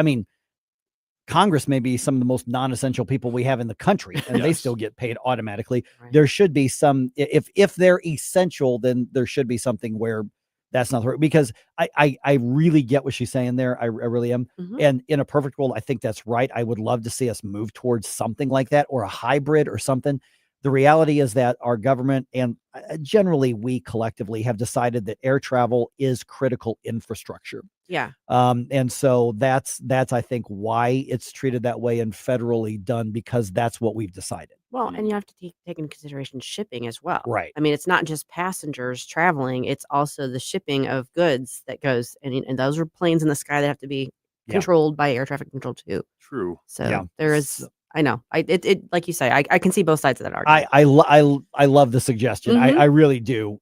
[SPEAKER 7] Congress may be some of the most non-essential people we have in the country, and they still get paid automatically. Right. There should be some, if they're essential, then there should be something where that's not right. Because I really get what she's saying there. I really am. And in a perfect world, I think that's right. I would love to see us move towards something like that, or a hybrid or something. The reality is that our government and generally we collectively have decided that air travel is critical infrastructure.
[SPEAKER 8] Yeah.
[SPEAKER 7] And so that's I think why it's treated that way and federally done, because that's what we've decided.
[SPEAKER 8] Well, and you have to take into consideration shipping as well.
[SPEAKER 7] Right.
[SPEAKER 8] I mean, it's not just passengers traveling, it's also the shipping of goods that goes, and those are planes in the sky that have to be controlled by air traffic control too.
[SPEAKER 14] True.
[SPEAKER 8] So there is, I know, it like you say, I can see both sides of that argument.
[SPEAKER 7] I love the suggestion. I really do.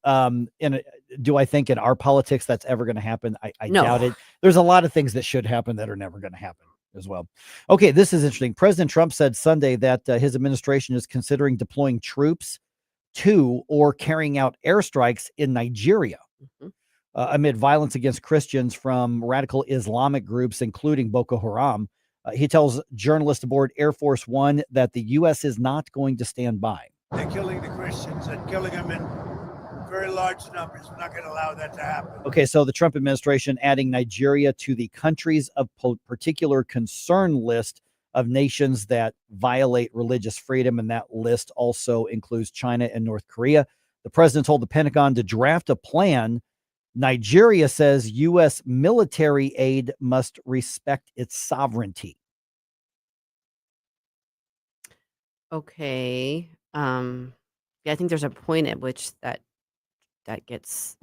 [SPEAKER 7] Do I think in our politics that's ever going to happen? I doubt it. There's a lot of things that should happen that are never going to happen as well. Okay, this is interesting. President Trump said Sunday that his administration is considering deploying troops to or carrying out airstrikes in Nigeria amid violence against Christians from radical Islamic groups, including Boko Haram. He tells journalists aboard Air Force One that the U.S. is not going to stand by.
[SPEAKER 2] They're killing the Christians and killing them in very large numbers. We're not going to allow that to happen.
[SPEAKER 7] Okay, so the Trump administration adding Nigeria to the countries of particular concern list of nations that violate religious freedom, and that list also includes China and North Korea. The president told the Pentagon to draft a plan. Nigeria says U.S. military aid must respect its sovereignty.
[SPEAKER 8] Okay. Yeah, I think there's a point at which that gets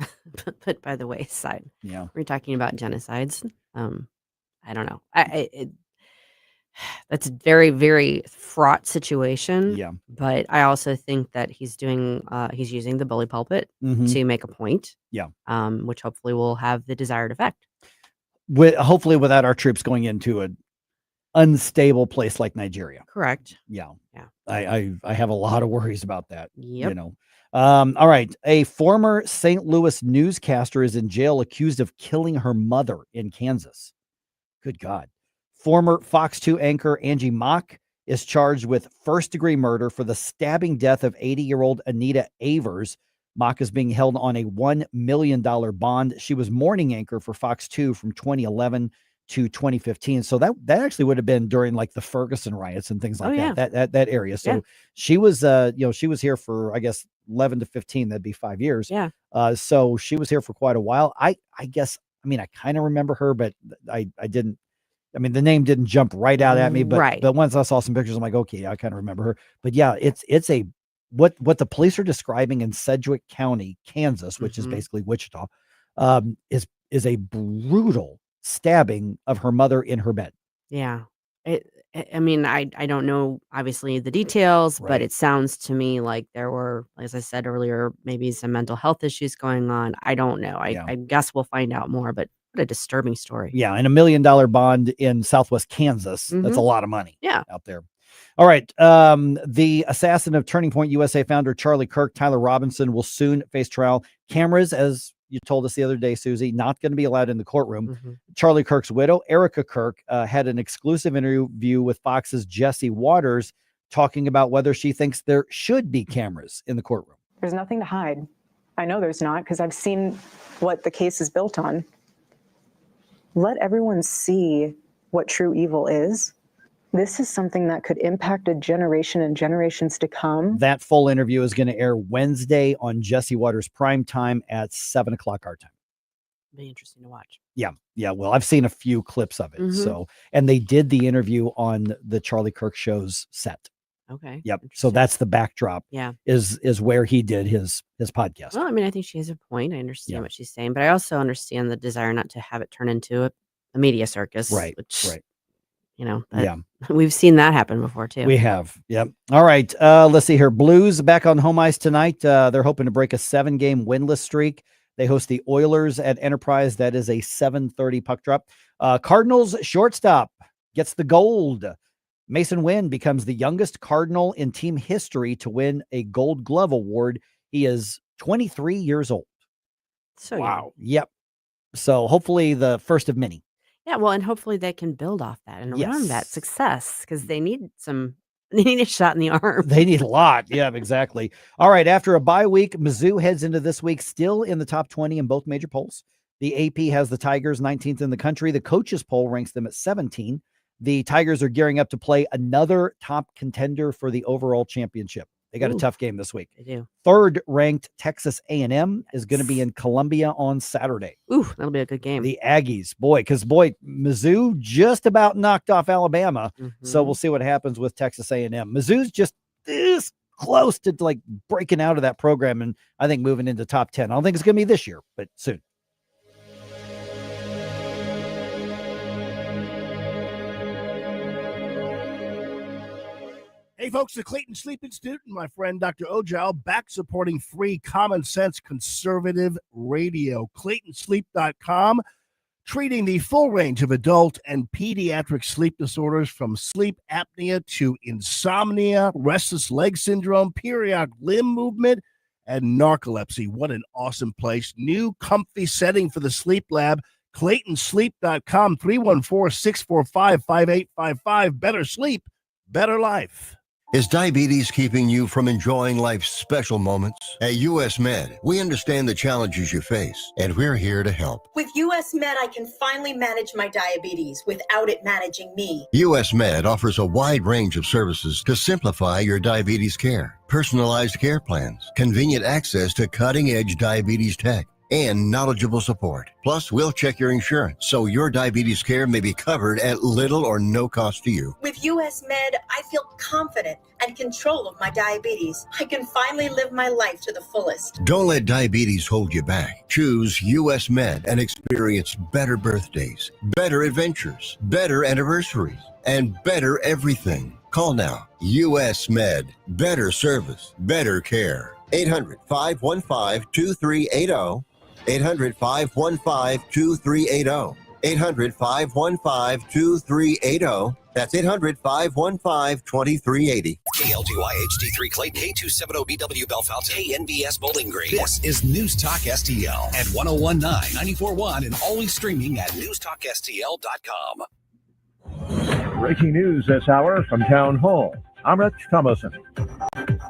[SPEAKER 8] put by the wayside.
[SPEAKER 7] Yeah.
[SPEAKER 8] We're talking about genocides. I don't know. That's a very, very fraught situation.
[SPEAKER 7] Yeah.
[SPEAKER 8] But I also think that he's using the bully pulpit
[SPEAKER 7] Mhm.
[SPEAKER 8] to make a point.
[SPEAKER 7] Yeah.
[SPEAKER 8] Which hopefully will have the desired effect.
[SPEAKER 7] Hopefully without our troops going into an unstable place like Nigeria.
[SPEAKER 8] Correct.
[SPEAKER 7] Yeah.
[SPEAKER 8] Yeah.
[SPEAKER 7] I have a lot of worries about that.
[SPEAKER 8] Yep.
[SPEAKER 7] You know. All right. A former St. Louis newscaster is in jail accused of killing her mother in Kansas. Good God. Former Fox 2 anchor Angie Mock is charged with first-degree murder for the stabbing death of 80-year-old Anita Avers. Mock is being held on a $1 million bond. She was morning anchor for Fox 2 from 2011 to 2015. So that actually would have been during like the Ferguson riots and things like that area. So she was she was here for, I guess, 11 to 15. That'd be 5 years.
[SPEAKER 8] Yeah.
[SPEAKER 7] So she was here for quite a while. I guess, I kind of remember her, but I didn't. The name didn't jump right out at me, but once I saw some pictures, I'm like, okay, I kind of remember her. But yeah, it's what the police are describing in Sedgwick County, Kansas, which is basically Wichita, is a brutal stabbing of her mother in her bed.
[SPEAKER 8] Yeah. I don't know, obviously, the details, but it sounds to me like there were, as I said earlier, maybe some mental health issues going on. I don't know. I guess we'll find out more, but what a disturbing story.
[SPEAKER 7] Yeah. And $1 million bond in Southwest Kansas. That's a lot of money out there. All right. The assassin of Turning Point USA founder Charlie Kirk, Tyler Robinson, will soon face trial. Cameras, as you told us the other day, Susie, not going to be allowed in the courtroom. Charlie Kirk's widow, Erica Kirk, had an exclusive interview with Fox's Jesse Waters talking about whether she thinks there should be cameras in the courtroom.
[SPEAKER 6] There's nothing to hide. I know there's not, because I've seen what the case is built on. Let everyone see what true evil is. This is something that could impact a generation and generations to come.
[SPEAKER 7] That full interview is going to air Wednesday on Jesse Waters prime time at 7 o'clock our time.
[SPEAKER 8] Be interesting to watch.
[SPEAKER 7] Yeah. Yeah. Well, I've seen a few clips of it. So, and they did the interview on the Charlie Kirk show's set.
[SPEAKER 8] Okay.
[SPEAKER 7] Yep. So that's the backdrop.
[SPEAKER 8] Yeah.
[SPEAKER 7] Is where he did his podcast.
[SPEAKER 8] Well, I think she has a point. I understand what she's saying, but I also understand the desire not to have it turn into a media circus.
[SPEAKER 7] Right.
[SPEAKER 8] We've seen that happen before too.
[SPEAKER 7] We have. Yep. All right. Let's see here. Blues back on home ice tonight. They're hoping to break a 7-game winless streak. They host the Oilers at Enterprise. That is a 7:30 puck drop. Cardinals shortstop gets the gold. Mason Wynn becomes the youngest Cardinal in team history to win a Gold Glove award. He is 23 years old.
[SPEAKER 8] So wow.
[SPEAKER 7] Yep. So hopefully the first of many.
[SPEAKER 8] Yeah, well, and hopefully they can build off that and around that success, because they need a shot in the arm.
[SPEAKER 7] They need a lot. Yeah, exactly. All right. After a bye week, Mizzou heads into this week still in the top 20 in both major polls. The AP has the Tigers 19th in the country. The coaches poll ranks them at 17. The Tigers are gearing up to play another top contender for the overall championship. They got a tough game this week.
[SPEAKER 8] They do.
[SPEAKER 7] Third-ranked Texas A&M is going to be in Columbia on Saturday.
[SPEAKER 8] Ooh, that'll be a good game.
[SPEAKER 7] The Aggies, Mizzou just about knocked off Alabama. So we'll see what happens with Texas A&M. Mizzou's just this close to like breaking out of that program, and I think moving into top 10. I don't think it's going to be this year, but soon.
[SPEAKER 27] Hey, folks, the Clayton Sleep Institute and my friend Dr. Ojal back supporting free common sense conservative radio. ClaytonSleep.com, treating the full range of adult and pediatric sleep disorders from sleep apnea to insomnia, restless leg syndrome, periodic limb movement, and narcolepsy. What an awesome place. New comfy setting for the sleep lab. ClaytonSleep.com, 314-645-5855. Better sleep, better life.
[SPEAKER 13] Is diabetes keeping you from enjoying life's special moments? At US Med, we understand the challenges you face, and we're here to help.
[SPEAKER 15] With US Med, I can finally manage my diabetes without it managing me.
[SPEAKER 13] US Med offers a wide range of services to simplify your diabetes care. Personalized care plans, convenient access to cutting-edge diabetes tech, and knowledgeable support. Plus, we'll check your insurance so your diabetes care may be covered at little or no cost to you.
[SPEAKER 15] With US Med, I feel confident and control of my diabetes. I can finally live my life to the fullest.
[SPEAKER 13] Don't let diabetes hold you back. Choose US Med and experience better birthdays, better adventures, better anniversaries, and better everything. Call now. US Med. Better service, better care. 800-515-2380. 800-515-2380. 800-515-2380. That's 800-515-2380.
[SPEAKER 5] KLGY HD3 Clayton, K270BW Bellefonte, KNBS Bowling Green. This is News Talk STL at 1019, 94.1, and always streaming at NewsTalkSTL.com.
[SPEAKER 17] Breaking news this hour from Town Hall. I'm Rich Thomason.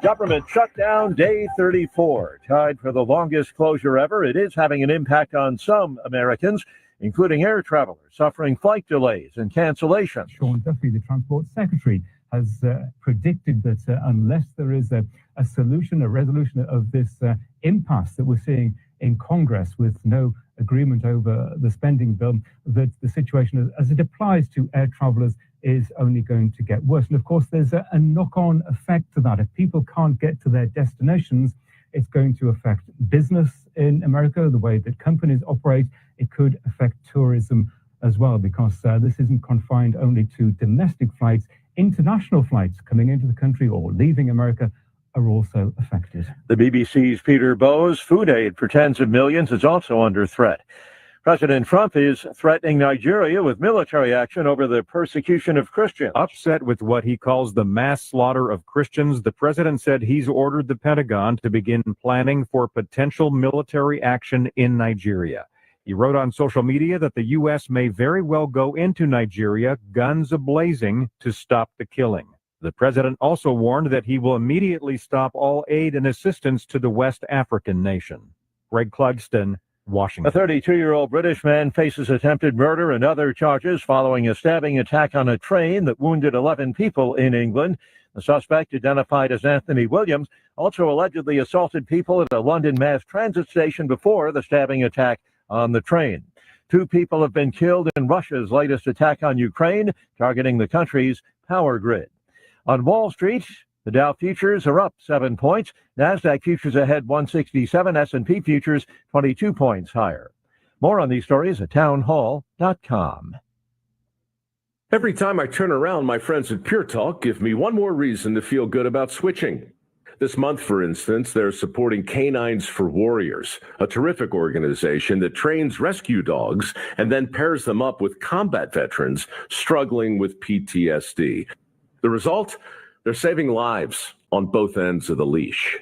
[SPEAKER 17] Government shutdown day 34. Tied for the longest closure ever, it is having an impact on some Americans, including air travelers, suffering flight delays and cancellations.
[SPEAKER 18] Sean Duffy, the Transport Secretary, has predicted that unless there is a solution, a resolution of this impasse that we're seeing in Congress with no agreement over the spending bill, that the situation as it applies to air travelers is only going to get worse. And of course, there's a knock-on effect to that. If people can't get to their destinations, it's going to affect business in America, the way that companies operate. It could affect tourism as well, because this isn't confined only to domestic flights. International flights coming into the country or leaving America are also affected.
[SPEAKER 17] The BBC's Peter Bowes food aid for tens of millions is also under threat. President Trump is threatening Nigeria with military action over the persecution of Christians.
[SPEAKER 1] Upset with what he calls the mass slaughter of Christians, the president said he's ordered the Pentagon to begin planning for potential military action in Nigeria. He wrote on social media that the U.S. may very well go into Nigeria, guns a-blazing, to stop the killing. The president also warned that he will immediately stop all aid and assistance to the West African nation. Greg Clugston, Washington.
[SPEAKER 17] A 32-year-old British man faces attempted murder and other charges following a stabbing attack on a train that wounded 11 people in England. The suspect, identified as Anthony Williams, also allegedly assaulted people at a London mass transit station before the stabbing attack on the train. 2 people have been killed in Russia's latest attack on Ukraine, targeting the country's power grid. On Wall Street, the Dow futures are up 7 points. NASDAQ futures ahead 167. S&P futures 22 points higher. More on these stories at townhall.com.
[SPEAKER 19] Every time I turn around, my friends at Pure Talk give me one more reason to feel good about switching. This month, for instance, they're supporting Canines for Warriors, a terrific organization that trains rescue dogs and then pairs them up with combat veterans struggling with PTSD. The result? They're saving lives on both ends of the leash.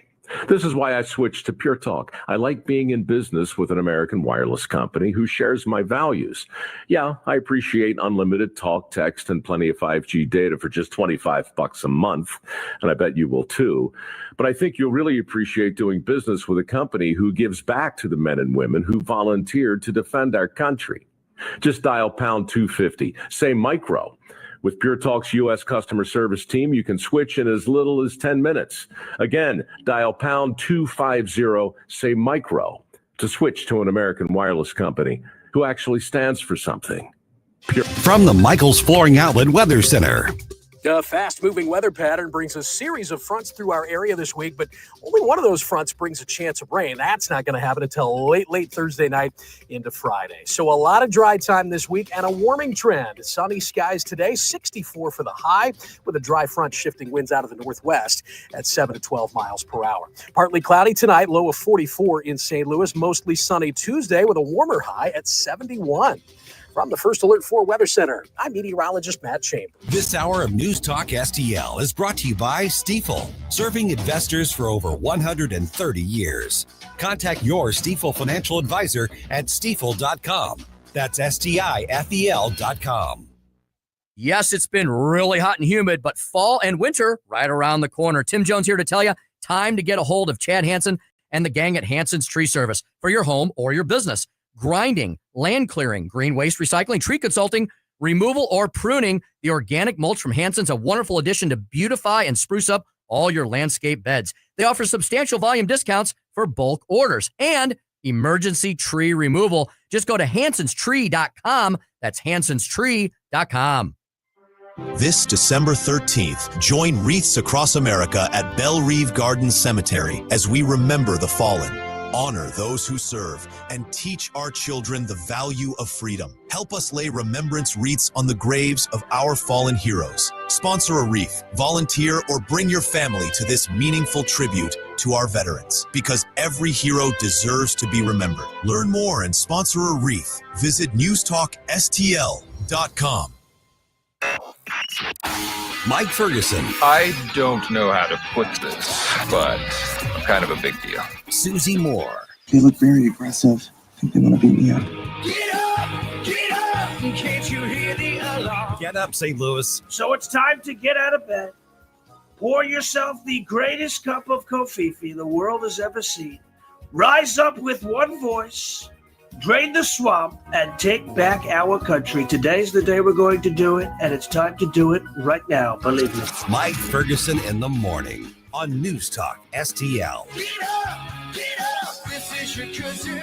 [SPEAKER 19] This is why I switched to Pure Talk. I like being in business with an American wireless company who shares my values. Yeah, I appreciate unlimited talk, text, and plenty of 5G data for just $25 a month, and I bet you will too. But I think you'll really appreciate doing business with a company who gives back to the men and women who volunteered to defend our country. Just dial pound 250, say micro. With Pure Talk's U.S. customer service team, you can switch in as little as 10 minutes. Again, dial pound 250, say micro, to switch to an American wireless company who actually stands for something.
[SPEAKER 5] From the Michaels Flooring Outlet Weather Center.
[SPEAKER 20] A fast-moving weather pattern brings a series of fronts through our area this week, but only one of those fronts brings a chance of rain. That's not going to happen until late Thursday night into Friday. So a lot of dry time this week and a warming trend. Sunny skies today, 64 for the high, with a dry front shifting winds out of the northwest at 7 to 12 miles per hour. Partly cloudy tonight, low of 44 in St. Louis. Mostly sunny Tuesday with a warmer high at 71. From the First Alert 4 Weather Center, I'm meteorologist Matt Chambers.
[SPEAKER 5] This hour of News Talk STL is brought to you by Stifel, serving investors for over 130 years. Contact your Stifel financial advisor at stifel.com. That's STIFEL.com.
[SPEAKER 4] Yes, it's been really hot and humid, but fall and winter right around the corner. Tim Jones here to tell you, time to get a hold of Chad Hansen and the gang at Hansen's Tree Service for your home or your business. Grinding, land clearing, green waste recycling, tree consulting, removal, or pruning. The organic mulch from Hansen's a wonderful addition to beautify and spruce up all your landscape beds. They offer substantial volume discounts for bulk orders and emergency tree removal. Just go to hansenstree.com. That's hansenstree.com.
[SPEAKER 12] This December 13th, join wreaths across America at Belle Reve Gardens Cemetery as we remember the fallen, honor those who serve, and teach our children the value of freedom. Help us lay remembrance wreaths on the graves of our fallen heroes. Sponsor a wreath, volunteer, or bring your family to this meaningful tribute to our veterans, because every hero deserves to be remembered. Learn more and sponsor a wreath. Visit NewsTalkSTL.com.
[SPEAKER 5] Mike Ferguson.
[SPEAKER 16] I don't know how to put this, but I'm kind of a big deal.
[SPEAKER 5] Susie Moore.
[SPEAKER 21] They look very aggressive. I think they want to beat me up.
[SPEAKER 22] Get up! Get up! Can't you hear the alarm?
[SPEAKER 5] Get up, St. Louis.
[SPEAKER 22] So it's time to get out of bed. Pour yourself the greatest cup of kofifi the world has ever seen. Rise up with one voice. Drain the swamp and take back our country. Today's the day we're going to do it, and it's time to do it right now. Believe me.
[SPEAKER 5] Mike Ferguson in the morning on News Talk STL.
[SPEAKER 22] Get up! Get up! This is your cousin.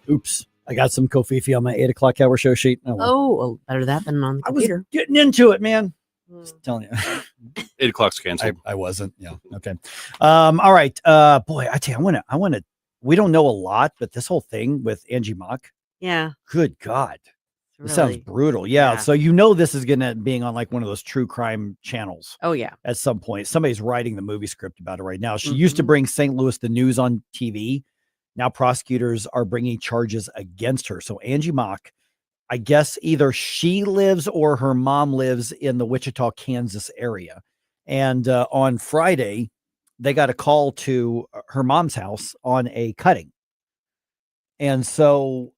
[SPEAKER 7] Oops. I got some kofifi on my 8 o'clock hour show sheet.
[SPEAKER 8] Oh, well, better that than on the computer.
[SPEAKER 7] I was getting into it, man. Just telling you.
[SPEAKER 14] 8 o'clock's canceled.
[SPEAKER 7] I wasn't. Yeah. Okay. All right. Boy, I tell you, I want to, we don't know a lot, but this whole thing with Angie Mock.
[SPEAKER 8] Yeah.
[SPEAKER 7] Good God.
[SPEAKER 8] Really,
[SPEAKER 7] This sounds brutal. Yeah. So this is going to being on like one of those true crime channels.
[SPEAKER 8] Oh, yeah.
[SPEAKER 7] At some point. Somebody's writing the movie script about it right now. She used to bring St. Louis the news on TV. Now prosecutors are bringing charges against her. So Angie Mock, I guess either she lives or her mom lives in the Wichita, Kansas area. And on Friday, they got a call to her mom's house on a cutting. And so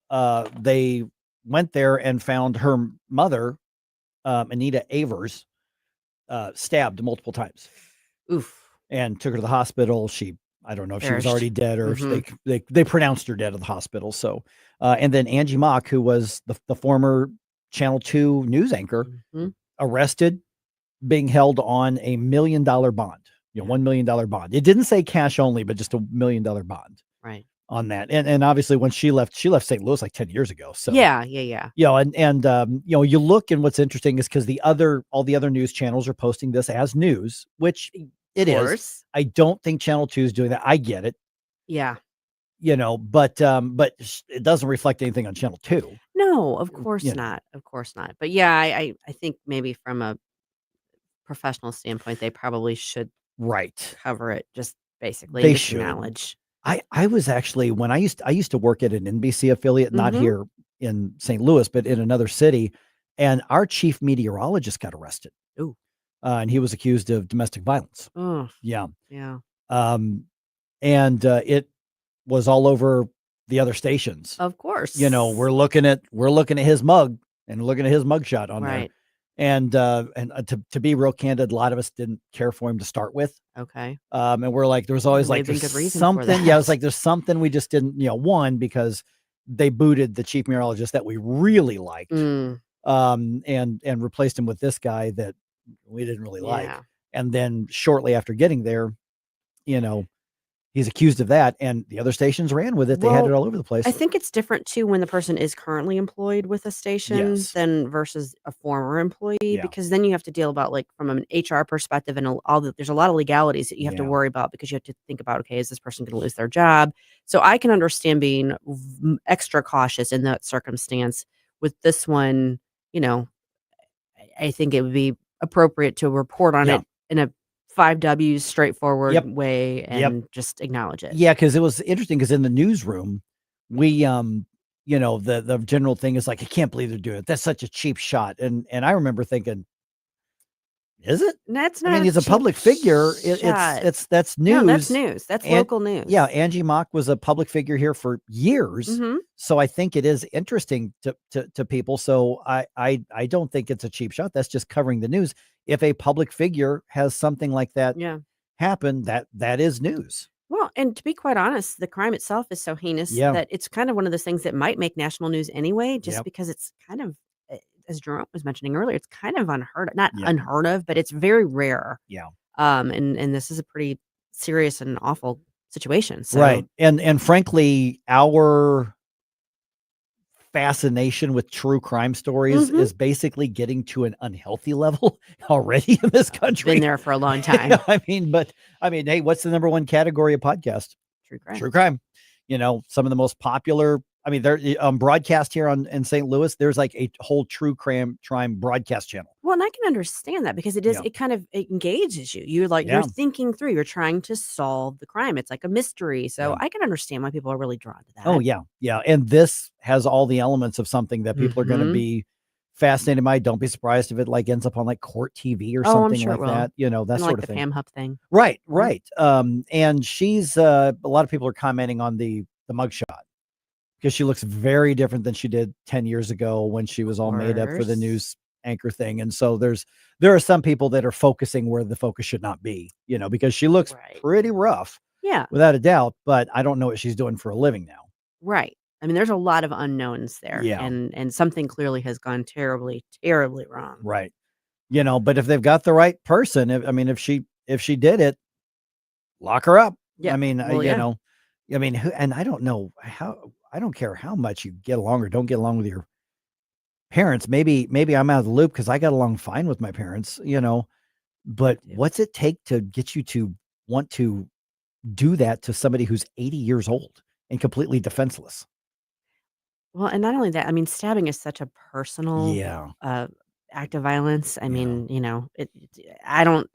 [SPEAKER 7] they went there and found her mother, Anita Avers, stabbed multiple times.
[SPEAKER 8] Oof.
[SPEAKER 7] And took her to the hospital. I don't know if she was already dead or if they pronounced her dead at the hospital. So, and then Angie Mock, who was the former Channel 2 news anchor, arrested, being held on $1 million bond. $1 million bond. It didn't say cash only, but just $1 million bond.
[SPEAKER 8] Right.
[SPEAKER 7] On that. And obviously when she left St. Louis like 10 years ago. So
[SPEAKER 8] yeah.
[SPEAKER 7] You look, and what's interesting is because all the other news channels are posting this as news, which it is. I don't think Channel 2 is doing that. I get it.
[SPEAKER 8] Yeah.
[SPEAKER 7] But it doesn't reflect anything on Channel 2.
[SPEAKER 8] No, of course not. Of course not. But yeah, I think maybe from a professional standpoint, they probably should cover it, just basically
[SPEAKER 7] They
[SPEAKER 8] just
[SPEAKER 7] should.
[SPEAKER 8] acknowledge.
[SPEAKER 7] I was actually, when I used to work at an NBC affiliate, not here in St. Louis, but in another city, and our chief meteorologist got arrested.
[SPEAKER 8] Ooh.
[SPEAKER 7] And he was accused of domestic violence.
[SPEAKER 8] Oh.
[SPEAKER 7] Yeah.
[SPEAKER 8] Yeah.
[SPEAKER 7] And it was all over the other stations.
[SPEAKER 8] Of course.
[SPEAKER 7] We're looking at his mug and looking at his mugshot on there. And to be real candid, a lot of us didn't care for him to start with.
[SPEAKER 8] Okay.
[SPEAKER 7] And we're like, there was always like
[SPEAKER 8] Maybe good reason for
[SPEAKER 7] something.
[SPEAKER 8] that.
[SPEAKER 7] Yeah, it was like there's something we just didn't, one, because they booted the chief meteorologist that we really liked, and replaced him with this guy that we didn't really like. And then shortly after getting there, he's accused of that, and the other stations ran with it. They had it all over the place.
[SPEAKER 8] I think it's different too when the person is currently employed with a station than versus a former employee, because then you have to deal about like from an HR perspective and there's a lot of legalities that you have to worry about, because you have to think about, okay, is this person going to lose their job? So I can understand being extra cautious in that circumstance. With this one, I think it would be appropriate to report on it in a 5 W's straightforward way and just acknowledge it.
[SPEAKER 7] Yeah, because it was interesting, because in the newsroom, we the general thing is like, I can't believe they're doing it. That's such a cheap shot. And I remember thinking, Is it?
[SPEAKER 8] That's
[SPEAKER 7] I
[SPEAKER 8] not
[SPEAKER 7] mean, he's a
[SPEAKER 8] cheap
[SPEAKER 7] public figure.
[SPEAKER 8] shot.
[SPEAKER 7] That's news.
[SPEAKER 8] No, that's news. That's local news.
[SPEAKER 7] Yeah, Angie Mock was a public figure here for years.
[SPEAKER 8] Mhm.
[SPEAKER 7] So I think it is interesting to people. So I don't think it's a cheap shot. That's just covering the news. If a public figure has something like that
[SPEAKER 8] Yeah.
[SPEAKER 7] happen, that is news.
[SPEAKER 8] Well, and to be quite honest, the crime itself is so heinous
[SPEAKER 7] Yeah.
[SPEAKER 8] that it's kind of one of those things that might make national news anyway, just
[SPEAKER 7] Yep.
[SPEAKER 8] because it's kind of, as Jerome was mentioning earlier, it's kind of not
[SPEAKER 7] Yeah.
[SPEAKER 8] unheard of, but it's very rare.
[SPEAKER 7] Yeah.
[SPEAKER 8] And this is a pretty serious and awful situation. So
[SPEAKER 7] Right. And frankly, our fascination with true crime stories
[SPEAKER 8] Mhm.
[SPEAKER 7] is basically getting to an unhealthy level already in this country.
[SPEAKER 8] Been there for a long time.
[SPEAKER 7] I mean, hey, what's the number one category of podcast?
[SPEAKER 8] True crime.
[SPEAKER 7] True crime. Some of the most popular. I mean, there broadcast here in St. Louis. There's like a whole true crime broadcast channel.
[SPEAKER 8] Well, and I can understand that because
[SPEAKER 7] Yeah.
[SPEAKER 8] it kind of it engages you. You're
[SPEAKER 7] Yeah.
[SPEAKER 8] you're thinking through, you're trying to solve the crime. It's like a mystery. So
[SPEAKER 7] Yeah.
[SPEAKER 8] I can understand why people are really drawn to that.
[SPEAKER 7] Oh yeah, yeah. And this has all the elements of something that people are going to
[SPEAKER 8] Mhm.
[SPEAKER 7] be fascinated by. Don't be surprised if it like ends up on like court TV or
[SPEAKER 8] Oh, I'm
[SPEAKER 7] something
[SPEAKER 8] sure it
[SPEAKER 7] like
[SPEAKER 8] will.
[SPEAKER 7] that. That
[SPEAKER 8] Kinda
[SPEAKER 7] sort
[SPEAKER 8] like
[SPEAKER 7] of
[SPEAKER 8] the
[SPEAKER 7] thing.
[SPEAKER 8] Pam Hupp thing.
[SPEAKER 7] Right, right. And she's a lot of people are commenting on the mugshot because she looks very different than she did 10 years ago when she was all made up for the
[SPEAKER 8] Course.
[SPEAKER 7] news anchor thing. And so there are some people that are focusing where the focus should not be, because she looks pretty rough
[SPEAKER 8] Yeah.
[SPEAKER 7] without a doubt, but I don't know what she's doing for a living now.
[SPEAKER 8] Right. I mean, there's a lot of unknowns there.
[SPEAKER 7] Yeah.
[SPEAKER 8] And something clearly has gone terribly, terribly wrong.
[SPEAKER 7] Right. But if they've got the right person, if she did it, lock her up.
[SPEAKER 8] Yeah.
[SPEAKER 7] I mean,
[SPEAKER 8] Well, yeah.
[SPEAKER 7] and I don't know I don't care how much you get along or don't get along with your parents. Maybe I'm out of the loop because I got along fine with my parents, but what's it take to get you to want to do that to somebody who's 80 years old and completely defenseless?
[SPEAKER 8] Well, and not only that, I mean, stabbing is such a personal
[SPEAKER 7] Yeah.
[SPEAKER 8] act of violence. I mean, I don't,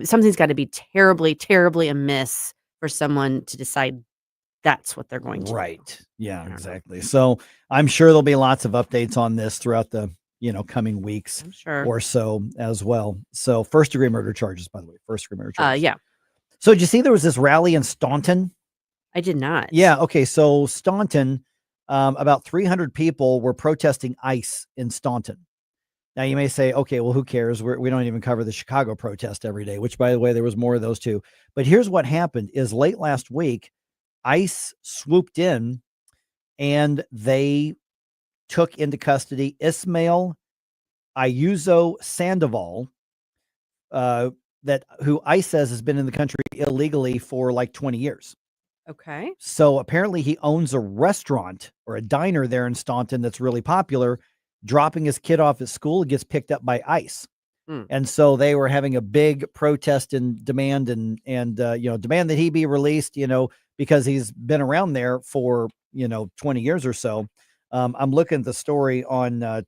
[SPEAKER 8] something's got to be terribly, terribly amiss for someone to decide that's what they're going to do.
[SPEAKER 7] Right. Yeah, exactly. So I'm sure there'll be lots of updates on this throughout the, coming weeks
[SPEAKER 8] sure.
[SPEAKER 7] or so as well. So first degree murder charges, by the way, first degree murder charges.
[SPEAKER 8] Yeah.
[SPEAKER 7] So did you see there was this rally in Staunton?
[SPEAKER 8] I did not.
[SPEAKER 7] Yeah. Okay. So Staunton, about 300 people were protesting ICE in Staunton. Now you may say, okay, well, who cares? We don't even cover the Chicago protest every day, which by the way, there was more of those too. But here's what happened is late last week, ICE swooped in and they took into custody Ismail Ayuso Sandoval, who ICE says has been in the country illegally for like 20 years.
[SPEAKER 8] Okay.
[SPEAKER 7] So apparently he owns a restaurant or a diner there in Staunton that's really popular. Dropping his kid off at school, gets picked up by ICE. And so they were having a big protest and demand and demand that he be released, because he's been around there for, 20 years or so. I'm looking at the story on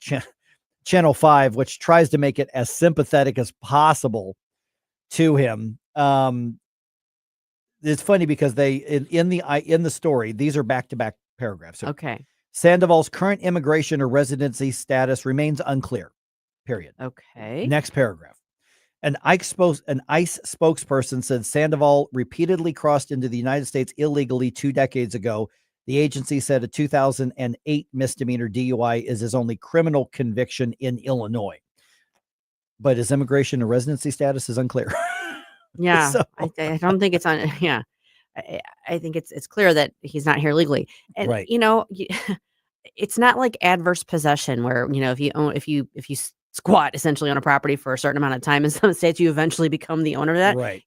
[SPEAKER 7] Channel 5, which tries to make it as sympathetic as possible to him. It's funny because they in the story, these are back-to-back paragraphs.
[SPEAKER 8] Okay.
[SPEAKER 7] Sandoval's current immigration or residency status remains unclear. Period.
[SPEAKER 8] Okay.
[SPEAKER 7] Next paragraph. An ICE spokesperson said Sandoval repeatedly crossed into the United States illegally 2 decades ago. The agency said a 2008 misdemeanor DUI is his only criminal conviction in Illinois. But his immigration and residency status is unclear.
[SPEAKER 8] Yeah.
[SPEAKER 7] So-
[SPEAKER 8] I don't think it's on. Yeah. I think it's clear that he's not here legally. And,
[SPEAKER 7] Right.
[SPEAKER 8] it's not like adverse possession where, if you squat essentially on a property for a certain amount of time in some states, you eventually become the owner of that.
[SPEAKER 7] Right.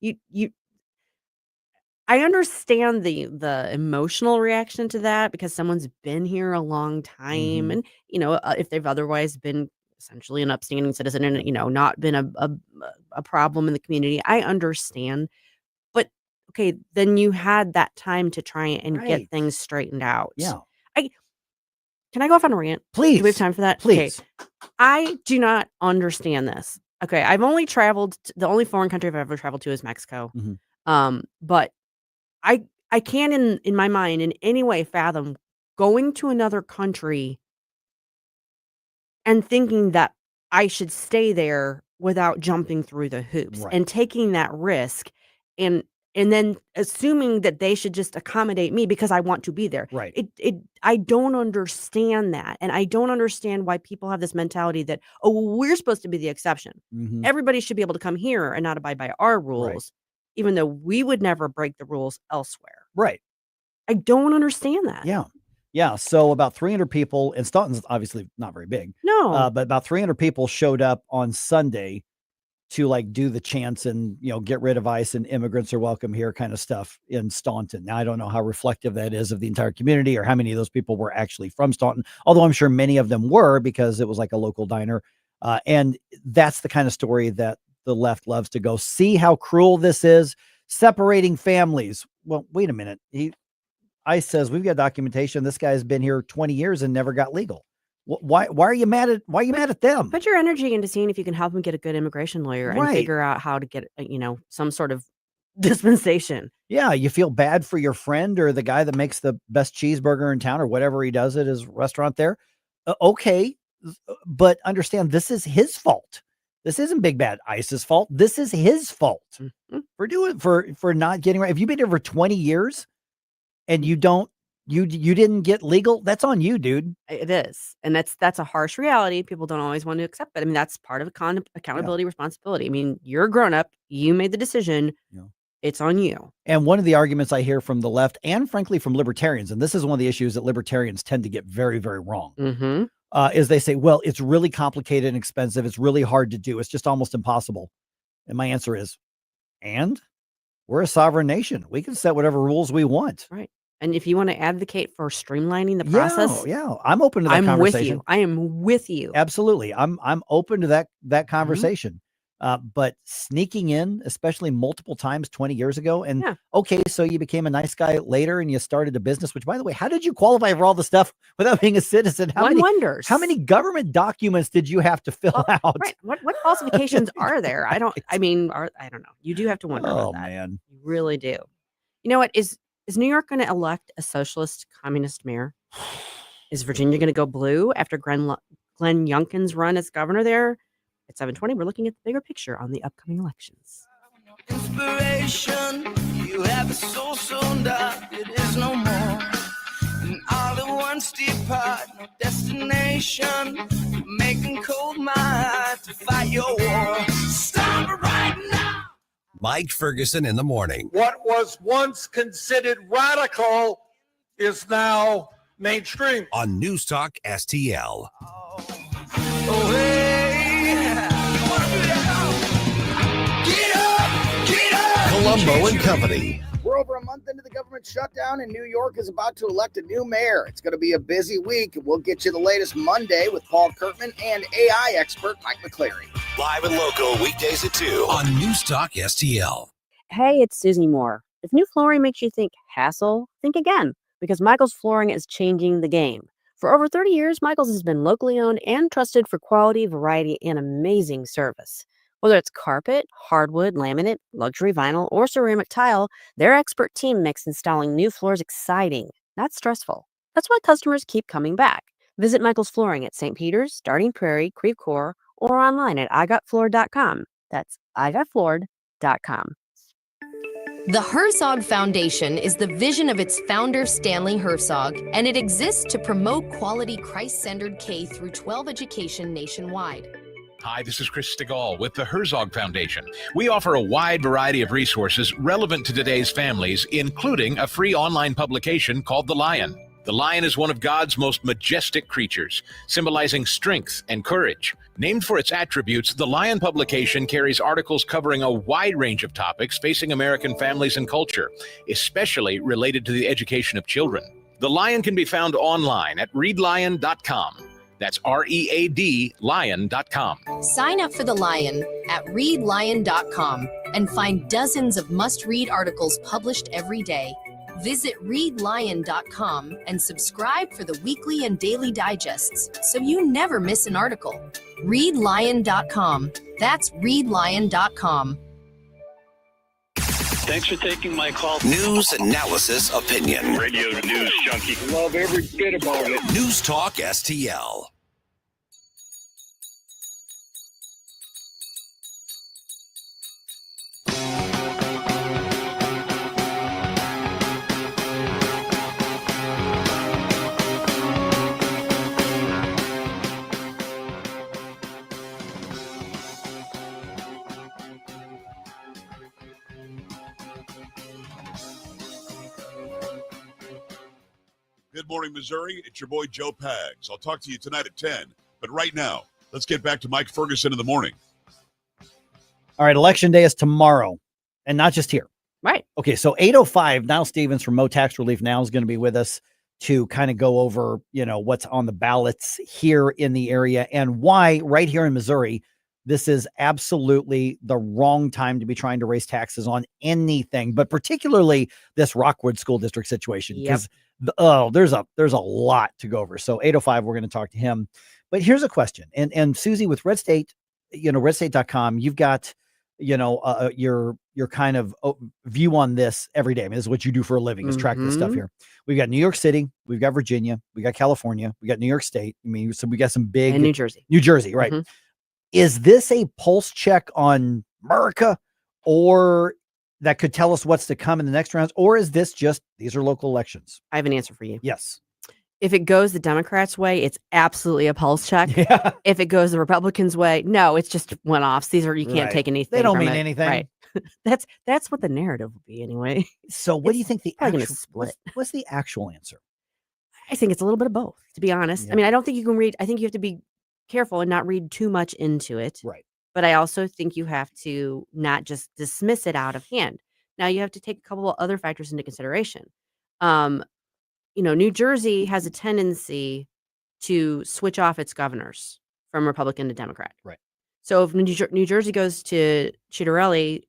[SPEAKER 8] I understand the emotional reaction to that because someone's been here a long time,
[SPEAKER 7] Mhm.
[SPEAKER 8] and if they've otherwise been essentially an upstanding citizen and not been a problem in the community, I understand. But okay, then you had that time to try and
[SPEAKER 7] Right.
[SPEAKER 8] get things straightened out.
[SPEAKER 7] Yeah.
[SPEAKER 8] Can I go off on a rant?
[SPEAKER 7] Please.
[SPEAKER 8] Do we have time for that?
[SPEAKER 7] Please.
[SPEAKER 8] Okay. I do not understand this. Okay, I've only traveled. The only foreign country I've ever traveled to is Mexico.
[SPEAKER 7] Mhm.
[SPEAKER 8] But I can't in my mind in any way fathom going to another country and thinking that I should stay there without jumping through the hoops
[SPEAKER 7] Right.
[SPEAKER 8] and taking that risk and then assuming that they should just accommodate me because I want to be there.
[SPEAKER 7] Right.
[SPEAKER 8] I don't understand that. And I don't understand why people have this mentality that, oh, well, we're supposed to be the exception.
[SPEAKER 7] Mhm.
[SPEAKER 8] Everybody should be able to come here and not abide by our rules, even though we would never break the rules elsewhere.
[SPEAKER 7] Right.
[SPEAKER 8] I don't understand that.
[SPEAKER 7] Yeah. Yeah. So about 300 people, and Staunton's obviously not very big.
[SPEAKER 8] No.
[SPEAKER 7] But about 300 people showed up on Sunday to like do the chants and, get rid of ICE and immigrants are welcome here kind of stuff in Staunton. Now, I don't know how reflective that is of the entire community or how many of those people were actually from Staunton, although I'm sure many of them were because it was like a local diner. And that's the kind of story that the left loves to go see how cruel this is, separating families. Well, wait a minute. ICE says we've got documentation. This guy's been here 20 years and never got legal. Why are you mad at them?
[SPEAKER 8] Put your energy into seeing if you can help them get a good immigration lawyer and
[SPEAKER 7] Right.
[SPEAKER 8] figure out how to get, some sort of dispensation.
[SPEAKER 7] Yeah, you feel bad for your friend or the guy that makes the best cheeseburger in town or whatever he does at his restaurant there. Okay, but understand this is his fault. This isn't Big Bad ICE's fault. This is his fault for not getting right. If you've been here for 20 years and you didn't get legal, that's on you, dude.
[SPEAKER 8] It is. And that's a harsh reality. People don't always want to accept it. I mean, that's part of accountability, responsibility. I mean, you're a grown up. You made the decision.
[SPEAKER 7] Yeah.
[SPEAKER 8] It's on you.
[SPEAKER 7] And one of the arguments I hear from the left and frankly from libertarians, and this is one of the issues that libertarians tend to get very, very wrong, is they say, well, it's really complicated and expensive. It's really hard to do. It's just almost impossible. And my answer is, and we're a sovereign nation. We can set whatever rules we want.
[SPEAKER 8] Right. And if you want to advocate for streamlining the process,
[SPEAKER 7] yeah, I'm open to that conversation.
[SPEAKER 8] I am with you.
[SPEAKER 7] Absolutely. I'm open to that conversation. But sneaking in, especially multiple times 20 years ago, and okay, so you became a nice guy later and you started a business, which by the way, how did you qualify for all the stuff without being a citizen?
[SPEAKER 8] One wonders.
[SPEAKER 7] How many government documents did you have to fill out?
[SPEAKER 8] Right. What qualifications are there? I don't know. You do have to wonder about that.
[SPEAKER 7] Man.
[SPEAKER 8] You really do. You know what? Is New York going to elect a socialist communist mayor? Is Virginia going to go blue after Glenn Youngkin's run as governor there? At 7:20, we're looking at the bigger picture on the upcoming elections.
[SPEAKER 3] Inspiration, you have a soul so dark, it is no more. And all at once depart, no destination. You're making cold my heart to fight your war. Stop it right now.
[SPEAKER 5] Mike Ferguson in the morning.
[SPEAKER 9] What was once considered radical is now mainstream.
[SPEAKER 5] On Newstalk STL.
[SPEAKER 3] Oh, hey.
[SPEAKER 5] Columbo and Company.
[SPEAKER 10] We're over a month into the government shutdown, and New York is about to elect a new mayor. It's going to be a busy week. We'll get you the latest Monday with Paul Kurtman and AI expert Mike McCleary.
[SPEAKER 12] Live and local weekdays at 2
[SPEAKER 5] on Newstalk STL.
[SPEAKER 11] Hey, it's Susie Moore. If new flooring makes you think hassle, think again, because Michael's Flooring is changing the game. For over 30 years, Michael's has been locally owned and trusted for quality, variety, and amazing service. Whether it's carpet, hardwood, laminate, luxury vinyl, or ceramic tile, their expert team makes installing new floors exciting, not stressful. That's why customers keep coming back. Visit Michael's Flooring at St. Peter's, Darting Prairie, Creve Coeur, or online at igotfloored.com. That's igotfloored.com.
[SPEAKER 23] The Herzog Foundation is the vision of its founder, Stanley Herzog, and it exists to promote quality Christ-centered K-12 education nationwide.
[SPEAKER 24] Hi, this is Chris Stegall with the Herzog Foundation. We offer a wide variety of resources relevant to today's families, including a free online publication called The Lion. The lion is one of God's most majestic creatures, symbolizing strength and courage. Named for its attributes, the Lion publication carries articles covering a wide range of topics facing American families and culture, especially related to the education of children. The Lion can be found online at readlion.com. That's READ lion.com.
[SPEAKER 23] Sign up for The Lion at readlion.com and find dozens of must-read articles published every day. Visit readlion.com and subscribe for the weekly and daily digests so you never miss an article. Readlion.com. That's readlion.com.
[SPEAKER 25] Thanks for taking my call.
[SPEAKER 5] News, analysis, opinion.
[SPEAKER 25] Radio news junkie. Love every bit about it.
[SPEAKER 5] Newstalk STL.
[SPEAKER 2] Good morning, Missouri. It's your boy, Joe Pags. I'll talk to you tonight at 10. But right now, let's get back to Mike Ferguson in the morning.
[SPEAKER 7] All right, Election Day is tomorrow, and not just here.
[SPEAKER 8] Right.
[SPEAKER 7] Okay, so 8:05, Niles Stevens from Mo Tax Relief Now is going to be with us to kind of go over, what's on the ballots here in the area and why right here in Missouri, this is absolutely the wrong time to be trying to raise taxes on anything, but particularly this Rockwood School District situation. Because there's a lot to go over. So 8:05, we're going to talk to him. But here's a question. And Susie, with Red State, redstate.com, you've got, your kind of view on this every day. I mean, this is what you do for a living, is track this stuff here. We've got New York City, we've got Virginia, we got California, we got New York State. I mean, so we got some big,
[SPEAKER 8] and New Jersey.
[SPEAKER 7] New Jersey, right? Is this a pulse check on America, or that could tell us what's to come in the next rounds? Or is this just, these are local elections?
[SPEAKER 8] I have an answer for you.
[SPEAKER 7] Yes.
[SPEAKER 8] If it goes the Democrats' way, it's absolutely a pulse check.
[SPEAKER 7] Yeah.
[SPEAKER 8] If it goes the Republicans' way, no, it's just one-offs. These are, you can't take anything.
[SPEAKER 7] They don't
[SPEAKER 8] from
[SPEAKER 7] mean
[SPEAKER 8] it.
[SPEAKER 7] anything.
[SPEAKER 8] Right. That's what the narrative would be anyway.
[SPEAKER 7] So what do you think the
[SPEAKER 8] probably
[SPEAKER 7] actual
[SPEAKER 8] gonna split?
[SPEAKER 7] What's the actual answer?
[SPEAKER 8] I think it's a little bit of both, to be honest. I mean, I don't think you can read. I think you have to be careful and not read too much into it.
[SPEAKER 7] Right.
[SPEAKER 8] But I also think you have to not just dismiss it out of hand. Now you have to take a couple of other factors into consideration. New Jersey has a tendency to switch off its governors from Republican to Democrat.
[SPEAKER 7] Right.
[SPEAKER 8] So if New Jersey goes to Ciattarelli,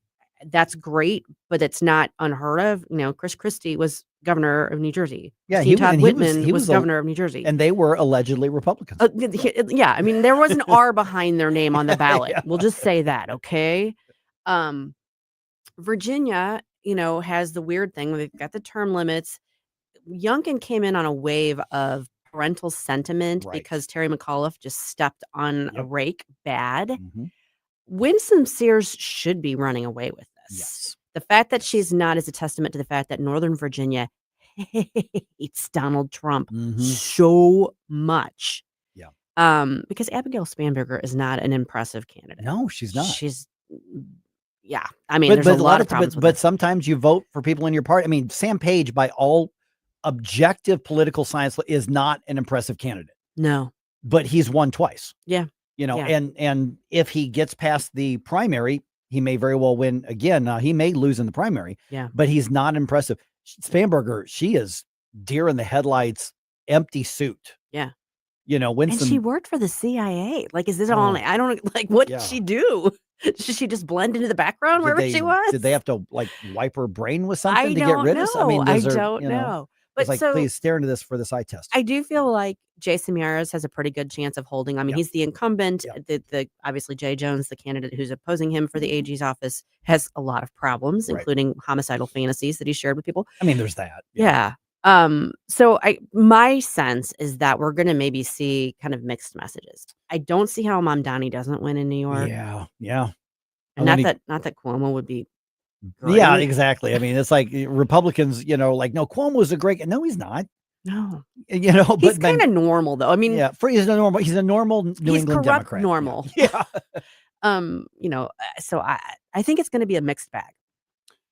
[SPEAKER 8] that's great, but it's not unheard of. Chris Christie was governor of New Jersey.
[SPEAKER 7] Yeah,
[SPEAKER 8] Todd Whitman was governor of New Jersey.
[SPEAKER 7] And they were allegedly Republicans.
[SPEAKER 8] Yeah, I mean, there was an R behind their name on the ballot. We'll just say that, okay? Virginia, has the weird thing. They've got the term limits. Youngkin came in on a wave of parental sentiment because Terry McAuliffe just stepped on a rake bad. Winsome Sears should be running away with this.
[SPEAKER 7] Yes.
[SPEAKER 8] The fact that she's not is a testament to the fact that Northern Virginia hates Donald Trump so much.
[SPEAKER 7] Yeah.
[SPEAKER 8] Because Abigail Spanberger is not an impressive candidate.
[SPEAKER 7] No, she's not.
[SPEAKER 8] I mean, there's a lot of problems.
[SPEAKER 7] But sometimes you vote for people in your party. I mean, Sam Page, by all objective political science, is not an impressive candidate.
[SPEAKER 8] No.
[SPEAKER 7] But he's won twice.
[SPEAKER 8] Yeah.
[SPEAKER 7] And if he gets past the primary, he may very well win again. He may lose in the primary.
[SPEAKER 8] Yeah.
[SPEAKER 7] But he's not impressive. Spanberger, she is deer in the headlights, empty suit.
[SPEAKER 8] Yeah.
[SPEAKER 7] Winston.
[SPEAKER 8] And she worked for the CIA. Like, is this all? I don't what did she do? Did she just blend into the background wherever she was?
[SPEAKER 7] Did they have to wipe her brain with something to get
[SPEAKER 8] don't
[SPEAKER 7] rid of?
[SPEAKER 8] know. I
[SPEAKER 7] those are,
[SPEAKER 8] don't know. But
[SPEAKER 7] But please stare into this for this eye test.
[SPEAKER 8] I do feel like Jason Miyares has a pretty good chance of holding. I mean, he's the incumbent. The obviously Jay Jones, the candidate who's opposing him for the AG's office, has a lot of problems, including homicidal fantasies that he shared with people.
[SPEAKER 7] I mean, there's that.
[SPEAKER 8] Yeah. So my sense is that we're going to maybe see kind of mixed messages. I don't see how Mamdani doesn't win in New York.
[SPEAKER 7] Yeah. Yeah.
[SPEAKER 8] And not that Cuomo would be. Great.
[SPEAKER 7] Yeah, exactly. I mean, it's like Republicans, no, Cuomo's a great. No, he's not.
[SPEAKER 8] No.
[SPEAKER 7] He's
[SPEAKER 8] kind of normal though. I mean,
[SPEAKER 7] he's a normal New England
[SPEAKER 8] corrupt
[SPEAKER 7] Democrat.
[SPEAKER 8] Normal.
[SPEAKER 7] Yeah.
[SPEAKER 8] So I think it's going to be a mixed bag.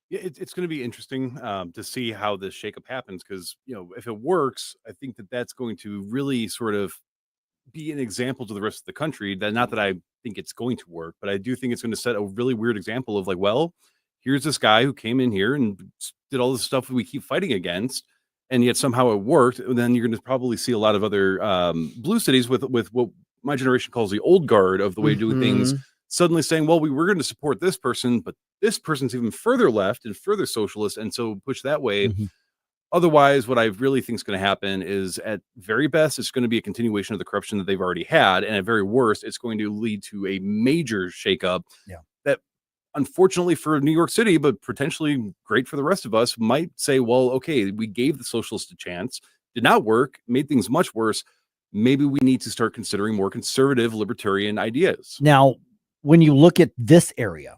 [SPEAKER 14] Yeah, it's going to be interesting to see how this shakeup happens because, if it works, I think that's going to really sort of be an example to the rest of the country. Not that I think it's going to work, but I do think it's going to set a really weird example of here's this guy who came in here and did all this stuff that we keep fighting against, and yet somehow it worked. And then you're going to probably see a lot of other blue cities with what my generation calls the old guard of the way of doing things, suddenly saying, well, we were going to support this person, but this person's even further left and further socialist, and so push that way. Otherwise, what I really think is going to happen is, at very best, it's going to be a continuation of the corruption that they've already had, and at very worst, it's going to lead to a major shakeup. That, unfortunately for New York City, but potentially great for the rest of us, might say, well, okay, we gave the socialists a chance, did not work, made things much worse. Maybe we need to start considering more conservative libertarian ideas.
[SPEAKER 7] Now, when you look at this area,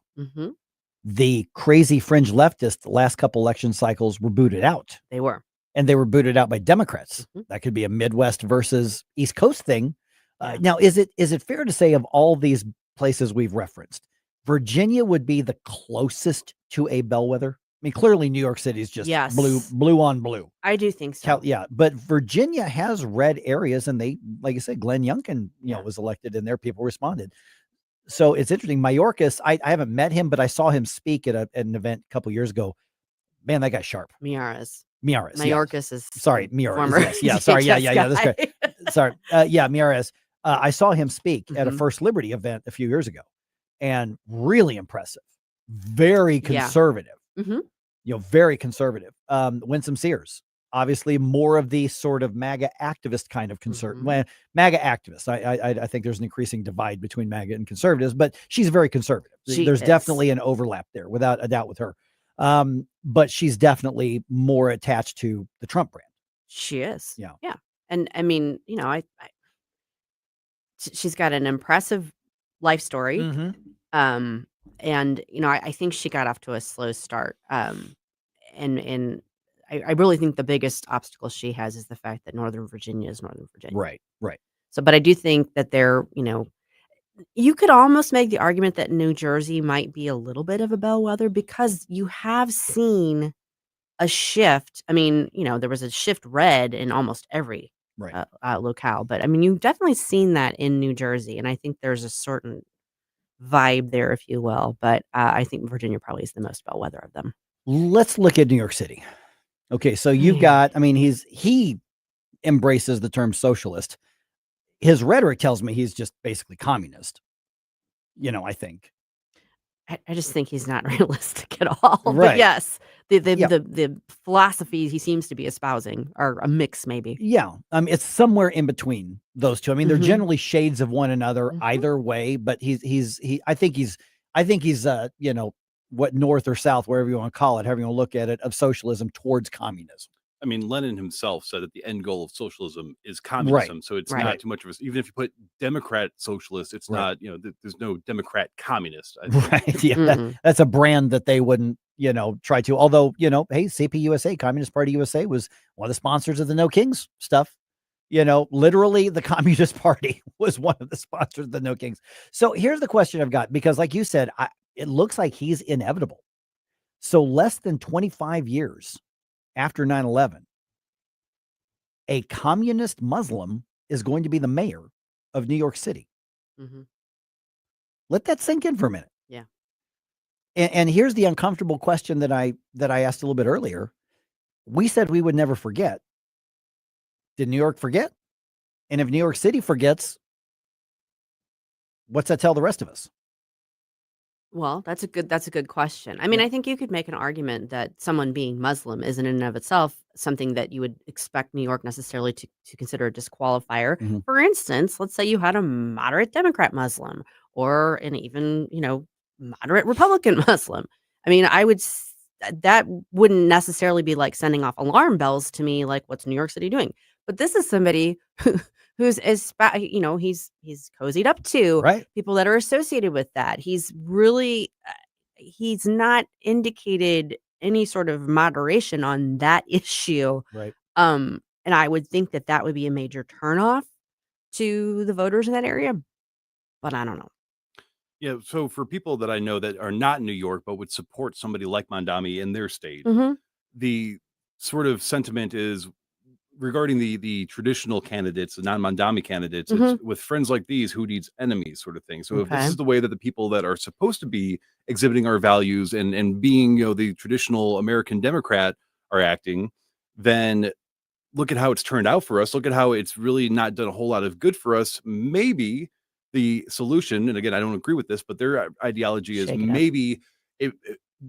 [SPEAKER 7] the crazy fringe leftists, the last couple election cycles were booted out.
[SPEAKER 8] They were.
[SPEAKER 7] And they were booted out by Democrats. That could be a Midwest versus East Coast thing. Now, is it fair to say, of all these places we've referenced, Virginia would be the closest to a bellwether? I mean, clearly New York City is just blue on blue.
[SPEAKER 8] I do think so.
[SPEAKER 7] But Virginia has red areas, and they, like I said, Glenn Youngkin, was elected, and there people responded. So it's interesting. Mayorkas, I haven't met him, but I saw him speak at an event a couple years ago. Man, that guy's sharp.
[SPEAKER 8] Miaras.
[SPEAKER 7] Mayorkas
[SPEAKER 8] is
[SPEAKER 7] sorry. Miaras.
[SPEAKER 8] Former
[SPEAKER 7] Yes. Sorry. Yeah.
[SPEAKER 8] DHS
[SPEAKER 7] This guy. Sorry. Miaras. I saw him speak at a First Liberty event a few years ago, and really impressive. Very conservative. Very conservative. Winsome Sears, obviously more of the sort of MAGA activist kind of MAGA activist. I think there's an increasing divide between MAGA and conservatives, but she's very conservative. There's definitely an overlap there, without a doubt, with her. But she's definitely more attached to the Trump brand.
[SPEAKER 8] She is.
[SPEAKER 7] Yeah.
[SPEAKER 8] And I mean, she's got an impressive life story. And I think she got off to a slow start. And I really think the biggest obstacle she has is the fact that Northern Virginia is Northern Virginia.
[SPEAKER 7] Right.
[SPEAKER 8] So, but I do think that you could almost make the argument that New Jersey might be a little bit of a bellwether, because you have seen a shift. I mean, there was a shift red in almost every locale, but I mean, you've definitely seen that in New Jersey. And I think there's a certain vibe there, if you will. But I think Virginia probably is the most bellwether of them.
[SPEAKER 7] Let's look at New York City. Okay, so you've got, I mean, he embraces the term socialist. His rhetoric tells me he's just basically communist. I think.
[SPEAKER 8] I just think he's not realistic at all.
[SPEAKER 7] Right.
[SPEAKER 8] But yes, the philosophies he seems to be espousing are a mix, maybe.
[SPEAKER 7] Yeah. It's somewhere in between those two. I mean, they're generally shades of one another either way, but I think he's what north or south, wherever you want to call it, however you want to look at it, of socialism towards communism.
[SPEAKER 14] I mean, Lenin himself said that the end goal of socialism is communism. So it's not too much of a, even if you put Democrat socialist, it's not, there's no Democrat communist.
[SPEAKER 7] Right. Yeah. That's a brand that they wouldn't, try to, although, hey, CPUSA, Communist Party USA, was one of the sponsors of the No Kings stuff. Literally the Communist Party was one of the sponsors of the No Kings. So here's the question I've got, because like you said, it looks like he's inevitable. So less than 25 years after 9/11, a communist Muslim is going to be the mayor of New York City. Let that sink in for a minute.
[SPEAKER 8] Yeah.
[SPEAKER 7] And here's the uncomfortable question that I asked a little bit earlier. We said we would never forget. Did New York forget? And if New York City forgets, what's that tell the rest of us?
[SPEAKER 8] Well, that's a good question. I mean, I think you could make an argument that someone being Muslim isn't in and of itself something that you would expect New York necessarily to consider a disqualifier. For instance, let's say you had a moderate Democrat Muslim or an even, moderate Republican Muslim. I mean, that wouldn't necessarily be like sending off alarm bells to me, like, what's New York City doing? But this is somebody who's he's cozied up to people that are associated with that. He's really he's not indicated any sort of moderation on that issue.
[SPEAKER 7] Right.
[SPEAKER 8] And I would think that would be a major turnoff to the voters in that area, but I don't know.
[SPEAKER 14] Yeah. So for people that I know that are not in New York, but would support somebody like Mondami in their state, the sort of sentiment is regarding the traditional candidates, the non-Mondami candidates, it's with friends like these, who needs enemies, sort of thing. So if this is the way that the people that are supposed to be exhibiting our values and being, the traditional American Democrat are acting, then look at how it's turned out for us. Look at how it's really not done a whole lot of good for us. Maybe the solution, and again, I don't agree with this, but their ideology is maybe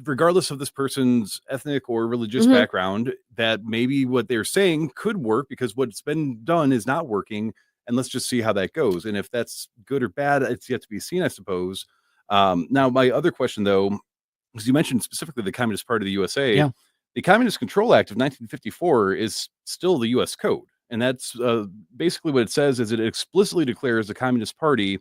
[SPEAKER 14] regardless of this person's ethnic or religious background, that maybe what they're saying could work because what's been done is not working. And let's just see how that goes. And if that's good or bad, it's yet to be seen, I suppose. Now, my other question, though, because you mentioned specifically the Communist Party of the USA, the Communist Control Act of 1954 is still the U.S. Code. And that's basically what it says is it explicitly declares the Communist Party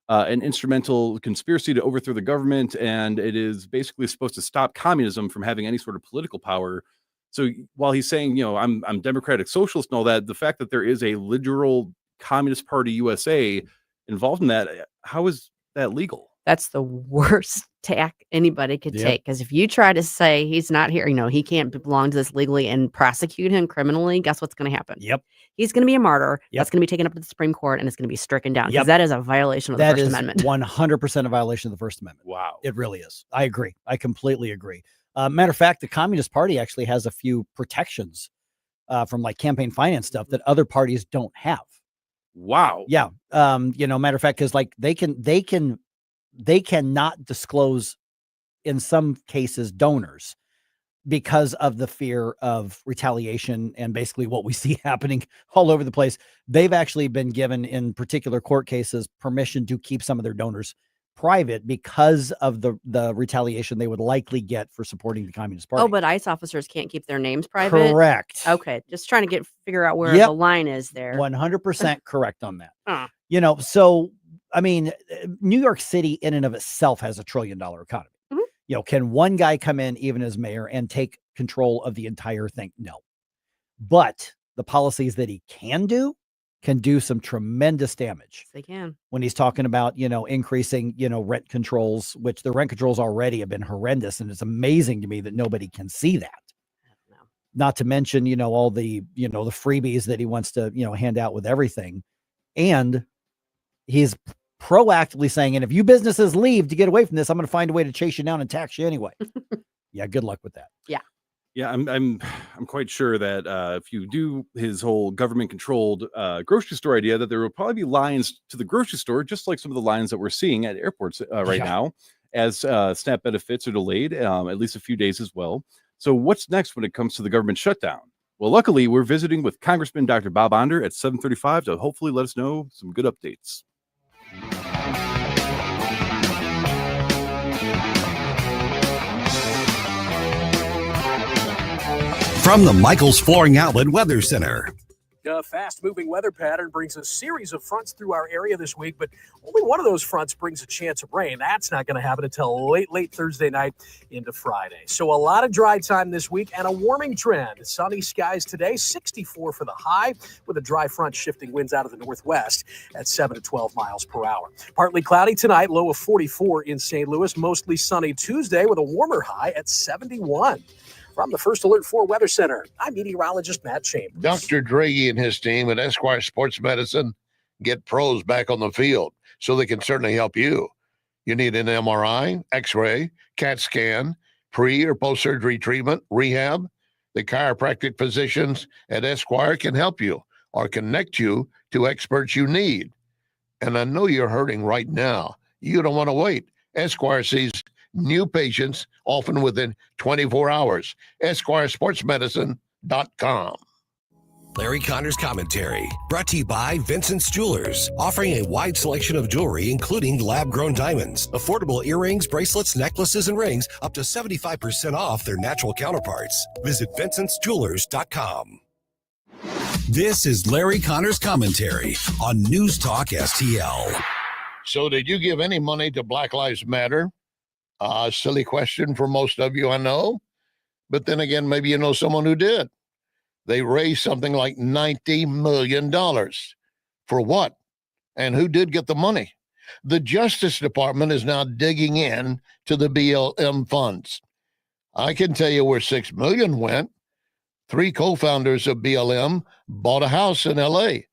[SPEAKER 14] an instrumental conspiracy to overthrow the government, and it is basically supposed to stop communism from having any sort of political power. So while he's saying, I'm democratic socialist and all that, the fact that there is a literal Communist Party USA involved in that, how is that legal?
[SPEAKER 8] That's the worst tack anybody could
[SPEAKER 7] Yep.
[SPEAKER 8] take. Because if you try to say he's not here, he can't belong to this legally and prosecute him criminally, guess what's going to happen?
[SPEAKER 7] Yep.
[SPEAKER 8] He's going to be a martyr.
[SPEAKER 7] Yep.
[SPEAKER 8] That's going to be taken up to the Supreme Court, and it's going to be stricken down. Because
[SPEAKER 7] Yep.
[SPEAKER 8] that is a violation of the First Amendment.
[SPEAKER 7] 100% a violation of the First Amendment.
[SPEAKER 14] Wow.
[SPEAKER 7] It really is. I agree. I completely agree. Matter of fact, the Communist Party actually has a few protections from like campaign finance stuff that other parties don't have.
[SPEAKER 14] Wow.
[SPEAKER 7] Yeah. Matter of fact, because like they cannot disclose in some cases donors because of the fear of retaliation and basically what we see happening all over the place. They've actually been given in particular court cases permission to keep some of their donors private because of the retaliation they would likely get for supporting the Communist Party.
[SPEAKER 8] Oh, but ICE officers can't keep their names private?
[SPEAKER 7] Correct.
[SPEAKER 8] Okay. Just trying to figure out where
[SPEAKER 7] Yep.
[SPEAKER 8] the line is there.
[SPEAKER 7] 100% correct on that.
[SPEAKER 8] Huh.
[SPEAKER 7] So, I mean, New York City in and of itself has $1 trillion economy.
[SPEAKER 8] Mhm.
[SPEAKER 7] Can one guy come in, even as mayor, and take control of the entire thing? No. But the policies that he can do some tremendous damage.
[SPEAKER 8] They can.
[SPEAKER 7] When he's talking about, increasing, rent controls, which the rent controls already have been horrendous. And it's amazing to me that nobody can see that. Not to mention, all the, the freebies that he wants to, hand out with everything. And he's proactively saying, and if you businesses leave to get away from this, I'm going to find a way to chase you down and tax you anyway. Yeah. Good luck with that.
[SPEAKER 8] Yeah.
[SPEAKER 14] Yeah, I'm quite sure that if you do his whole government controlled grocery store idea, that there will probably be lines to the grocery store, just like some of the lines that we're seeing at airports right now, as SNAP benefits are delayed at least a few days as well. So what's next when it comes to the government shutdown? Well, luckily, we're visiting with Congressman Dr. Bob Onder at 7:35 to hopefully let us know some good updates.
[SPEAKER 5] From the Michaels Flooring Outlet Weather Center.
[SPEAKER 20] A fast-moving weather pattern brings a series of fronts through our area this week, but only one of those fronts brings a chance of rain. That's not going to happen until late Thursday night into Friday. So a lot of dry time this week and a warming trend. Sunny skies today, 64 for the high, with a dry front shifting winds out of the northwest at 7 to 12 miles per hour. Partly cloudy tonight, low of 44 in St. Louis. Mostly sunny Tuesday with a warmer high at 71. From the First Alert 4 Weather Center, I'm meteorologist Matt Chambers.
[SPEAKER 1] Dr. Draghi and his team at Esquire Sports Medicine get pros back on the field, so they can certainly help you. You need an MRI, X-ray, CAT scan, pre- or post-surgery treatment, rehab. The chiropractic physicians at Esquire can help you or connect you to experts you need. And I know you're hurting right now. You don't want to wait. Esquire sees new patients often within 24 hours. EsquireSportsMedicine.com.
[SPEAKER 5] Larry Connor's commentary, brought to you by Vincent's Jewelers, offering a wide selection of jewelry, including lab-grown diamonds, affordable earrings, bracelets, necklaces, and rings, up to 75% off their natural counterparts. Visit VincentsJewelers.com. This is Larry Connor's commentary on News Talk STL.
[SPEAKER 1] So did you give any money to Black Lives Matter? Silly question for most of you, I know. But then again, maybe you know someone who did. They raised something like $90 million. For what? And who did get the money? The Justice Department is now digging in to the BLM funds. I can tell you where $6 million went. 3 co-founders of BLM bought a house in L.A.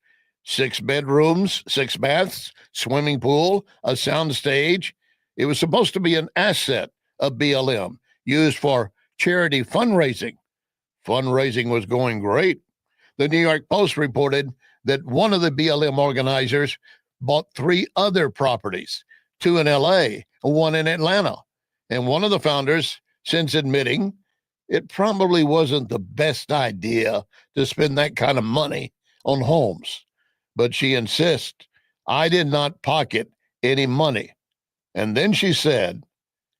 [SPEAKER 1] 6 bedrooms, 6 baths, swimming pool, a sound stage. It was supposed to be an asset of BLM used for charity fundraising. Fundraising was going great. The New York Post reported that one of the BLM organizers bought 3 other properties, 2 in LA, 1 in Atlanta. And one of the founders, since admitting it probably wasn't the best idea to spend that kind of money on homes. But she insists, I did not pocket any money. And then she said,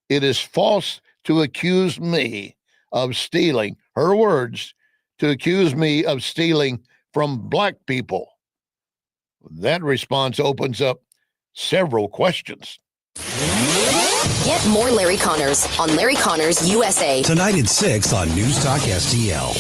[SPEAKER 1] it is false to accuse me of stealing, her words, to accuse me of stealing from Black people. That response opens up several questions.
[SPEAKER 23] Get more Larry Connors on Larry Connors USA.
[SPEAKER 5] Tonight at 6 on News Talk STL.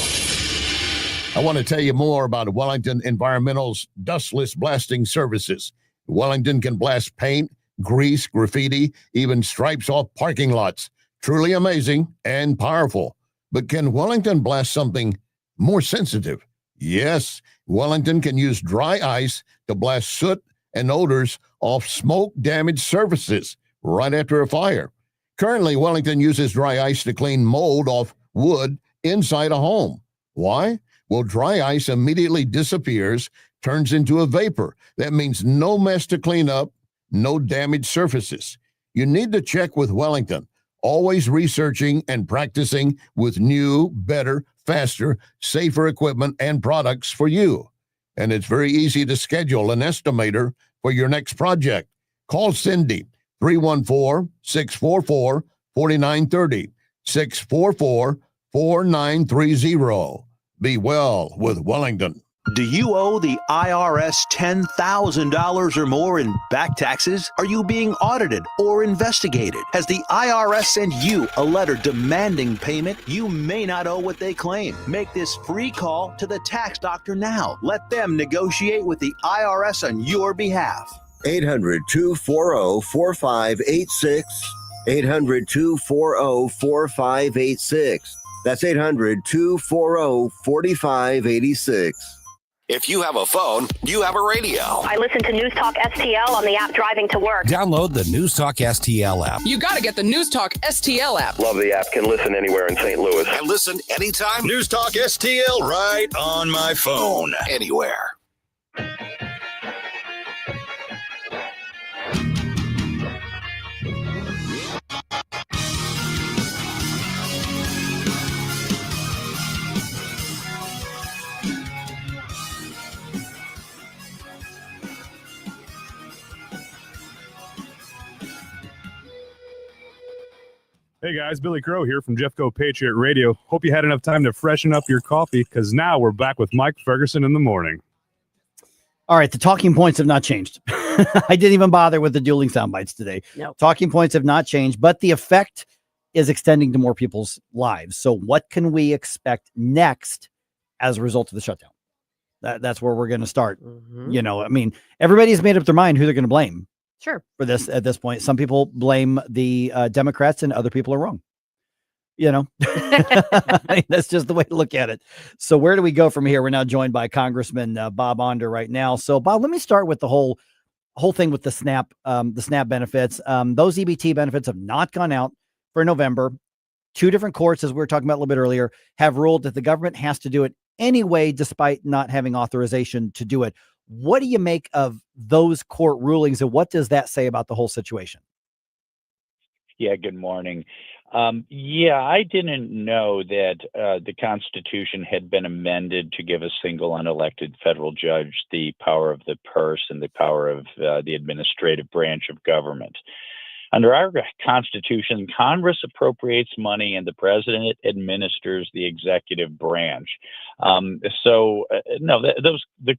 [SPEAKER 1] I want to tell you more about Wellington Environmental's dustless blasting services. Wellington can blast paint, grease, graffiti, even stripes off parking lots. Truly amazing and powerful. But can Wellington blast something more sensitive? Yes, Wellington can use dry ice to blast soot and odors off smoke-damaged surfaces right after a fire. Currently, Wellington uses dry ice to clean mold off wood inside a home. Why? Well, dry ice immediately disappears, turns into a vapor. That means no mess to clean up, no damaged surfaces. You need to check with Wellington, always researching and practicing with new, better, faster, safer equipment and products for you. And it's very easy to schedule an estimator for your next project. Call Cindy, 314-644-4930, 644-4930. Be well with Wellington.
[SPEAKER 6] Do you owe the IRS $10,000 or more in back taxes? Are you being audited or investigated? Has the IRS sent you a letter demanding payment? You may not owe what they claim. Make this free call to the tax doctor now. Let them negotiate with the IRS on your behalf.
[SPEAKER 13] 800-240-4586. 800-240-4586. That's 800-240-4586.
[SPEAKER 15] If you have a phone, you have a radio.
[SPEAKER 17] I listen to NewsTalkSTL on the app driving to work.
[SPEAKER 5] Download the NewsTalkSTL app.
[SPEAKER 18] You got to get the NewsTalkSTL app.
[SPEAKER 26] Love the app. Can listen anywhere in St. Louis.
[SPEAKER 15] And listen anytime. NewsTalkSTL right on my phone. Anywhere.
[SPEAKER 27] Hey guys, Billy Crow here from Jeffco Patriot Radio. Hope you had enough time to freshen up your coffee, because now we're back with Mike Ferguson in the morning.
[SPEAKER 7] All right, the talking points have not changed. I didn't even bother with the dueling sound bites today.
[SPEAKER 8] No.
[SPEAKER 7] Talking points have not changed, but the effect is extending to more people's lives. So what can we expect next as a result of the shutdown? That's where we're going to start.
[SPEAKER 8] Mm-hmm.
[SPEAKER 7] You know, I mean, everybody's made up their mind who they're going to blame.
[SPEAKER 8] Sure.
[SPEAKER 7] For this at this point. Some people blame the Democrats and other people are wrong. You know, I mean, that's just the way to look at it. So where do we go from here? We're now joined by Congressman Bob Onder right now. So Bob, let me start with the whole thing with the SNAP benefits. Those EBT benefits have not gone out for November. Two different courts, as we were talking about a little bit earlier, have ruled that the government has to do it anyway, despite not having authorization to do it. What do you make of those court rulings, and what does that say about the whole situation?
[SPEAKER 28] Yeah, good morning. I didn't know that the Constitution had been amended to give a single unelected federal judge the power of the purse and the power of the administrative branch of government. Under our Constitution, Congress appropriates money and the president administers the executive branch. The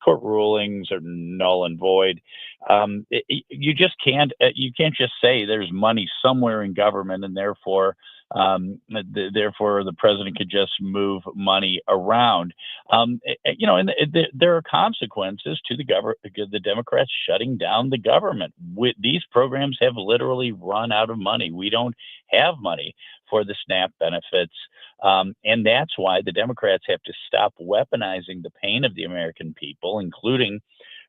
[SPEAKER 28] court rulings are null and void. You can't just say there's money somewhere in government and therefore the president could just move money around. There are consequences to the Democrats shutting down the government. These programs have literally run out of money. We don't have money for the SNAP benefits. And that's why the Democrats have to stop weaponizing the pain of the American people, including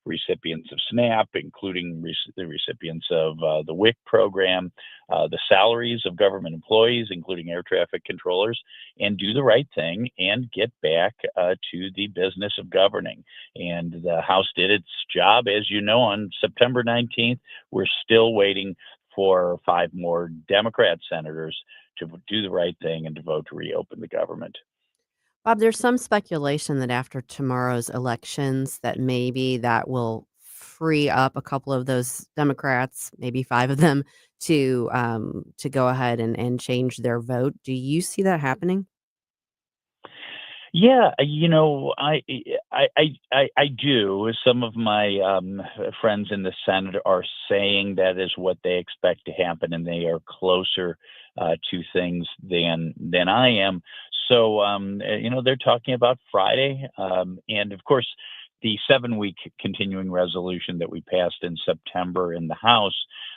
[SPEAKER 28] recipients of SNAP, including the recipients of the WIC program, the salaries of government employees, including air traffic controllers, and do the right thing and get back to the business of governing. And the House did its job, as you know, on September 19th. We're still waiting for 5 more Democrat senators to do the right thing and to vote to reopen the government.
[SPEAKER 8] Bob, there's some speculation that after tomorrow's elections that maybe that will free up a couple of those Democrats, maybe 5 of them, to go ahead and change their vote. Do you see that happening?
[SPEAKER 28] Yeah, I do. Some of my friends in the Senate are saying that is what they expect to happen, and they are closer to things than I am. So, they're talking about Friday. And of course, the 7-week continuing resolution that we passed in September in the House,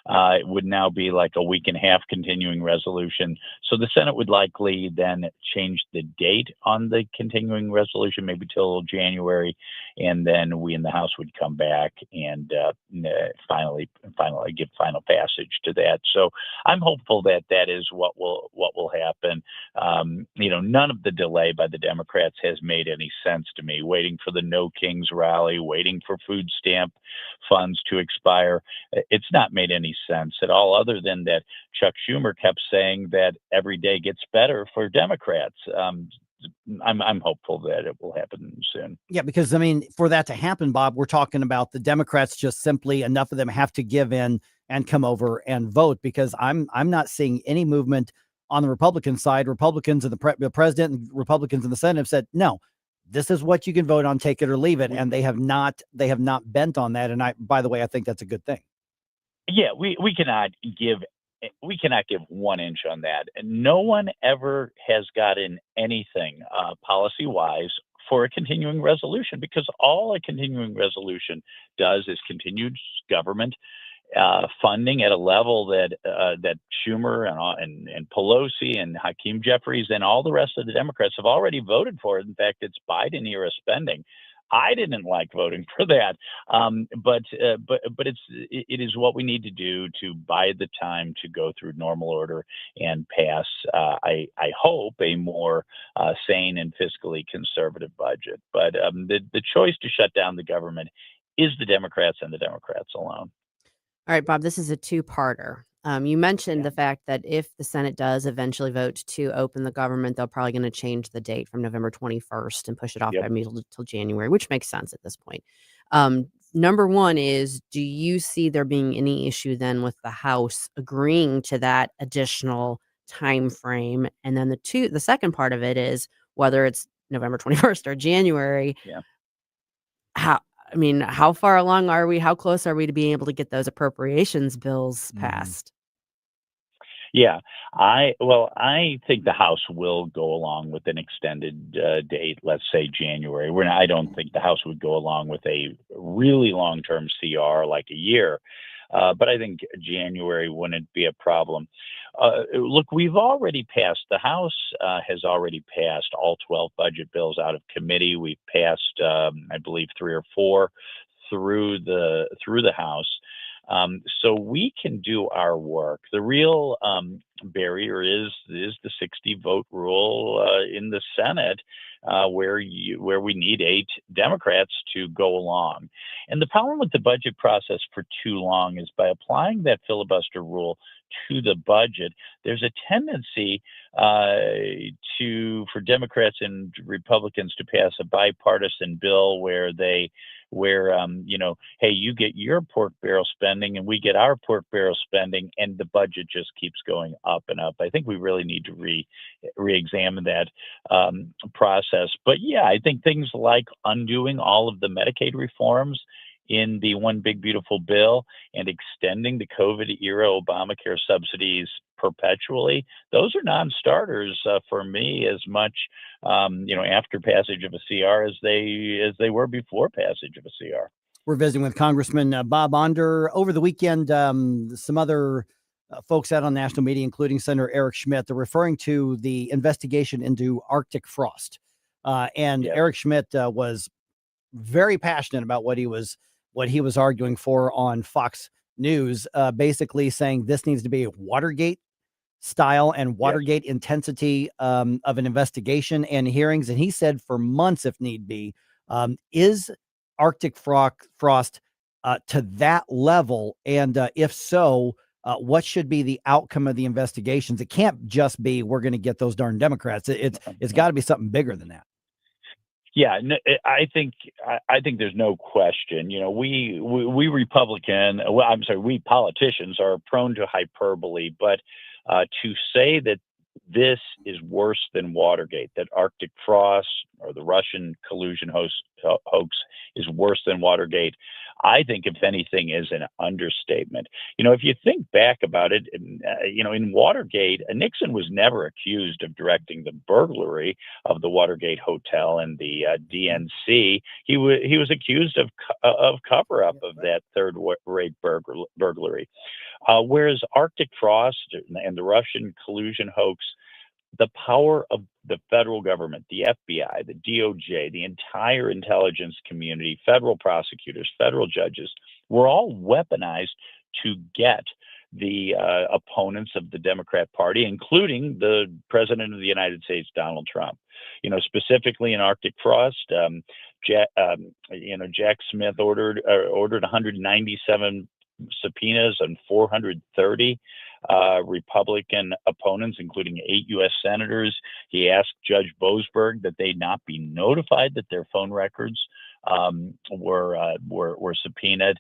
[SPEAKER 28] it would now be like a week and a half continuing resolution. So the Senate would likely then change the date on the continuing resolution, maybe till January, and then we in the House would come back and finally give final passage to that. So I'm hopeful that that is what will happen. None of the delay by the Democrats has made any sense to me. Waiting for the No Kings rally, waiting for food stamp funds to expire. It's not made any sense at all, other than that Chuck Schumer kept saying that every day gets better for Democrats. I'm hopeful that it will happen soon.
[SPEAKER 7] Yeah, because for that to happen, Bob, we're talking about the Democrats just simply enough of them have to give in and come over and vote, because I'm not seeing any movement on the Republican side. Republicans and the president and Republicans in the Senate have said, no, this is what you can vote on, take it or leave it. And they have not bent on that. And by the way, I think that's a good thing.
[SPEAKER 28] Yeah, we cannot give 1 inch on that. And no one ever has gotten anything policy-wise for a continuing resolution, because all a continuing resolution does is continued government funding at a level that Schumer and Pelosi and Hakeem Jeffries and all the rest of the Democrats have already voted for. In fact, it's Biden-era spending. I didn't like voting for that, but it is what we need to do to buy the time to go through normal order and pass. I hope a more sane and fiscally conservative budget. But the choice to shut down the government is the Democrats and the Democrats alone.
[SPEAKER 8] All right, Bob, this is a two-parter. You mentioned the fact that if the Senate does eventually vote to open the government, they're probably going to change the date from November 21st and push it off by till January, which makes sense at this point. Number one is, do you see there being any issue then with the House agreeing to that additional time frame? And then the second part of it is whether it's November 21st or January.
[SPEAKER 28] Yeah.
[SPEAKER 8] How far along are we? How close are we to being able to get those appropriations bills passed?
[SPEAKER 28] Yeah, I think the House will go along with an extended date, let's say January. I don't think the House would go along with a really long-term CR like a year, but I think January wouldn't be a problem. Look, we've already passed. The House has already passed all 12 budget bills out of committee. We've passed, I believe, 3 or 4 through the House. So we can do our work. The real barrier is the 60-vote rule in the Senate, where we need 8 Democrats to go along. And the problem with the budget process for too long is by applying that filibuster rule to the budget, there's a tendency for Democrats and Republicans to pass a bipartisan bill where hey, you get your pork barrel spending and we get our pork barrel spending, and the budget just keeps going up and up. I think we really need to re-examine that process. But yeah, I think things like undoing all of the Medicaid reforms in the One Big Beautiful Bill and extending the COVID-era Obamacare subsidies perpetually, those are non-starters for me as much, after passage of a CR as they were before passage of a CR.
[SPEAKER 7] We're visiting with Congressman Bob Onder. Over the weekend, some other folks out on national media, including Senator Eric Schmidt, they're referring to the investigation into Arctic frost. Eric Schmidt was very passionate about what he was arguing for on Fox News, basically saying this needs to be a Watergate style and Watergate intensity of an investigation and hearings. And he said for months, if need be, is Arctic frost to that level? And if so, what should be the outcome of the investigations? It can't just be we're going to get those darn Democrats. It's got to be something bigger than that.
[SPEAKER 28] Yeah, I think there's no question. We politicians are prone to hyperbole, but to say that this is worse than Watergate, that Arctic frost or the Russian collusion hoax is worse than Watergate, I think, if anything, is an understatement. If you think back about it, in Watergate, Nixon was never accused of directing the burglary of the Watergate Hotel and the DNC. He was accused of cover-up of that third-rate burglary. Whereas Arctic Frost and the Russian collusion hoax, the power of the federal government, the FBI, the DOJ, the entire intelligence community, federal prosecutors, federal judges, were all weaponized to get the opponents of the Democrat Party, including the President of the United States, Donald Trump. Specifically in Arctic Frost, Jack Smith ordered 197 subpoenas on 430 Republican opponents, including 8 U.S. senators. He asked Judge Boasberg that they not be notified that their phone records were subpoenaed.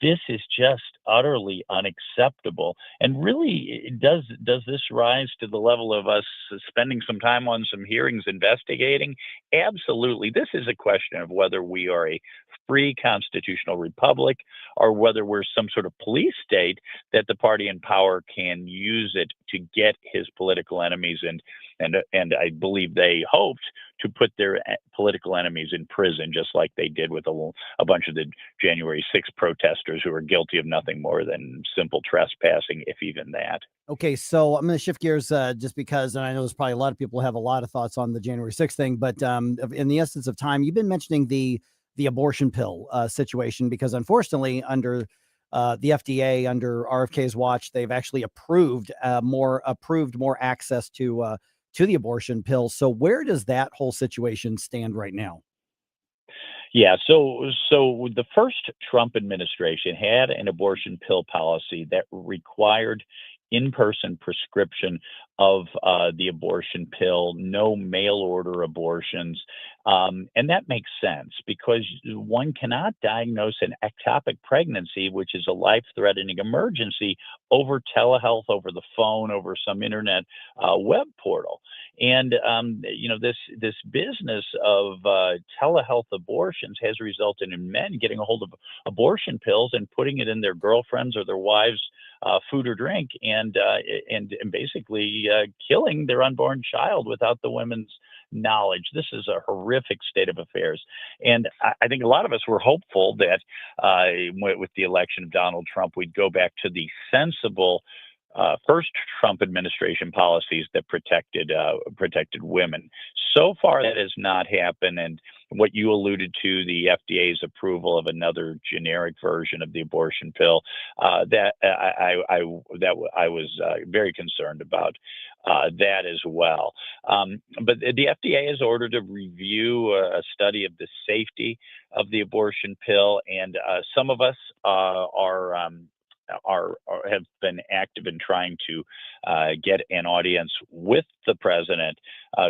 [SPEAKER 28] This is just utterly unacceptable. And really, does this rise to the level of us spending some time on some hearings investigating? Absolutely. This is a question of whether we are a free constitutional republic or whether we're some sort of police state that the party in power can use it to get his political enemies, and I believe they hoped to put their political enemies in prison, just like they did with a bunch of the January 6th protesters who were guilty of nothing more than simple trespassing, if even that.
[SPEAKER 7] Okay, so I'm going to shift gears just because, and I know there's probably a lot of people who have a lot of thoughts on the January 6th thing, but in the essence of time, you've been mentioning the abortion pill situation, because unfortunately under the FDA, under RFK's watch, they've actually approved more access to the abortion pill. So where does that whole situation stand right now?
[SPEAKER 28] Yeah, so the first Trump administration had an abortion pill policy that required in-person prescription of the abortion pill, no mail order abortions. And that makes sense because one cannot diagnose an ectopic pregnancy, which is a life-threatening emergency, over telehealth, over the phone, over some internet web portal. And, this business of telehealth abortions has resulted in men getting a hold of abortion pills and putting it in their girlfriends or their wives' food or drink, and basically killing their unborn child without the women's knowledge. This is a horrific state of affairs. And I think a lot of us were hopeful that with the election of Donald Trump, we'd go back to the sensible first Trump administration policies that protected women. So far, that has not happened. And what you alluded to, the FDA's approval of another generic version of the abortion pill, that I was very concerned about that as well. But the FDA has ordered a review, a study of the safety of the abortion pill, and some of us have been active in trying to get an audience with the president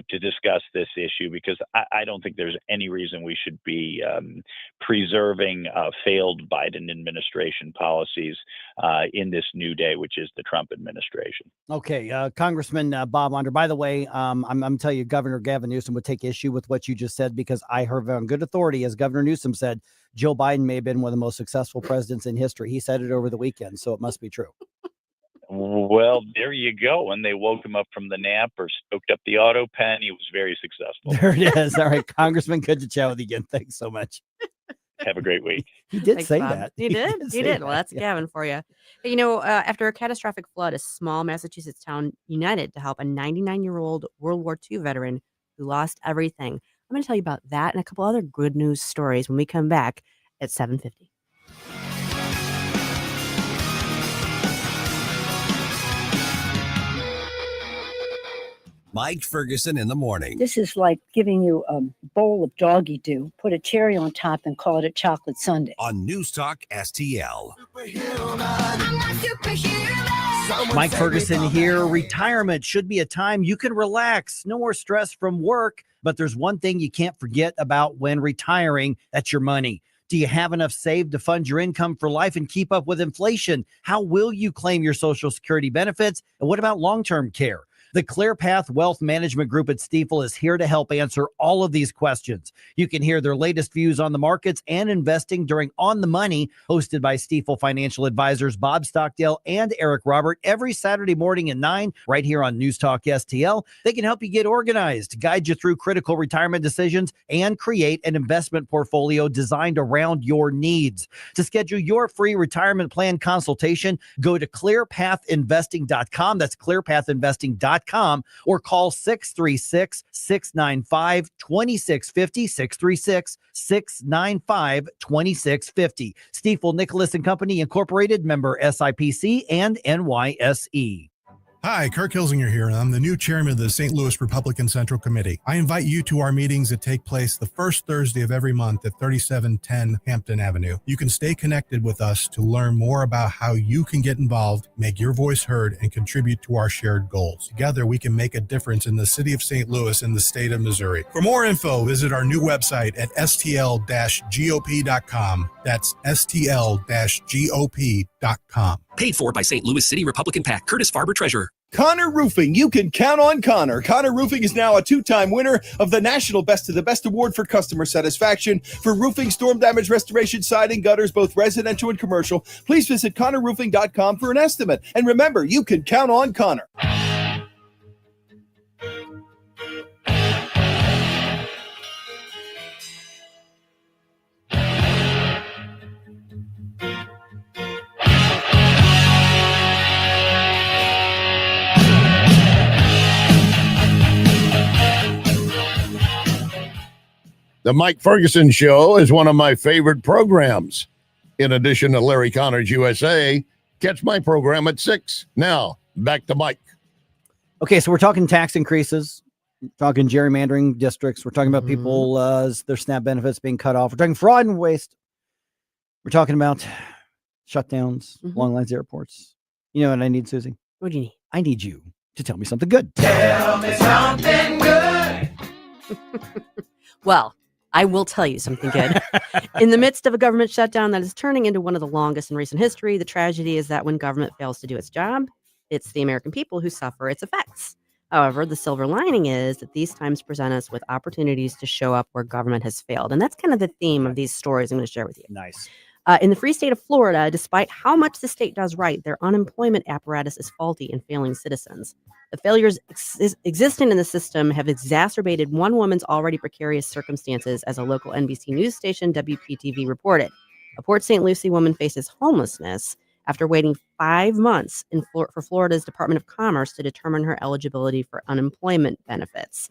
[SPEAKER 28] to discuss this issue, because I don't think there's any reason we should be preserving failed Biden administration policies in this new day, which is the Trump administration.
[SPEAKER 7] Okay, Congressman Bob Onder, by the way, I'm telling you, Governor Gavin Newsom would take issue with what you just said, because I heard on good authority, as Governor Newsom said, Joe Biden may have been one of the most successful presidents in history. He said it over the weekend, so it must be true.
[SPEAKER 28] Well, there you go. When they woke him up from the nap or stoked up the auto pen, he was very successful.
[SPEAKER 7] There it is. All right, Congressman, good to chat with you again. Thanks so much.
[SPEAKER 28] Have a great week.
[SPEAKER 7] He did
[SPEAKER 8] Thanks,
[SPEAKER 7] say
[SPEAKER 8] Bob.
[SPEAKER 7] that.
[SPEAKER 8] He did. He did. Well, that's
[SPEAKER 7] yeah.
[SPEAKER 8] Gavin for you. After a catastrophic flood, a small Massachusetts town united to help a 99-year-old World War II veteran who lost everything. I'm going to tell you about that and a couple other good news stories when we come back at 7:50.
[SPEAKER 5] Mike Ferguson in the morning.
[SPEAKER 3] This is like giving you a bowl of doggy doo, put a cherry on top, and call it a chocolate sundae.
[SPEAKER 5] On NewsTalk STL.
[SPEAKER 7] Mike Ferguson here. Retirement should be a time you can relax. No more stress from work. But there's one thing you can't forget about when retiring. That's your money. Do you have enough saved to fund your income for life and keep up with inflation? How will you claim your Social Security benefits? And what about long-term care? The ClearPath Wealth Management Group at Stifel is here to help answer all of these questions. You can hear their latest views on the markets and investing during On the Money, hosted by Stifel financial advisors Bob Stockdale and Eric Robert, every Saturday morning at 9, right here on News Talk STL. They can help you get organized, guide you through critical retirement decisions, and create an investment portfolio designed around your needs. To schedule your free retirement plan consultation, go to clearpathinvesting.com. That's clearpathinvesting.com, or call 636-695-2650, 636-695-2650. Stifel Nicholas and Company Incorporated, member SIPC and NYSE.
[SPEAKER 4] Hi, Kirk Hilsinger here, and I'm the new chairman of the St. Louis Republican Central Committee. I invite you to our meetings that take place the first Thursday of every month at 3710 Hampton Avenue. You can stay connected with us to learn more about how you can get involved, make your voice heard, and contribute to our shared goals. Together, we can make a difference in the city of St. Louis and the state of Missouri. For more info, visit our new website at stl-gop.com. That's stl-gop.com.
[SPEAKER 9] Paid for by St. Louis City Republican PAC. Curtis Farber, Treasurer.
[SPEAKER 10] Connor Roofing. You can count on Connor. Connor Roofing is now a 2-time winner of the National Best of the Best Award for customer satisfaction for roofing, storm damage restoration, siding, gutters, both residential and commercial. Please visit ConnorRoofing.com for an estimate. And remember, you can count on Connor.
[SPEAKER 1] The Mike Ferguson Show is one of my favorite programs. In addition to Larry Connor's USA, catch my program at 6. Now, back to Mike.
[SPEAKER 7] Okay, so we're talking tax increases, we're talking gerrymandering districts, we're talking about people, their SNAP benefits being cut off, we're talking fraud and waste, we're talking about shutdowns, long lines airports. You know what I need, Susie?
[SPEAKER 8] What do you need?
[SPEAKER 7] I need you to tell me something good.
[SPEAKER 12] Tell me something good.
[SPEAKER 8] Well, I will tell you something good. In the midst of a government shutdown that is turning into one of the longest in recent history, the tragedy is that when government fails to do its job, it's the American people who suffer its effects. However, the silver lining is that these times present us with opportunities to show up where government has failed. And that's kind of the theme of these stories I'm going to share with you.
[SPEAKER 7] Nice.
[SPEAKER 8] In the free state of Florida, despite how much the state does right, their unemployment apparatus is faulty and failing citizens. The failures existing in the system have exacerbated one woman's already precarious circumstances, as a local NBC news station, WPTV, reported. A Port St. Lucie woman faces homelessness after waiting 5 months for Florida's Department of Commerce to determine her eligibility for unemployment benefits.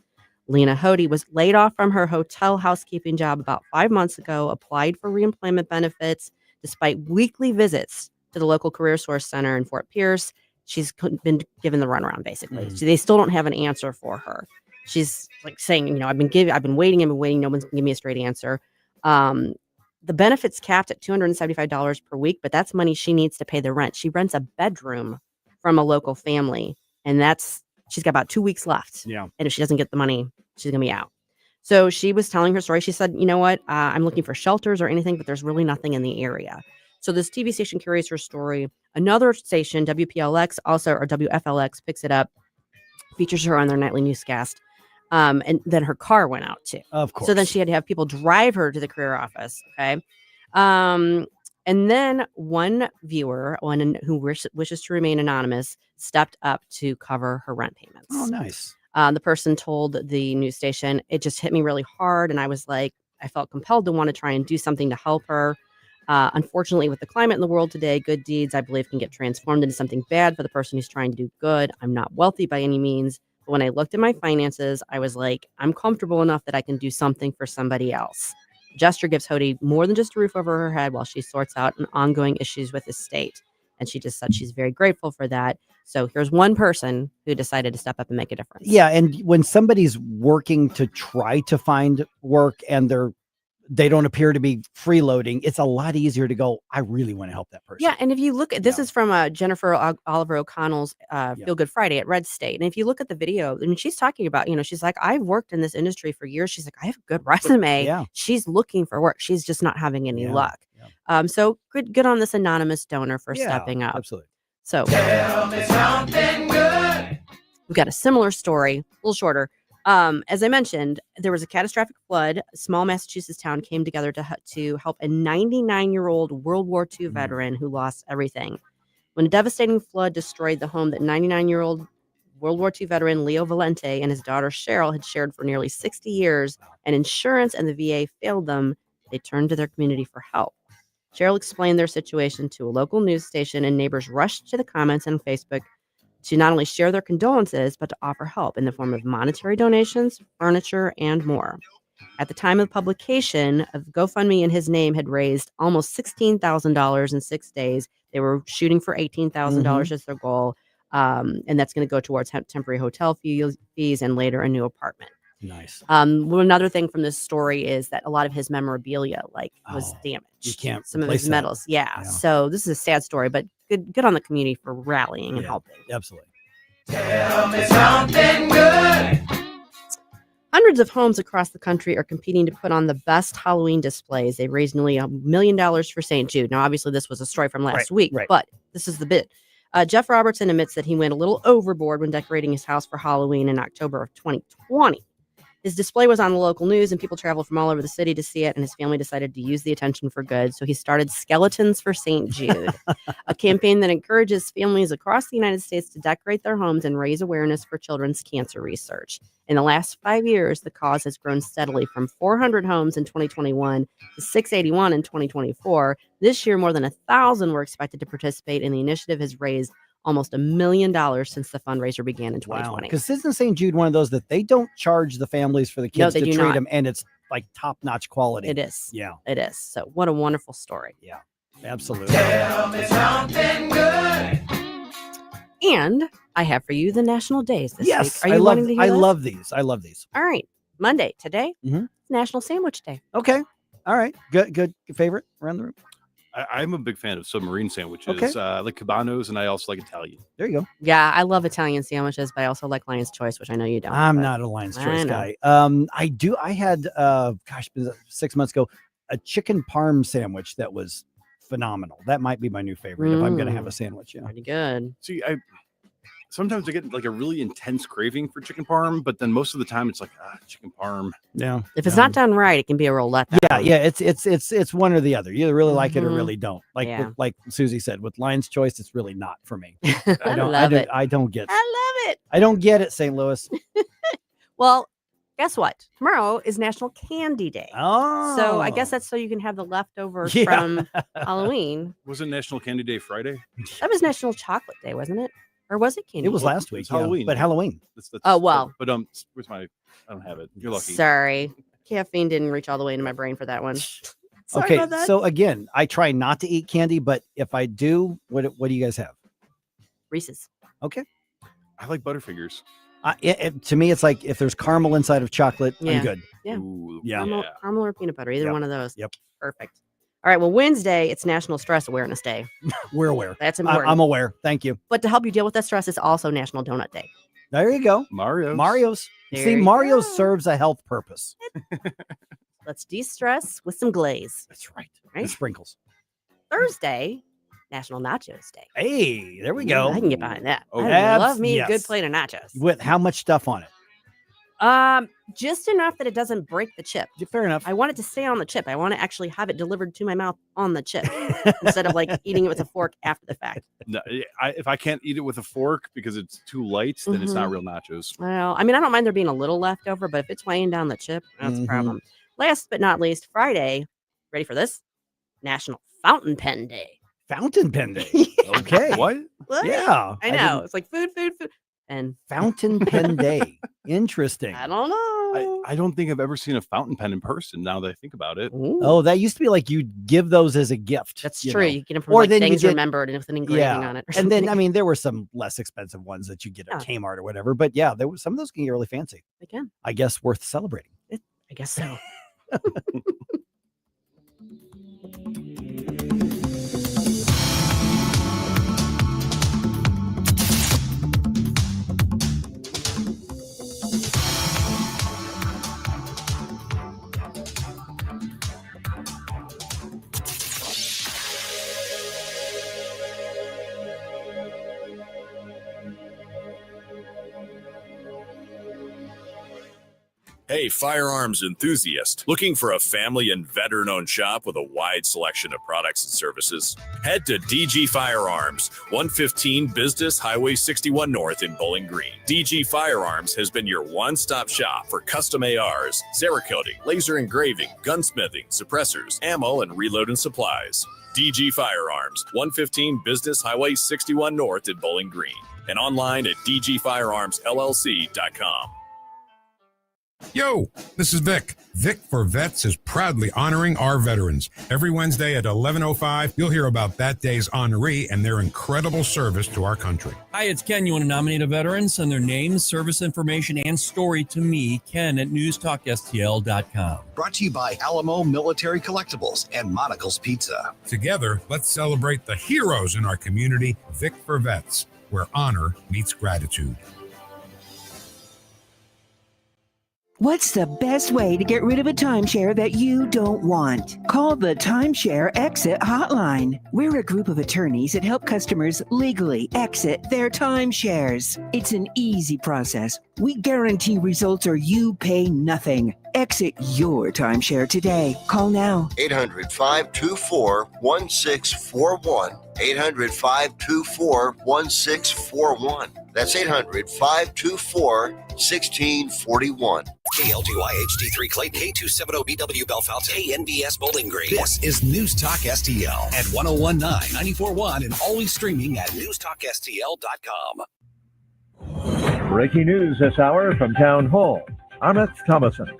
[SPEAKER 8] Lena Hody was laid off from her hotel housekeeping job about 5 months ago, applied for reemployment benefits despite weekly visits to the local Career Source Center in Fort Pierce. She's been given the runaround, basically. So they still don't have an answer for her. She's like saying, you know, I've been waiting. No one's gonna give me a straight answer. The benefits capped at $275 per week, but that's money she needs to pay the rent. She rents a bedroom from a local family, and she's got about 2 weeks left.
[SPEAKER 7] Yeah.
[SPEAKER 8] And if she doesn't get the money, she's going to be out. So she was telling her story. She said, you know what? I'm looking for shelters or anything, but there's really nothing in the area. So this TV station carries her story. Another station, WPLX, or WFLX, picks it up, features her on their nightly newscast. And then her car went out too.
[SPEAKER 7] Of course.
[SPEAKER 8] So then she had to have people drive her to the career office. Okay. And then one viewer, who wishes to remain anonymous, stepped up to cover her rent payments.
[SPEAKER 7] Oh, nice.
[SPEAKER 8] The person told the news station, it just hit me really hard. And I was like, I felt compelled to want to try and do something to help her. Unfortunately, with the climate in the world today, good deeds, I believe, can get transformed into something bad for the person who's trying to do good. I'm not wealthy by any means. But when I looked at my finances, I was like, I'm comfortable enough that I can do something for somebody else. The gesture gives Hody more than just a roof over her head while she sorts out an ongoing issues with the state. And she just said she's very grateful for that. So here's one person who decided to step up and make a difference.
[SPEAKER 7] Yeah. And when somebody's working to try to find work and they don't appear to be freeloading, it's a lot easier to go, I really want to help that person.
[SPEAKER 8] Yeah. And if you look at this is from Jennifer Oliver O'Connell's Feel Good Friday at Red State. And if you look at the video, I mean, she's talking about, she's like, I've worked in this industry for years. She's like, I have a good resume.
[SPEAKER 7] Yeah.
[SPEAKER 8] She's looking for work. She's just not having any luck. Yeah. So good on this anonymous donor for stepping up.
[SPEAKER 7] Absolutely.
[SPEAKER 8] So
[SPEAKER 12] tell me something good.
[SPEAKER 8] We've got a similar story, a little shorter. As I mentioned, there was a catastrophic flood. A small Massachusetts town came together to help a 99-year-old World War II veteran who lost everything. When a devastating flood destroyed the home that 99-year-old World War II veteran Leo Valente and his daughter Cheryl had shared for nearly 60 years, and insurance and the VA failed them, they turned to their community for help. Cheryl explained their situation to a local news station, and neighbors rushed to the comments on Facebook to not only share their condolences, but to offer help in the form of monetary donations, furniture, and more. At the time of publication, a GoFundMe in his name had raised almost $16,000 in 6 days. They were shooting for $18,000 as their goal, and that's going to go towards temporary hotel fees and later a new apartment.
[SPEAKER 7] Nice.
[SPEAKER 8] Another thing from this story is that a lot of his memorabilia was damaged.
[SPEAKER 7] You can't
[SPEAKER 8] some of
[SPEAKER 7] replace
[SPEAKER 8] his
[SPEAKER 7] that.
[SPEAKER 8] medals. Yeah. So this is a sad story, but good on the community for rallying and helping.
[SPEAKER 7] Absolutely.
[SPEAKER 12] Tell me something good.
[SPEAKER 8] Hundreds of homes across the country are competing to put on the best Halloween displays. They raised nearly $1 million for St. Jude. Now, obviously, this was a story from last week, but this is the bit. Jeff Robertson admits that he went a little overboard when decorating his house for Halloween in October of 2020. His display was on the local news, and people traveled from all over the city to see it, and his family decided to use the attention for good. So he started Skeletons for St. Jude, a campaign that encourages families across the United States to decorate their homes and raise awareness for children's cancer research. In the last 5 years, the cause has grown steadily from 400 homes in 2021 to 681 in 2024. This year, more than 1,000 were expected to participate, and the initiative has raised almost $1 million since the fundraiser began in 2020.
[SPEAKER 7] Because isn't St. Jude one of those that they don't charge the families for the kids to treat them, and it's like top-notch quality?
[SPEAKER 8] It is.
[SPEAKER 7] Yeah.
[SPEAKER 8] It is. So what a wonderful story.
[SPEAKER 7] Yeah, absolutely.
[SPEAKER 12] Tell me something good.
[SPEAKER 8] And I have for you the national days this week.
[SPEAKER 7] Yes,
[SPEAKER 8] Are you wanting to hear
[SPEAKER 7] I
[SPEAKER 8] this?
[SPEAKER 7] love these. I love these.
[SPEAKER 8] All right. Monday, today,
[SPEAKER 7] Mhm.
[SPEAKER 8] National Sandwich Day.
[SPEAKER 7] Okay. All right. Good favorite around the room?
[SPEAKER 14] I'm a big fan of submarine sandwiches.
[SPEAKER 7] Okay.
[SPEAKER 14] I like Cabanos, and I also like Italian.
[SPEAKER 7] There you go.
[SPEAKER 8] Yeah, I love Italian sandwiches, but I also like Lion's Choice, which I know you don't.
[SPEAKER 7] I'm
[SPEAKER 8] but
[SPEAKER 7] not a Lion's
[SPEAKER 8] I
[SPEAKER 7] Choice
[SPEAKER 8] know.
[SPEAKER 7] guy. I do. I had, 6 months ago, a chicken parm sandwich that was phenomenal. That might be my new favorite if I'm going to have a sandwich. Yeah.
[SPEAKER 8] Pretty good.
[SPEAKER 14] See, sometimes I get like a really intense craving for chicken parm, but then most of the time it's like chicken parm.
[SPEAKER 7] Yeah.
[SPEAKER 8] If it's not done right, it can be a real letdown.
[SPEAKER 7] Yeah. It's one or the other. You either really like it or
[SPEAKER 8] Mhm.
[SPEAKER 7] really don't. Like
[SPEAKER 8] Yeah.
[SPEAKER 7] like Susie said, with Lion's Choice, it's really not for me.
[SPEAKER 8] I love it.
[SPEAKER 7] I don't get.
[SPEAKER 8] I love it.
[SPEAKER 7] I don't get it, St. Louis.
[SPEAKER 8] Well, guess what? Tomorrow is National Candy Day.
[SPEAKER 7] Oh.
[SPEAKER 8] So I guess that's so you can have the leftovers
[SPEAKER 7] Yeah.
[SPEAKER 8] from Halloween.
[SPEAKER 14] Wasn't National Candy Day Friday?
[SPEAKER 8] That was National Chocolate Day, wasn't it? Or was it Candy
[SPEAKER 7] It was
[SPEAKER 8] Day?
[SPEAKER 7] last week.
[SPEAKER 14] It's Halloween.
[SPEAKER 7] But Halloween.
[SPEAKER 8] Oh, well.
[SPEAKER 14] But where's my? I don't have it. You're lucky.
[SPEAKER 8] Sorry. Caffeine didn't reach all the way into my brain for that one. Sorry
[SPEAKER 7] Okay,
[SPEAKER 8] about that.
[SPEAKER 7] so again, I try not to eat candy, but if I do, what do you guys have?
[SPEAKER 8] Reese's.
[SPEAKER 7] Okay.
[SPEAKER 14] I like Butterfingers.
[SPEAKER 7] To me, it's like if there's caramel inside of chocolate,
[SPEAKER 8] Yeah.
[SPEAKER 7] I'm good.
[SPEAKER 8] Yeah.
[SPEAKER 14] Ooh,
[SPEAKER 7] Yeah.
[SPEAKER 8] Caramel or peanut butter, either
[SPEAKER 7] Yep.
[SPEAKER 8] one of those.
[SPEAKER 7] Yep.
[SPEAKER 8] Perfect. All right. Well, Wednesday, it's National Stress Awareness Day.
[SPEAKER 7] We're aware.
[SPEAKER 8] That's important.
[SPEAKER 7] I'm aware. Thank you.
[SPEAKER 8] But to help you deal with that stress, it's also National Donut Day.
[SPEAKER 7] There you go. Mario's.
[SPEAKER 8] There
[SPEAKER 7] See,
[SPEAKER 8] you
[SPEAKER 7] Mario
[SPEAKER 8] go.
[SPEAKER 7] serves a health purpose.
[SPEAKER 8] Let's de-stress with some glaze.
[SPEAKER 7] That's right.
[SPEAKER 8] Right?
[SPEAKER 7] And sprinkles.
[SPEAKER 8] Thursday, National Nachos Day.
[SPEAKER 7] Hey, there we
[SPEAKER 8] Ooh,
[SPEAKER 7] go.
[SPEAKER 8] I can get behind that.
[SPEAKER 7] Oh,
[SPEAKER 8] I love me a
[SPEAKER 7] yes.
[SPEAKER 8] good plate of nachos.
[SPEAKER 7] With how much stuff on it?
[SPEAKER 8] Just enough that it doesn't break the chip.
[SPEAKER 7] Fair enough.
[SPEAKER 8] I want it to stay on the chip. I want to actually have it delivered to my mouth on the chip instead of like eating it with a fork after the fact.
[SPEAKER 14] No, if I can't eat it with a fork because it's too light, then it's not
[SPEAKER 8] Mhm.
[SPEAKER 14] real nachos.
[SPEAKER 8] Well, I mean, I don't mind there being a little left over, but if it's weighing down the chip, that's a problem. Last but not least, Friday, ready for this? National Fountain Pen Day.
[SPEAKER 7] Fountain pen day. Okay.
[SPEAKER 14] What?
[SPEAKER 8] What?
[SPEAKER 7] Yeah.
[SPEAKER 8] I know. It's like food. And
[SPEAKER 7] Fountain pen day. Interesting.
[SPEAKER 8] I don't know.
[SPEAKER 14] I don't think I've ever seen a fountain pen in person now that I think about it.
[SPEAKER 7] Oh, that used to be like you'd give those as a gift.
[SPEAKER 8] That's
[SPEAKER 7] you
[SPEAKER 8] true.
[SPEAKER 7] know.
[SPEAKER 8] You get them from
[SPEAKER 7] Or
[SPEAKER 8] like
[SPEAKER 7] then you
[SPEAKER 8] things
[SPEAKER 7] get-
[SPEAKER 8] remembered and with an engraving on it. or
[SPEAKER 7] And then,
[SPEAKER 8] something.
[SPEAKER 7] I mean, there were some less expensive ones that you get at
[SPEAKER 8] Yeah.
[SPEAKER 7] Kmart or whatever. But yeah, there was some of those can get really fancy.
[SPEAKER 8] They can.
[SPEAKER 7] I guess worth celebrating.
[SPEAKER 8] I guess so.
[SPEAKER 2] Hey, firearms enthusiast, looking for a family and veteran-owned shop with a wide selection of products and services? Head to DG Firearms, 115 Business Highway 61 North in Bowling Green. DG Firearms has been your one-stop shop for custom ARs, Cerakoting, laser engraving, gunsmithing, suppressors, ammo, and reloading supplies. DG Firearms, 115 Business Highway 61 North in Bowling Green, and online at dgfirearmsllc.com.
[SPEAKER 11] Yo, this is Vic. Vic for Vets is proudly honoring our veterans. Every Wednesday at 11:05, you'll hear about that day's honoree and their incredible service to our country.
[SPEAKER 16] Hi, it's Ken. You want to nominate a veteran? Send their name, service information, and story to me, Ken, at NewsTalkSTL.com.
[SPEAKER 5] Brought to you by Alamo Military Collectibles and Monocle's Pizza.
[SPEAKER 11] Together, let's celebrate the heroes in our community. Vic for Vets, where honor meets gratitude.
[SPEAKER 19] What's the best way to get rid of a timeshare that you don't want? Call the Timeshare Exit Hotline. We're a group of attorneys that help customers legally exit their timeshares. It's an easy process. We guarantee results or you pay nothing. Exit your timeshare today. Call now.
[SPEAKER 13] 800-524-1641. 800-524-1641. That's 800-524-1641.
[SPEAKER 5] KLGY HD3 Clayton, K270BW Bellefonte, KNBS Bowling Green. This is News Talk STL at 1019, 94.1, and always streaming at NewsTalkSTL.com.
[SPEAKER 21] Breaking news this hour from Town Hall. Amit Thomason.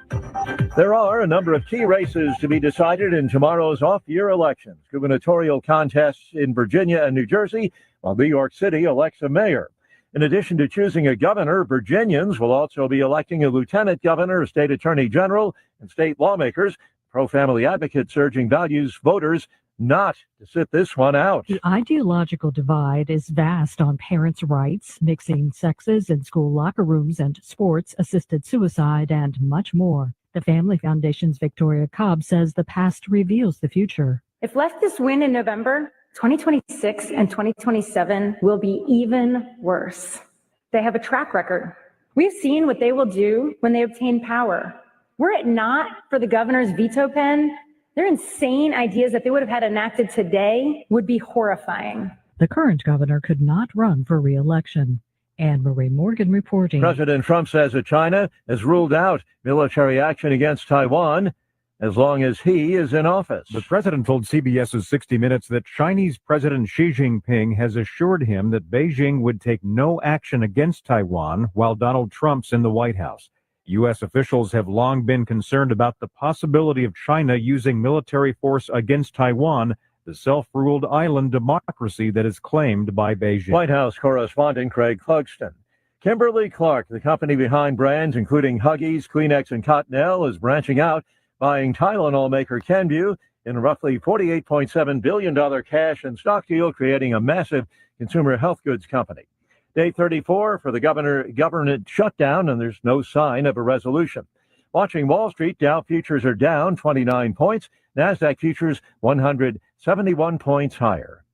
[SPEAKER 21] There are a number of key races to be decided in tomorrow's off-year elections. Gubernatorial contests in Virginia and New Jersey, while New York City elects a mayor. In addition to choosing a governor, Virginians will also be electing a lieutenant governor, a state attorney general, and state lawmakers. Pro-family advocates urging voters not to sit this one out.
[SPEAKER 22] The ideological divide is vast on parents' rights, mixing sexes in school locker rooms and sports, assisted suicide, and much more. The Family Foundation's Victoria Cobb says the past reveals the future.
[SPEAKER 24] If leftists win in November, 2026 and 2027 will be even worse. They have a track record. We've seen what they will do when they obtain power. Were it not for the governor's veto pen, their insane ideas that they would have had enacted today would be horrifying.
[SPEAKER 22] The current governor could not run for re-election. Anne Marie Morgan reporting.
[SPEAKER 21] President Trump says that China has ruled out military action against Taiwan as long as he is in office.
[SPEAKER 25] The president told CBS's 60 Minutes that Chinese President Xi Jinping has assured him that Beijing would take no action against Taiwan while Donald Trump's in the White House. U.S. officials have long been concerned about the possibility of China using military force against Taiwan, the self-ruled island democracy that is claimed by Beijing.
[SPEAKER 21] White House correspondent Craig Clugston. Kimberly-Clark, the company behind brands including Huggies, Kleenex, and Cottonelle, is branching out, buying Tylenol maker Kenvue in a roughly $48.7 billion cash and stock deal, creating a massive consumer health goods company. Day 34 for the government shutdown, and there's no sign of a resolution. Watching Wall Street, Dow futures are down 29 points. NASDAQ futures 171 points higher.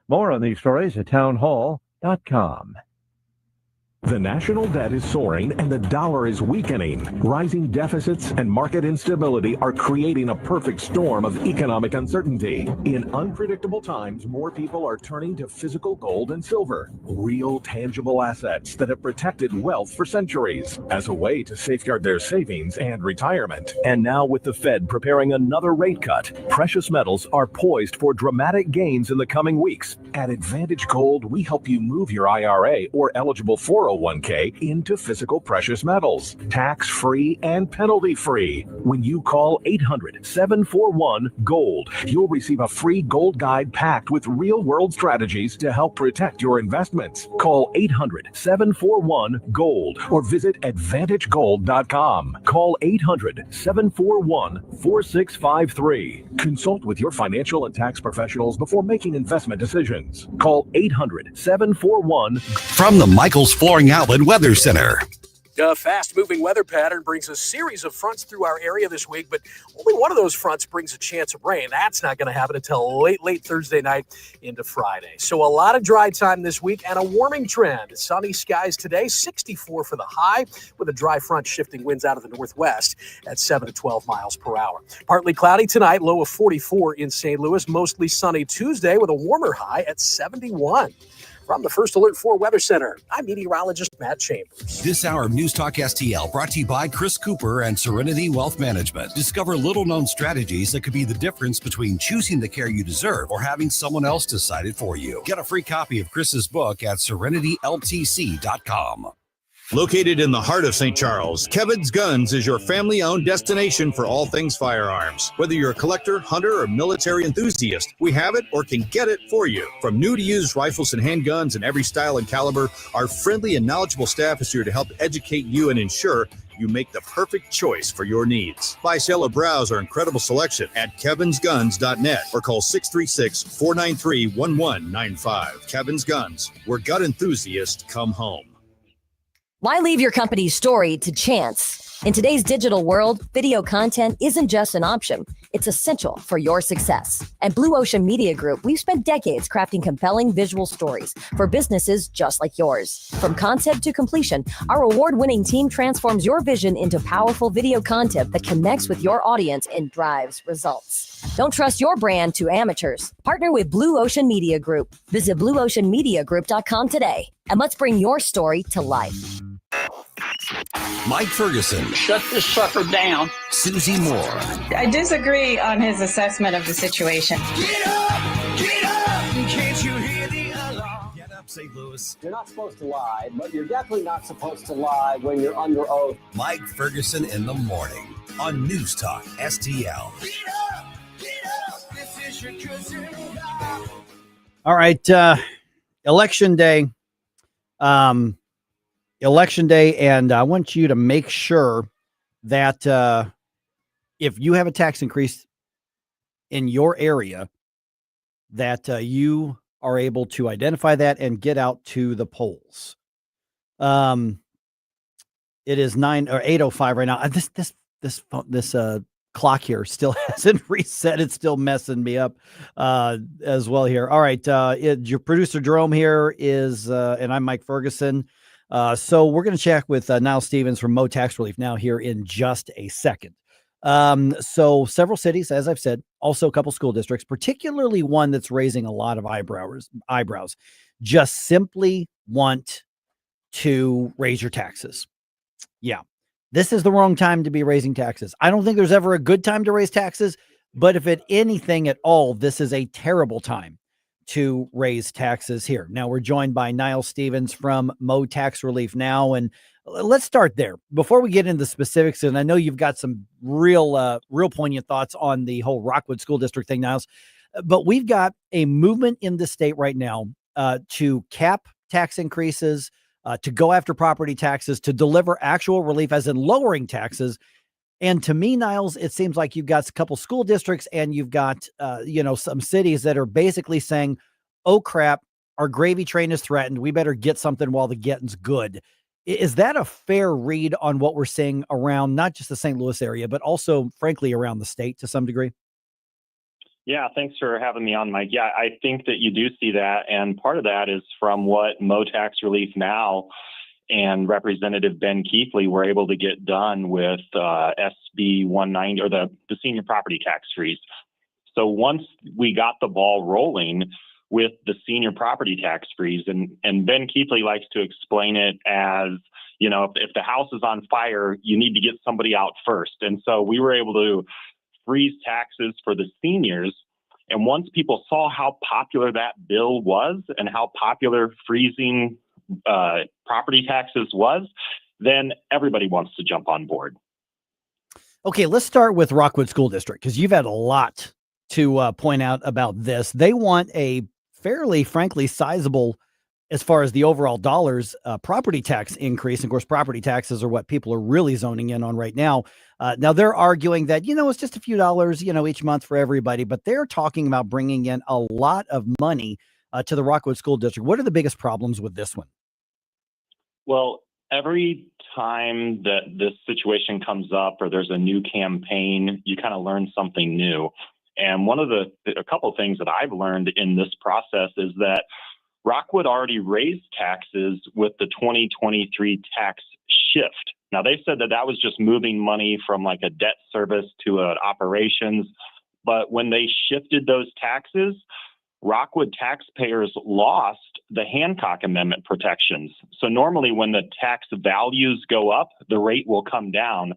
[SPEAKER 21] More on these stories at townhall.com.
[SPEAKER 29] The national debt is soaring and the dollar is weakening. Rising deficits and market instability are creating a perfect storm of economic uncertainty. In unpredictable times, more people are turning to physical gold and silver, real tangible assets that have protected wealth for centuries, as a way to safeguard their savings and retirement. And now with the Fed preparing another rate cut, precious metals are poised for dramatic gains in the coming weeks. At Advantage Gold, we help you move your IRA or eligible 401k into physical precious metals, tax-free and penalty-free. When you call 800-741-GOLD, you'll receive a free gold guide packed with real-world strategies to help protect your investments. Call 800-741-GOLD or visit AdvantageGold.com. Call 800-741-4653. Consult with your financial and tax professionals before making investment decisions. Call 800-741.
[SPEAKER 5] From the Michaels Flooring Outlet Weather Center.
[SPEAKER 6] A fast-moving weather pattern brings a series of fronts through our area this week, but only one of those fronts brings a chance of rain. That's not going to happen until late Thursday night into Friday. So a lot of dry time this week and a warming trend. Sunny skies today, 64 for the high, with a dry front shifting winds out of the northwest at 7 to 12 miles per hour. Partly cloudy tonight, low of 44 in St. Louis. Mostly sunny Tuesday with a warmer high at 71. From the First Alert 4 Weather Center, I'm meteorologist Matt Chambers.
[SPEAKER 5] This hour of News Talk STL brought to you by Chris Cooper and Serenity Wealth Management. Discover little-known strategies that could be the difference between choosing the care you deserve or having someone else decide it for you. Get a free copy of Chris's book at serenityltc.com.
[SPEAKER 15] Located in the heart of St. Charles, Kevin's Guns is your family-owned destination for all things firearms. Whether you're a collector, hunter, or military enthusiast, we have it or can get it for you. From new to used rifles and handguns in every style and caliber, our friendly and knowledgeable staff is here to help educate you and ensure you make the perfect choice for your needs. Buy, sell, or browse our incredible selection at kevinsguns.net or call 636-493-1195. Kevin's Guns, where gun enthusiasts come home.
[SPEAKER 17] Why leave your company's story to chance? In today's digital world, video content isn't just an option. It's essential for your success. At Blue Ocean Media Group, we've spent decades crafting compelling visual stories for businesses just like yours. From concept to completion, our award-winning team transforms your vision into powerful video content that connects with your audience and drives results. Don't trust your brand to amateurs. Partner with Blue Ocean Media Group. Visit blueoceanmediagroup.com today, and let's bring your story to life.
[SPEAKER 5] Mike Ferguson.
[SPEAKER 18] Shut this sucker down.
[SPEAKER 5] Susie Moore.
[SPEAKER 20] I disagree on his assessment of the situation.
[SPEAKER 12] Get up! Get up! Can't you hear the alarm?
[SPEAKER 5] Get up, St. Louis.
[SPEAKER 23] You're not supposed to lie, but you're definitely not supposed to lie when you're under oath.
[SPEAKER 5] Mike Ferguson in the morning on News Talk STL.
[SPEAKER 12] Get up! Get up! This is your cousin.
[SPEAKER 7] All right. Election day. Election day, and I want you to make sure that if you have a tax increase in your area, that you are able to identify that and get out to the polls. It is 8:05 right now. This clock here still hasn't reset. It's still messing me up as well here. All right, your producer Jerome here is, and I'm Mike Ferguson. So we're going to check with Niles Stevens from Mo Tax Relief now here in just a second. So several cities, as I've said, also a couple school districts, particularly one that's raising a lot of eyebrows, just simply want to raise your taxes. Yeah, this is the wrong time to be raising taxes. I don't think there's ever a good time to raise taxes, but if it anything at all, this is a terrible time to raise taxes here. Now we're joined by Niles Stevens from Mo Tax Relief now. And let's start there before we get into the specifics. And I know you've got some real poignant thoughts on the whole Rockwood School District thing, Niles, but we've got a movement in the state right now to cap tax increases, to go after property taxes, to deliver actual relief as in lowering taxes. And to me, Niles, it seems like you've got a couple school districts and you've got, some cities that are basically saying, oh, crap, our gravy train is threatened. We better get something while the getting's good. Is that a fair read on what we're seeing around not just the St. Louis area, but also, frankly, around the state to some degree?
[SPEAKER 26] Yeah, thanks for having me on, Mike. Yeah, I think that you do see that. And part of that is from what Mo Tax Relief Now and Representative Ben Keithley were able to get done with SB 190 or the senior property tax freeze. So once we got the ball rolling with the senior property tax freeze, and Ben Keithley likes to explain it as, if the house is on fire, you need to get somebody out first. And so we were able to freeze taxes for the seniors. And once people saw how popular that bill was and how popular freezing property taxes was, then everybody wants to jump on board.
[SPEAKER 7] Okay, let's start with Rockwood School District, because you've had a lot to point out about this. They want a fairly, frankly, sizable, as far as the overall dollars, property tax increase. Of course, property taxes are what people are really zoning in on right now. Now they're arguing that, it's just a few dollars, each month for everybody, but they're talking about bringing in a lot of money to the Rockwood School District. What are the biggest problems with this one?
[SPEAKER 26] Well, Every time that this situation comes up or there's a new campaign, you kind of learn something new. And a couple of things that I've learned in this process is that Rockwood already raised taxes with the 2023 tax shift. Now, they said that was just moving money from like a debt service to an operations. But when they shifted those taxes, Rockwood taxpayers lost the Hancock Amendment protections. So normally when the tax values go up, the rate will come down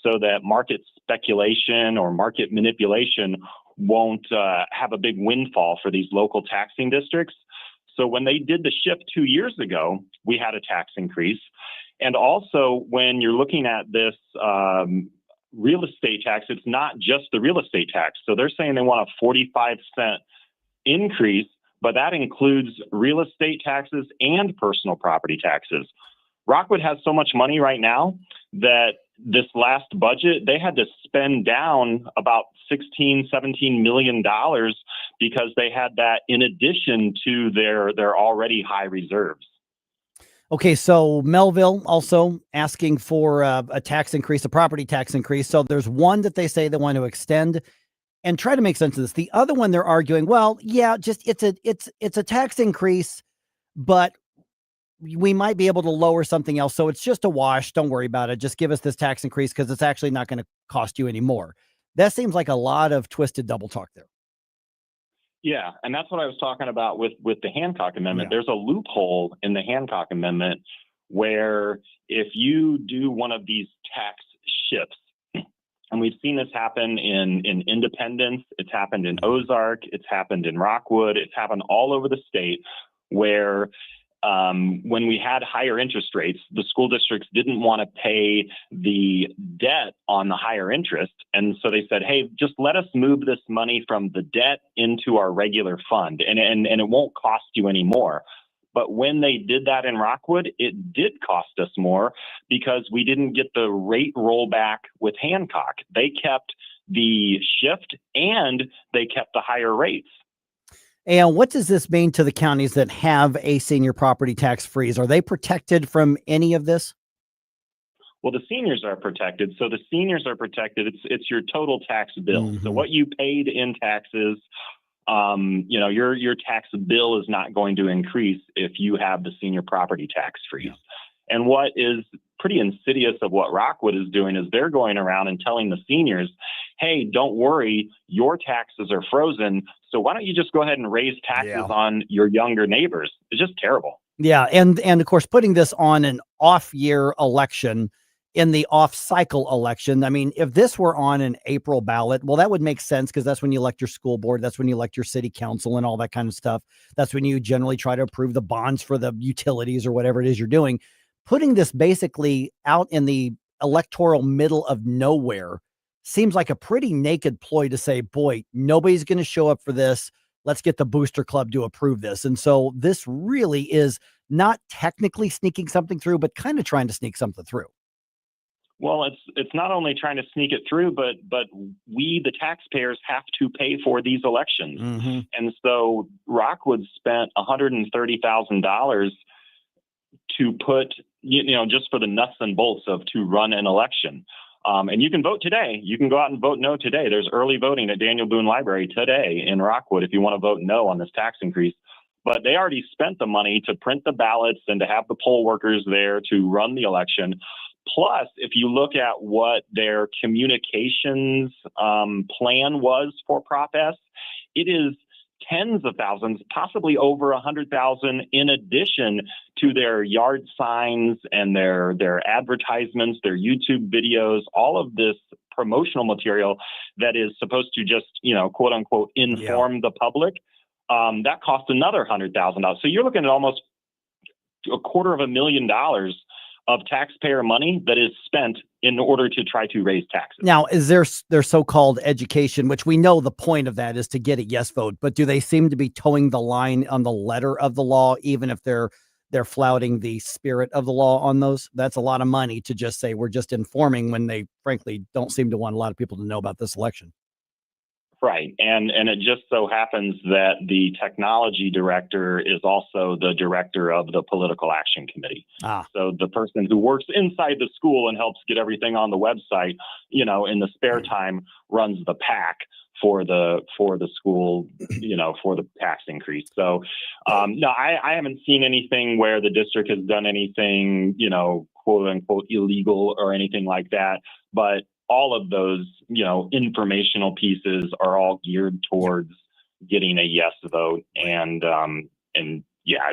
[SPEAKER 26] so that market speculation or market manipulation won't have a big windfall for these local taxing districts. So when they did the shift 2 years ago, we had a tax increase. And also when you're looking at this real estate tax, it's not just the real estate tax. So they're saying they want a 45-cent increase, but that includes real estate taxes and personal property taxes. Rockwood has so much money right now that this last budget, they had to spend down about $16-17 million because they had that in addition to their already high reserves.
[SPEAKER 7] Okay, so Melville also asking for a tax increase, a property tax increase. So there's one that they say they want to extend and try to make sense of this. The other one they're arguing, well, yeah, just it's a tax increase, but we might be able to lower something else. So it's just a wash. Don't worry about it. Just give us this tax increase because it's actually not going to cost you any more. That seems like a lot of twisted double talk there.
[SPEAKER 26] Yeah, and that's what I was talking about with the Hancock Amendment. Yeah. There's a loophole in the Hancock Amendment where if you do one of these tax shifts, and we've seen this happen in Independence, it's happened in Ozark, it's happened in Rockwood, it's happened all over the state where when we had higher interest rates, the school districts didn't want to pay the debt on the higher interest. And so they said, hey, just let us move this money from the debt into our regular fund and it won't cost you any more. But when they did that in Rockwood, it did cost us more because we didn't get the rate rollback with Hancock. They kept the shift and they kept the higher rates.
[SPEAKER 7] And what does this mean to the counties that have a senior property tax freeze? Are they protected from any of this?
[SPEAKER 26] Well, the seniors are protected. So the seniors are protected. It's your total tax bill. Mm-hmm. So what you paid in taxes, your tax bill is not going to increase if you have the senior property tax freeze. Yeah. And what is pretty insidious of what Rockwood is doing is they're going around and telling the seniors, hey, don't worry, your taxes are frozen. So why don't you just go ahead and raise taxes on your younger neighbors? It's just terrible.
[SPEAKER 7] Yeah. And of course, putting this on an off year election in the off cycle election. I mean, if this were on an April ballot, well, that would make sense because that's when you elect your school board. That's when you elect your city council and all that kind of stuff. That's when you generally try to approve the bonds for the utilities or whatever it is you're doing. Putting this basically out in the electoral middle of nowhere seems like a pretty naked ploy to say, boy, nobody's going to show up for this. Let's get the booster club to approve this. And so this really is not technically sneaking something through, but kind of trying to sneak something through.
[SPEAKER 26] Well, it's not only trying to sneak it through, but we, the taxpayers, have to pay for these elections. Mm-hmm. And so Rockwood spent $130,000 to put, just for the nuts and bolts of to run an election. And you can vote today. You can go out and vote no today. There's early voting at Daniel Boone Library today in Rockwood if you want to vote no on this tax increase. But they already spent the money to print the ballots and to have the poll workers there to run the election. Plus, if you look at what their communications plan was for Prop S, it is tens of thousands, possibly over 100,000 in addition to their yard signs and their advertisements, their YouTube videos, all of this promotional material that is supposed to just, quote unquote, inform the public. That cost another $100,000. So you're looking at almost $250,000 of taxpayer money that is spent in order to try to raise taxes.
[SPEAKER 7] Now, is their so-called education, which we know the point of that is to get a yes vote, but do they seem to be towing the line on the letter of the law, even if they're flouting the spirit of the law on those? That's a lot of money to just say we're just informing when they frankly don't seem to want a lot of people to know about this election.
[SPEAKER 26] Right. And it just so happens that the technology director is also the director of the political action committee. So the person who works inside the school and helps get everything on the website, in the spare time runs the PAC for the school, for the tax increase. So no, I haven't seen anything where the district has done anything, quote unquote illegal or anything like that. But all of those, informational pieces are all geared towards getting a yes vote. And yeah,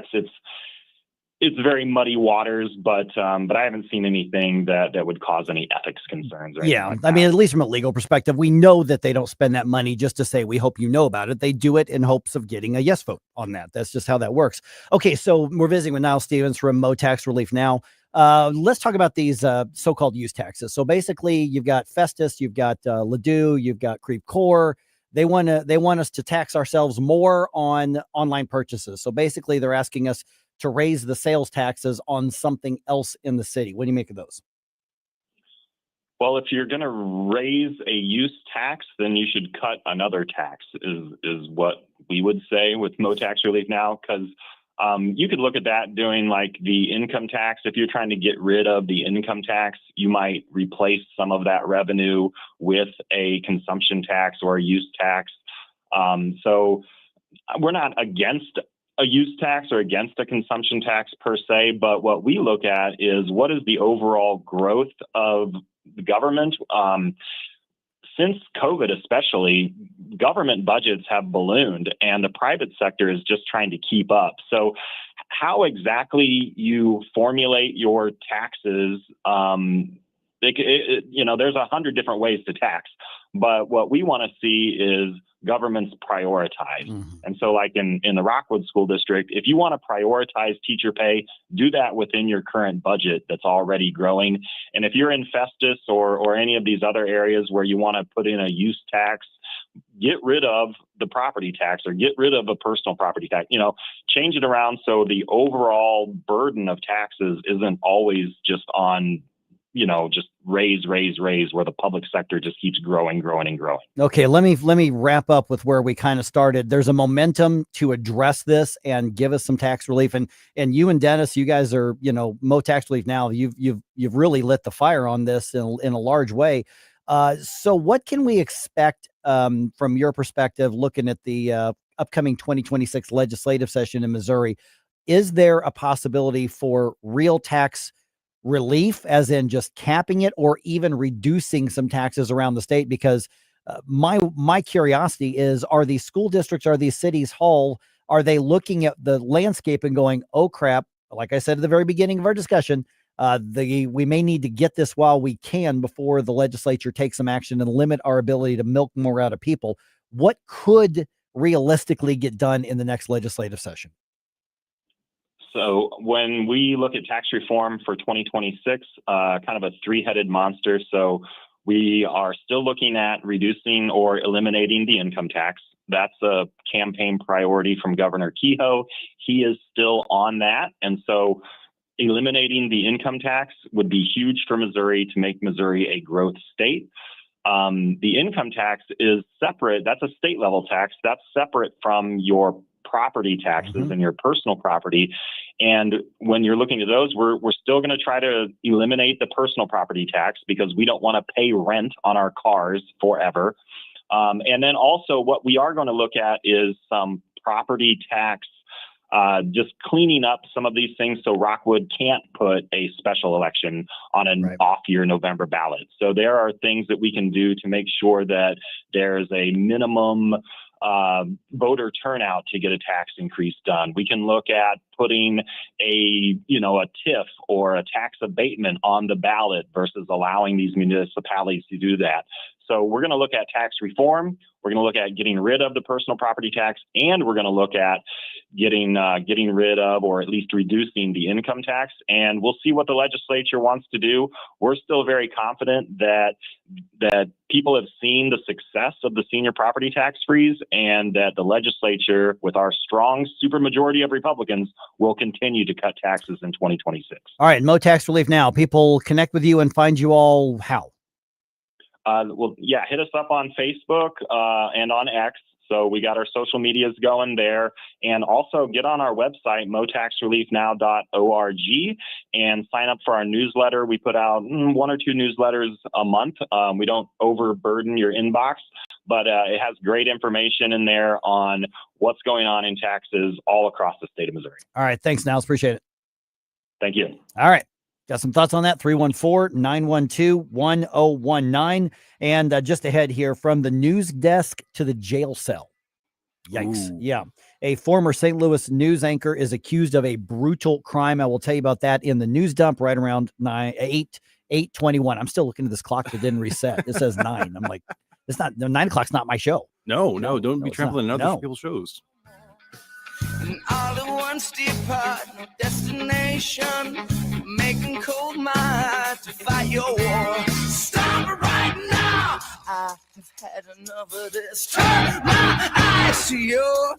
[SPEAKER 26] it's very muddy waters, but I haven't seen anything that would cause any ethics concerns. Or
[SPEAKER 7] Yeah.
[SPEAKER 26] like
[SPEAKER 7] I mean, at least from a legal perspective, we know that they don't spend that money just to say, we hope you know about it. They do it in hopes of getting a yes vote on that. That's just how that works. Okay. So we're visiting with Niles Stevens from Mo Tax Relief Now. Let's talk about these so-called use taxes. So basically, you've got Festus, you've got Ladue, you've got Creve Coeur. They want us to tax ourselves more on online purchases. So basically, they're asking us to raise the sales taxes on something else in the city. What do you make of those?
[SPEAKER 26] Well, if you're going to raise a use tax, then you should cut another tax is what we would say with Mo Tax Relief Now, because you could look at that doing like the income tax. If you're trying to get rid of the income tax, you might replace some of that revenue with a consumption tax or a use tax. So we're not against a use tax or against a consumption tax per se, but what we look at is what is the overall growth of the government. Since COVID especially, government budgets have ballooned and the private sector is just trying to keep up. So how exactly you formulate your taxes, there's 100 different ways to tax, but what we want to see is governments prioritize. And so like in the Rockwood School District, if you want to prioritize teacher pay, do that within your current budget that's already growing. And if you're in Festus or any of these other areas where you want to put in a use tax, get rid of the property tax or get rid of a personal property tax, change it around so the overall burden of taxes isn't always just on just raise, where the public sector just keeps growing.
[SPEAKER 7] Okay, let me wrap up with where we kind of started. There's a momentum to address this and give us some tax relief. And you and Dennis, you guys are, Mo Tax Relief Now. You've really lit the fire on this in a large way. So what can we expect from your perspective, looking at the upcoming 2026 legislative session in Missouri? Is there a possibility for real tax relief, as in just capping it or even reducing some taxes around the state? Because my curiosity is, are these school districts, are these cities whole, are they looking at the landscape and going, oh crap, like I said at the very beginning of our discussion, we may need to get this while we can before the legislature takes some action and limit our ability to milk more out of people? What could realistically get done in the next legislative session?
[SPEAKER 26] So when we look at tax reform for 2026, kind of a three-headed monster. So we are still looking at reducing or eliminating the income tax. That's a campaign priority from Governor Kehoe. He is still on that. And so eliminating the income tax would be huge for Missouri to make Missouri a growth state. The income tax is separate. That's a state level tax. That's separate from your property taxes and your personal property. And when you're looking at those, we're still going to try to eliminate the personal property tax because we don't want to pay rent on our cars forever. And then also what we are going to look at is some property tax, just cleaning up some of these things so Rockwood can't put a special election on an off-year November ballot. So there are things that we can do to make sure that there's a minimum voter turnout to get a tax increase done. We can look at putting a TIF or a tax abatement on the ballot versus allowing these municipalities to do that. So we're going to look at tax reform. We're going to look at getting rid of the personal property tax, and we're going to look at getting rid of or at least reducing the income tax. And we'll see what the legislature wants to do. We're still very confident that people have seen the success of the senior property tax freeze, and that the legislature, with our strong supermajority of Republicans, will continue to cut taxes in 2026.
[SPEAKER 7] All right, Mo Tax Relief Now. People connect with you and find you all how?
[SPEAKER 26] hit us up on Facebook and on X. So we got our social medias going there, and also get on our website, motaxreliefnow.org, and sign up for our newsletter. We put out 1 or 2 newsletters a month. We don't overburden your inbox, but it has great information in there on what's going on in taxes all across the state of Missouri.
[SPEAKER 7] All right. Thanks, Niles. Appreciate it.
[SPEAKER 26] Thank you.
[SPEAKER 7] All right. Got some thoughts on that? 314-912-1019. And just ahead here, from the news desk to the jail cell. Yikes. Ooh. Yeah. A former St. Louis news anchor is accused of a brutal crime. I will tell you about that in the news dump right around 8:21. I'm still looking at this clock that didn't reset. It says 9. I'm like, it's not, 9 o'clock's not my show.
[SPEAKER 1] No, don't be trampling on other people's shows.
[SPEAKER 12] And all at once depart, no destination, making cold my to fight your war. Stop it right now. I have had enough of this. Turn my eyes to your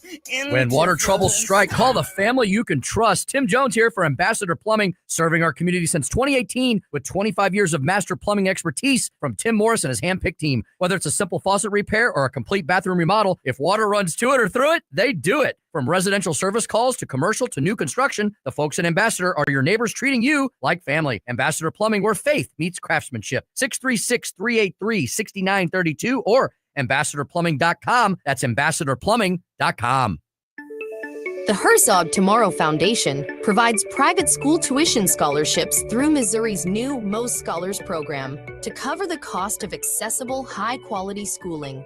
[SPEAKER 3] When water troubles strike, call the family you can trust. Tim Jones here for Ambassador Plumbing, serving our community since 2018 with 25 years of master plumbing expertise from Tim Morris and his handpicked team. Whether it's a simple faucet repair or a complete bathroom remodel, if water runs to it or through it, they do it. From residential service calls to commercial to new construction, the folks at Ambassador are your neighbors treating you like family. Ambassador Plumbing, where faith meets craftsmanship. 636-383-6932 or ambassadorplumbing.com. That's ambassadorplumbing.com.
[SPEAKER 4] The Herzog Tomorrow Foundation provides private school tuition scholarships through Missouri's new Most Scholars program to cover the cost of accessible, high-quality schooling.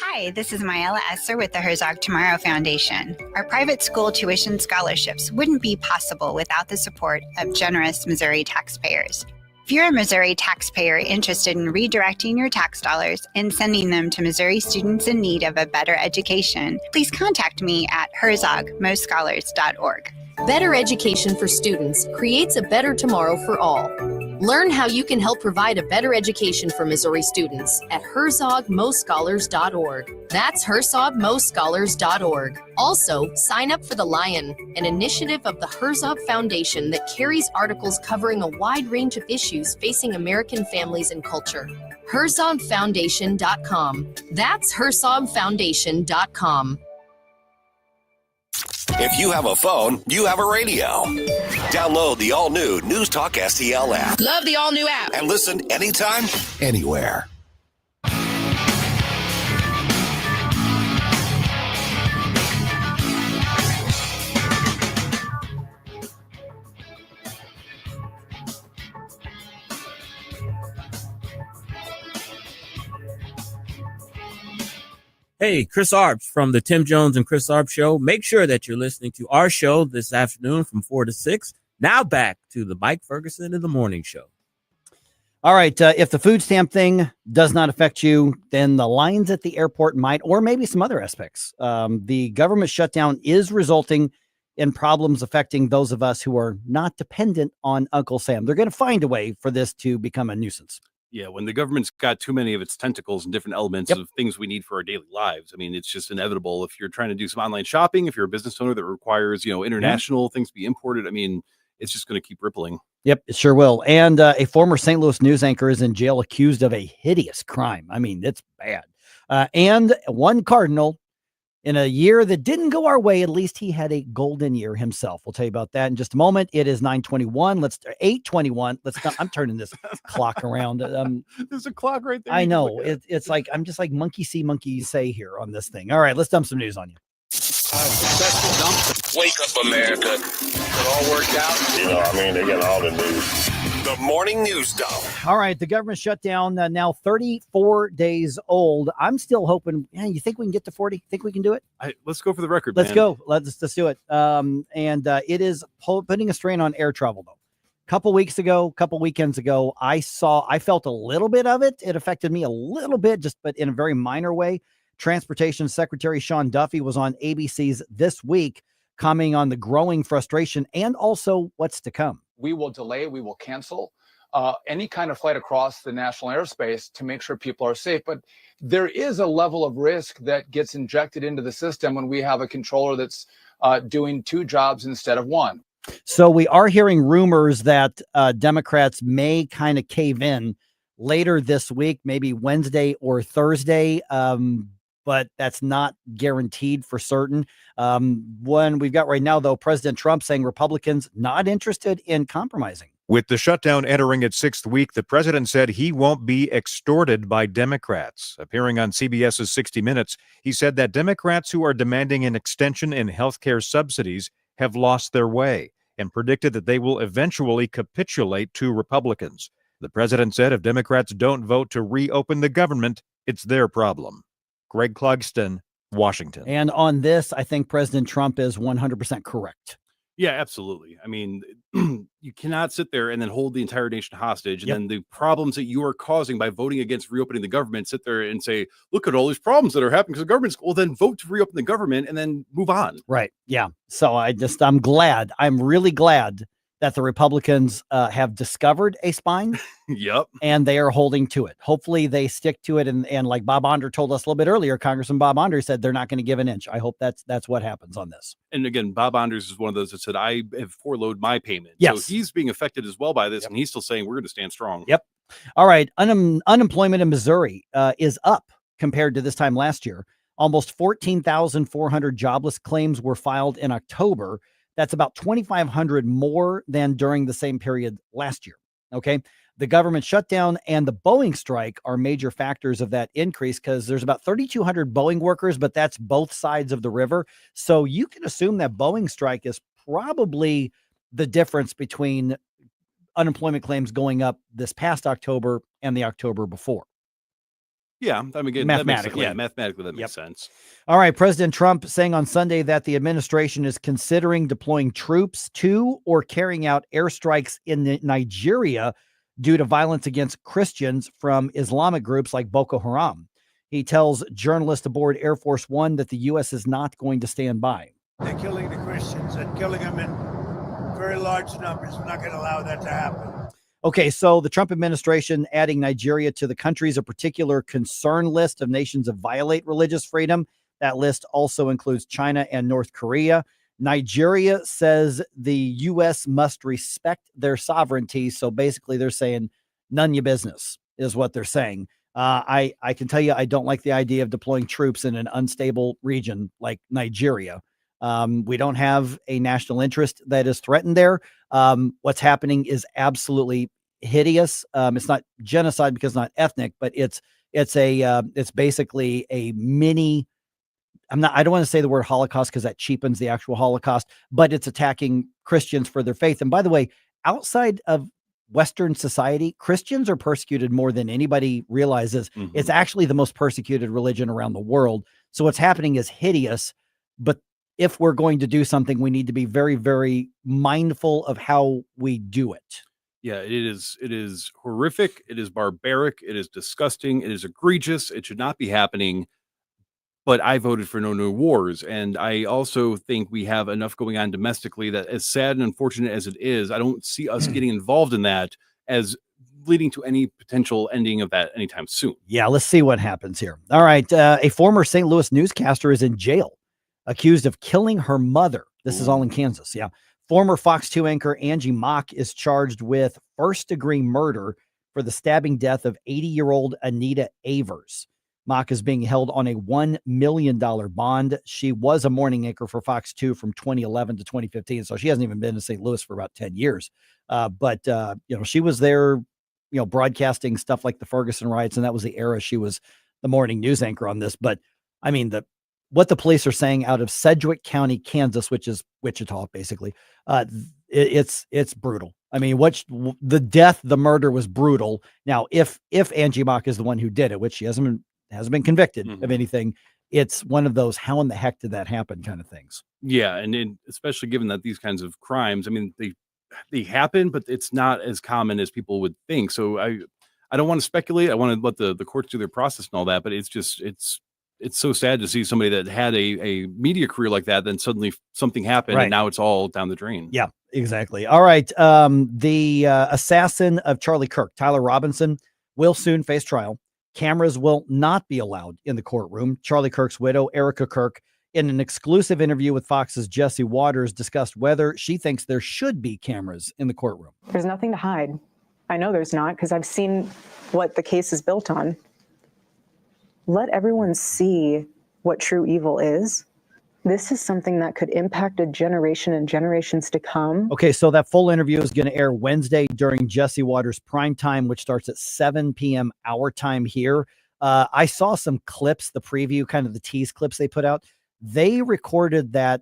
[SPEAKER 8] Hi, this is Myella Esser with the Herzog Tomorrow Foundation. Our private school tuition scholarships wouldn't be possible without the support of generous Missouri taxpayers. If you're a Missouri taxpayer interested in redirecting your tax dollars and sending them to Missouri students in need of a better education, please contact me at herzogmostscholars.org.
[SPEAKER 4] Better education for students creates a better tomorrow for all. Learn how you can help provide a better education for Missouri students at herzogmostscholars.org. That's herzogmostscholars.org. Also, sign up for The Lion, an initiative of the Herzog Foundation that carries articles covering a wide range of issues facing American families and culture. herzogfoundation.com. That's herzogfoundation.com.
[SPEAKER 9] If you have a phone, you have a radio. Download the all-new News Talk STL app.
[SPEAKER 10] Love the all-new app.
[SPEAKER 9] And listen anytime, anywhere.
[SPEAKER 14] Hey, Chris Arps from the Tim Jones and Chris Arps Show. Make sure that you're listening to our show this afternoon from 4 to 6. Now back to the Mike Ferguson in the Morning Show.
[SPEAKER 7] All right. If the food stamp thing does not affect you, then the lines at the airport might, or maybe some other aspects. The government shutdown is resulting in problems affecting those of us who are not dependent on Uncle Sam. They're going to find a way for this to become a nuisance.
[SPEAKER 1] Yeah, when the government's got too many of its tentacles and different elements of things we need for our daily lives, I mean, it's just inevitable. If you're trying to do some online shopping, if you're a business owner that requires, international things to be imported, I mean, it's just going to keep rippling.
[SPEAKER 7] Yep, it sure will. And a former St. Louis news anchor is in jail accused of a hideous crime. I mean, it's bad. And one cardinal in a year that didn't go our way, at least he had a golden year himself. We'll tell you about that in just a moment. It is 9:21. 8:21. I'm turning this clock around.
[SPEAKER 1] There's a clock right there.
[SPEAKER 7] I know. It's like, I'm just like monkey see, monkey say here on this thing. All right, let's dump some news on you.
[SPEAKER 9] Successful dump. Wake up, America. It all worked out. They got all the news. The morning news dump.
[SPEAKER 7] All right, the government shutdown now 34 days old. I'm still hoping. You think we can get to 40? Think we can do it?
[SPEAKER 1] Let's go for the record.
[SPEAKER 7] Let's go. Let's do it. It is putting a strain on air travel though. Couple weekends ago, I felt a little bit of it. It affected me a little bit, but in a very minor way. Transportation Secretary Sean Duffy was on ABC's This Week, commenting on the growing frustration and also what's to come.
[SPEAKER 27] We will delay, we will cancel any kind of flight across the national airspace to make sure people are safe. But there is a level of risk that gets injected into the system when we have a controller that's doing 2 jobs instead of 1.
[SPEAKER 7] So we are hearing rumors that Democrats may kind of cave in later this week, maybe Wednesday or Thursday. But that's not guaranteed for certain. One we've got right now, though, President Trump saying Republicans not interested in compromising.
[SPEAKER 25] With the shutdown entering its 6th week, the president said he won't be extorted by Democrats. Appearing on CBS's 60 Minutes, he said that Democrats who are demanding an extension in health care subsidies have lost their way and predicted that they will eventually capitulate to Republicans. The president said if Democrats don't vote to reopen the government, it's their problem. Greg Clugston, Washington.
[SPEAKER 7] And on this, I think President Trump is 100% correct.
[SPEAKER 1] Yeah, absolutely. I mean, you cannot sit there and then hold the entire nation hostage. And then the problems that you are causing by voting against reopening the government, sit there and say, look at all these problems that are happening because the government's, well, then vote to reopen the government and then move on.
[SPEAKER 7] Right. Yeah. So I'm really glad that the Republicans have discovered a spine.
[SPEAKER 1] Yep.
[SPEAKER 7] And they are holding to it. Hopefully they stick to it. And like Bob Onder told us a little bit earlier, Congressman Bob Onder said they're not going to give an inch. I hope that's what happens on this.
[SPEAKER 1] And again, Bob Onders is one of those that said, I have forelowed my payment.
[SPEAKER 7] Yes.
[SPEAKER 1] So he's being affected as well by this. And he's still saying we're going to stand strong.
[SPEAKER 7] Yep. All right. Unemployment in Missouri is up compared to this time last year. Almost 14,400 jobless claims were filed in October. That's about 2,500 more than during the same period last year. Okay. The government shutdown and the Boeing strike are major factors of that increase because there's about 3,200 Boeing workers, but that's both sides of the river. So you can assume that Boeing strike is probably the difference between unemployment claims going up this past October and the October before.
[SPEAKER 1] Yeah, I mean, again, mathematically that makes sense.
[SPEAKER 7] All right, President Trump saying on Sunday that the administration is considering deploying troops to or carrying out airstrikes in Nigeria due to violence against Christians from Islamic groups like Boko Haram. He tells journalists aboard Air Force One that the U.S. is not going to stand by.
[SPEAKER 2] They're killing the Christians and killing them in very large numbers. We're not going to allow that to happen.
[SPEAKER 7] Okay, so the Trump administration adding Nigeria to the country's a particular concern list of nations that violate religious freedom. That list also includes China and North Korea. Nigeria says the U.S. must respect their sovereignty. So basically they're saying none of your business is what they're saying. I can tell you I don't like the idea of deploying troops in an unstable region like Nigeria. We don't have a national interest that is threatened there. What's happening is absolutely hideous. It's not genocide because it's not ethnic, but it's basically a mini. I don't want to say the word Holocaust because that cheapens the actual Holocaust, but it's attacking Christians for their faith. And by the way, outside of Western society, Christians are persecuted more than anybody realizes. Mm-hmm. It's actually the most persecuted religion around the world. So what's happening is hideous, but if we're going to do something, we need to be very, very mindful of how we do it.
[SPEAKER 1] Yeah, it is horrific. It is barbaric. It is disgusting. It is egregious. It should not be happening. But I voted for no new wars. And I also think we have enough going on domestically that, as sad and unfortunate as it is, I don't see us getting involved in that as leading to any potential ending of that anytime soon.
[SPEAKER 7] Yeah, let's see what happens here. All right. A former St. Louis newscaster is in jail, accused of killing her mother. This is all in Kansas. Yeah. Former Fox 2 anchor Angie Mock is charged with first-degree murder for the stabbing death of 80-year-old Anita Avers. Mock is being held on a $1 million bond. She was a morning anchor for Fox 2 from 2011 to 2015, so she hasn't even been in St. Louis for about 10 years. But she was there, broadcasting stuff like the Ferguson riots, and that was the era she was the morning news anchor on this. But, I mean, what the police are saying out of Sedgwick County, Kansas, which is Wichita, basically, it's brutal. I mean, the murder was brutal. Now, if Angie Mock is the one who did it, which she hasn't been convicted of anything, it's one of those how in the heck did that happen kind of things.
[SPEAKER 1] Yeah, and especially given that these kinds of crimes, I mean, they happen, but it's not as common as people would think. So I don't want to speculate. I want to let the courts do their process and all that, but it's so sad to see somebody that had a media career like that, then suddenly something happened, and now it's all down the drain.
[SPEAKER 7] Yeah, exactly. All right. The assassin of Charlie Kirk, Tyler Robinson, will soon face trial. Cameras will not be allowed in the courtroom. Charlie Kirk's widow, Erica Kirk, in an exclusive interview with Fox's Jesse Waters, discussed whether she thinks there should be cameras in the courtroom.
[SPEAKER 10] There's nothing to hide. I know there's not, because I've seen what the case is built on. Let everyone see what true evil is. This is something that could impact a generation and generations to come.
[SPEAKER 7] Okay, so that full interview is going to air Wednesday during Jesse Waters' prime time, which starts at 7 p.m. our time here. I saw some clips, the preview, kind of the tease clips they put out. They recorded that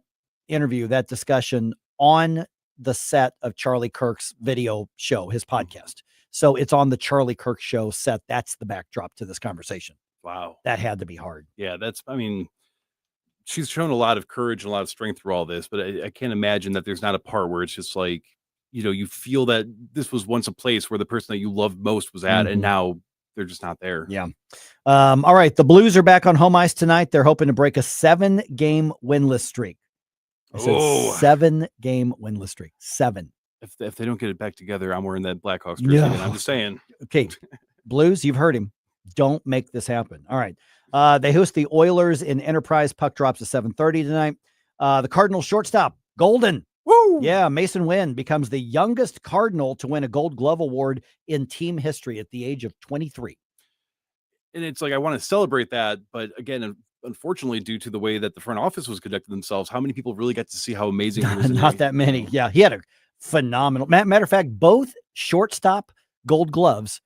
[SPEAKER 7] interview, that discussion on the set of Charlie Kirk's video show, his podcast. So it's on the Charlie Kirk show set. That's the backdrop to this conversation.
[SPEAKER 1] Wow.
[SPEAKER 7] That had to be hard.
[SPEAKER 1] Yeah, she's shown a lot of courage and a lot of strength through all this, but I can't imagine that there's not a part where it's just like, you feel that this was once a place where the person that you loved most was at, and now they're just not there.
[SPEAKER 7] Yeah. All right. The Blues are back on home ice tonight. They're hoping to break a 7-game winless streak. I said 7-game winless streak. 7.
[SPEAKER 1] If they don't get it back together, I'm wearing that Blackhawks jersey. And I'm just saying.
[SPEAKER 7] Okay. Blues, you've heard him. Don't make this happen. All right. They host the Oilers in Enterprise. Puck drops at 7:30 tonight. The Cardinals shortstop, Golden. Woo! Yeah, Mason Wynn becomes the youngest Cardinal to win a Gold Glove award in team history at the age of 23.
[SPEAKER 1] And it's like, I want to celebrate that. But again, unfortunately, due to the way that the front office was conducting themselves, how many people really get to see how amazing he was?
[SPEAKER 7] Not that many. Yeah, he had a phenomenal. Matter of fact, both shortstop Gold Gloves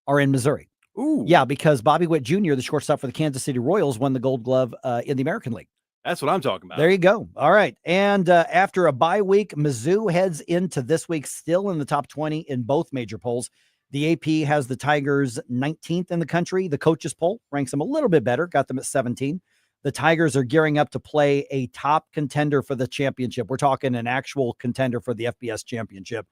[SPEAKER 7] are in Missouri.
[SPEAKER 1] Ooh.
[SPEAKER 7] Yeah, because Bobby Witt Jr., the shortstop for the Kansas City Royals, won the Gold Glove in the American League.
[SPEAKER 1] That's what I'm talking about.
[SPEAKER 7] There you go. All right. And after a bye week, Mizzou heads into this week still in the top 20 in both major polls. The AP has the Tigers 19th in the country. The coaches poll ranks them a little bit better, got them at 17. The Tigers are gearing up to play a top contender for the championship. We're talking an actual contender for the FBS championship.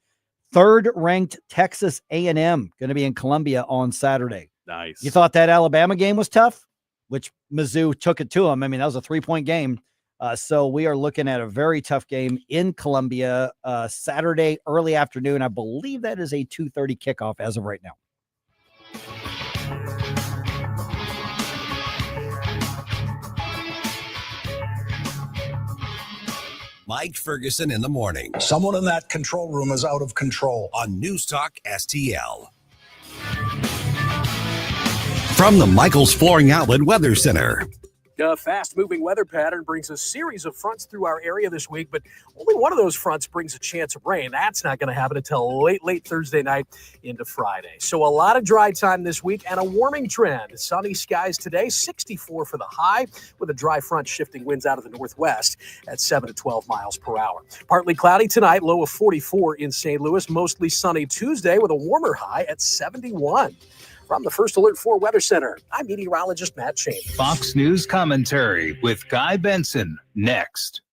[SPEAKER 7] Third-ranked Texas A&M going to be in Columbia on Saturday.
[SPEAKER 1] Nice.
[SPEAKER 7] You thought that Alabama game was tough, which Mizzou took it to them. I mean, that was a 3-point game. So we are looking at a very tough game in Columbia Saturday, early afternoon. I believe that is a 2:30 kickoff as of right now.
[SPEAKER 5] Mike Ferguson in the morning.
[SPEAKER 11] Someone in that control room is out of control.
[SPEAKER 5] On NewsTalkSTL. From the Michaels Flooring Outlet Weather Center.
[SPEAKER 6] A fast-moving weather pattern brings a series of fronts through our area this week, but only one of those fronts brings a chance of rain. That's not going to happen until late Thursday night into Friday. So a lot of dry time this week and a warming trend. Sunny skies today, 64 for the high, with a dry front shifting winds out of the northwest at 7 to 12 miles per hour. Partly cloudy tonight, low of 44 in St. Louis. Mostly sunny Tuesday with a warmer high at 71. From the First Alert 4 Weather Center, I'm meteorologist Matt Chambers.
[SPEAKER 15] Fox News commentary with Guy Benson next.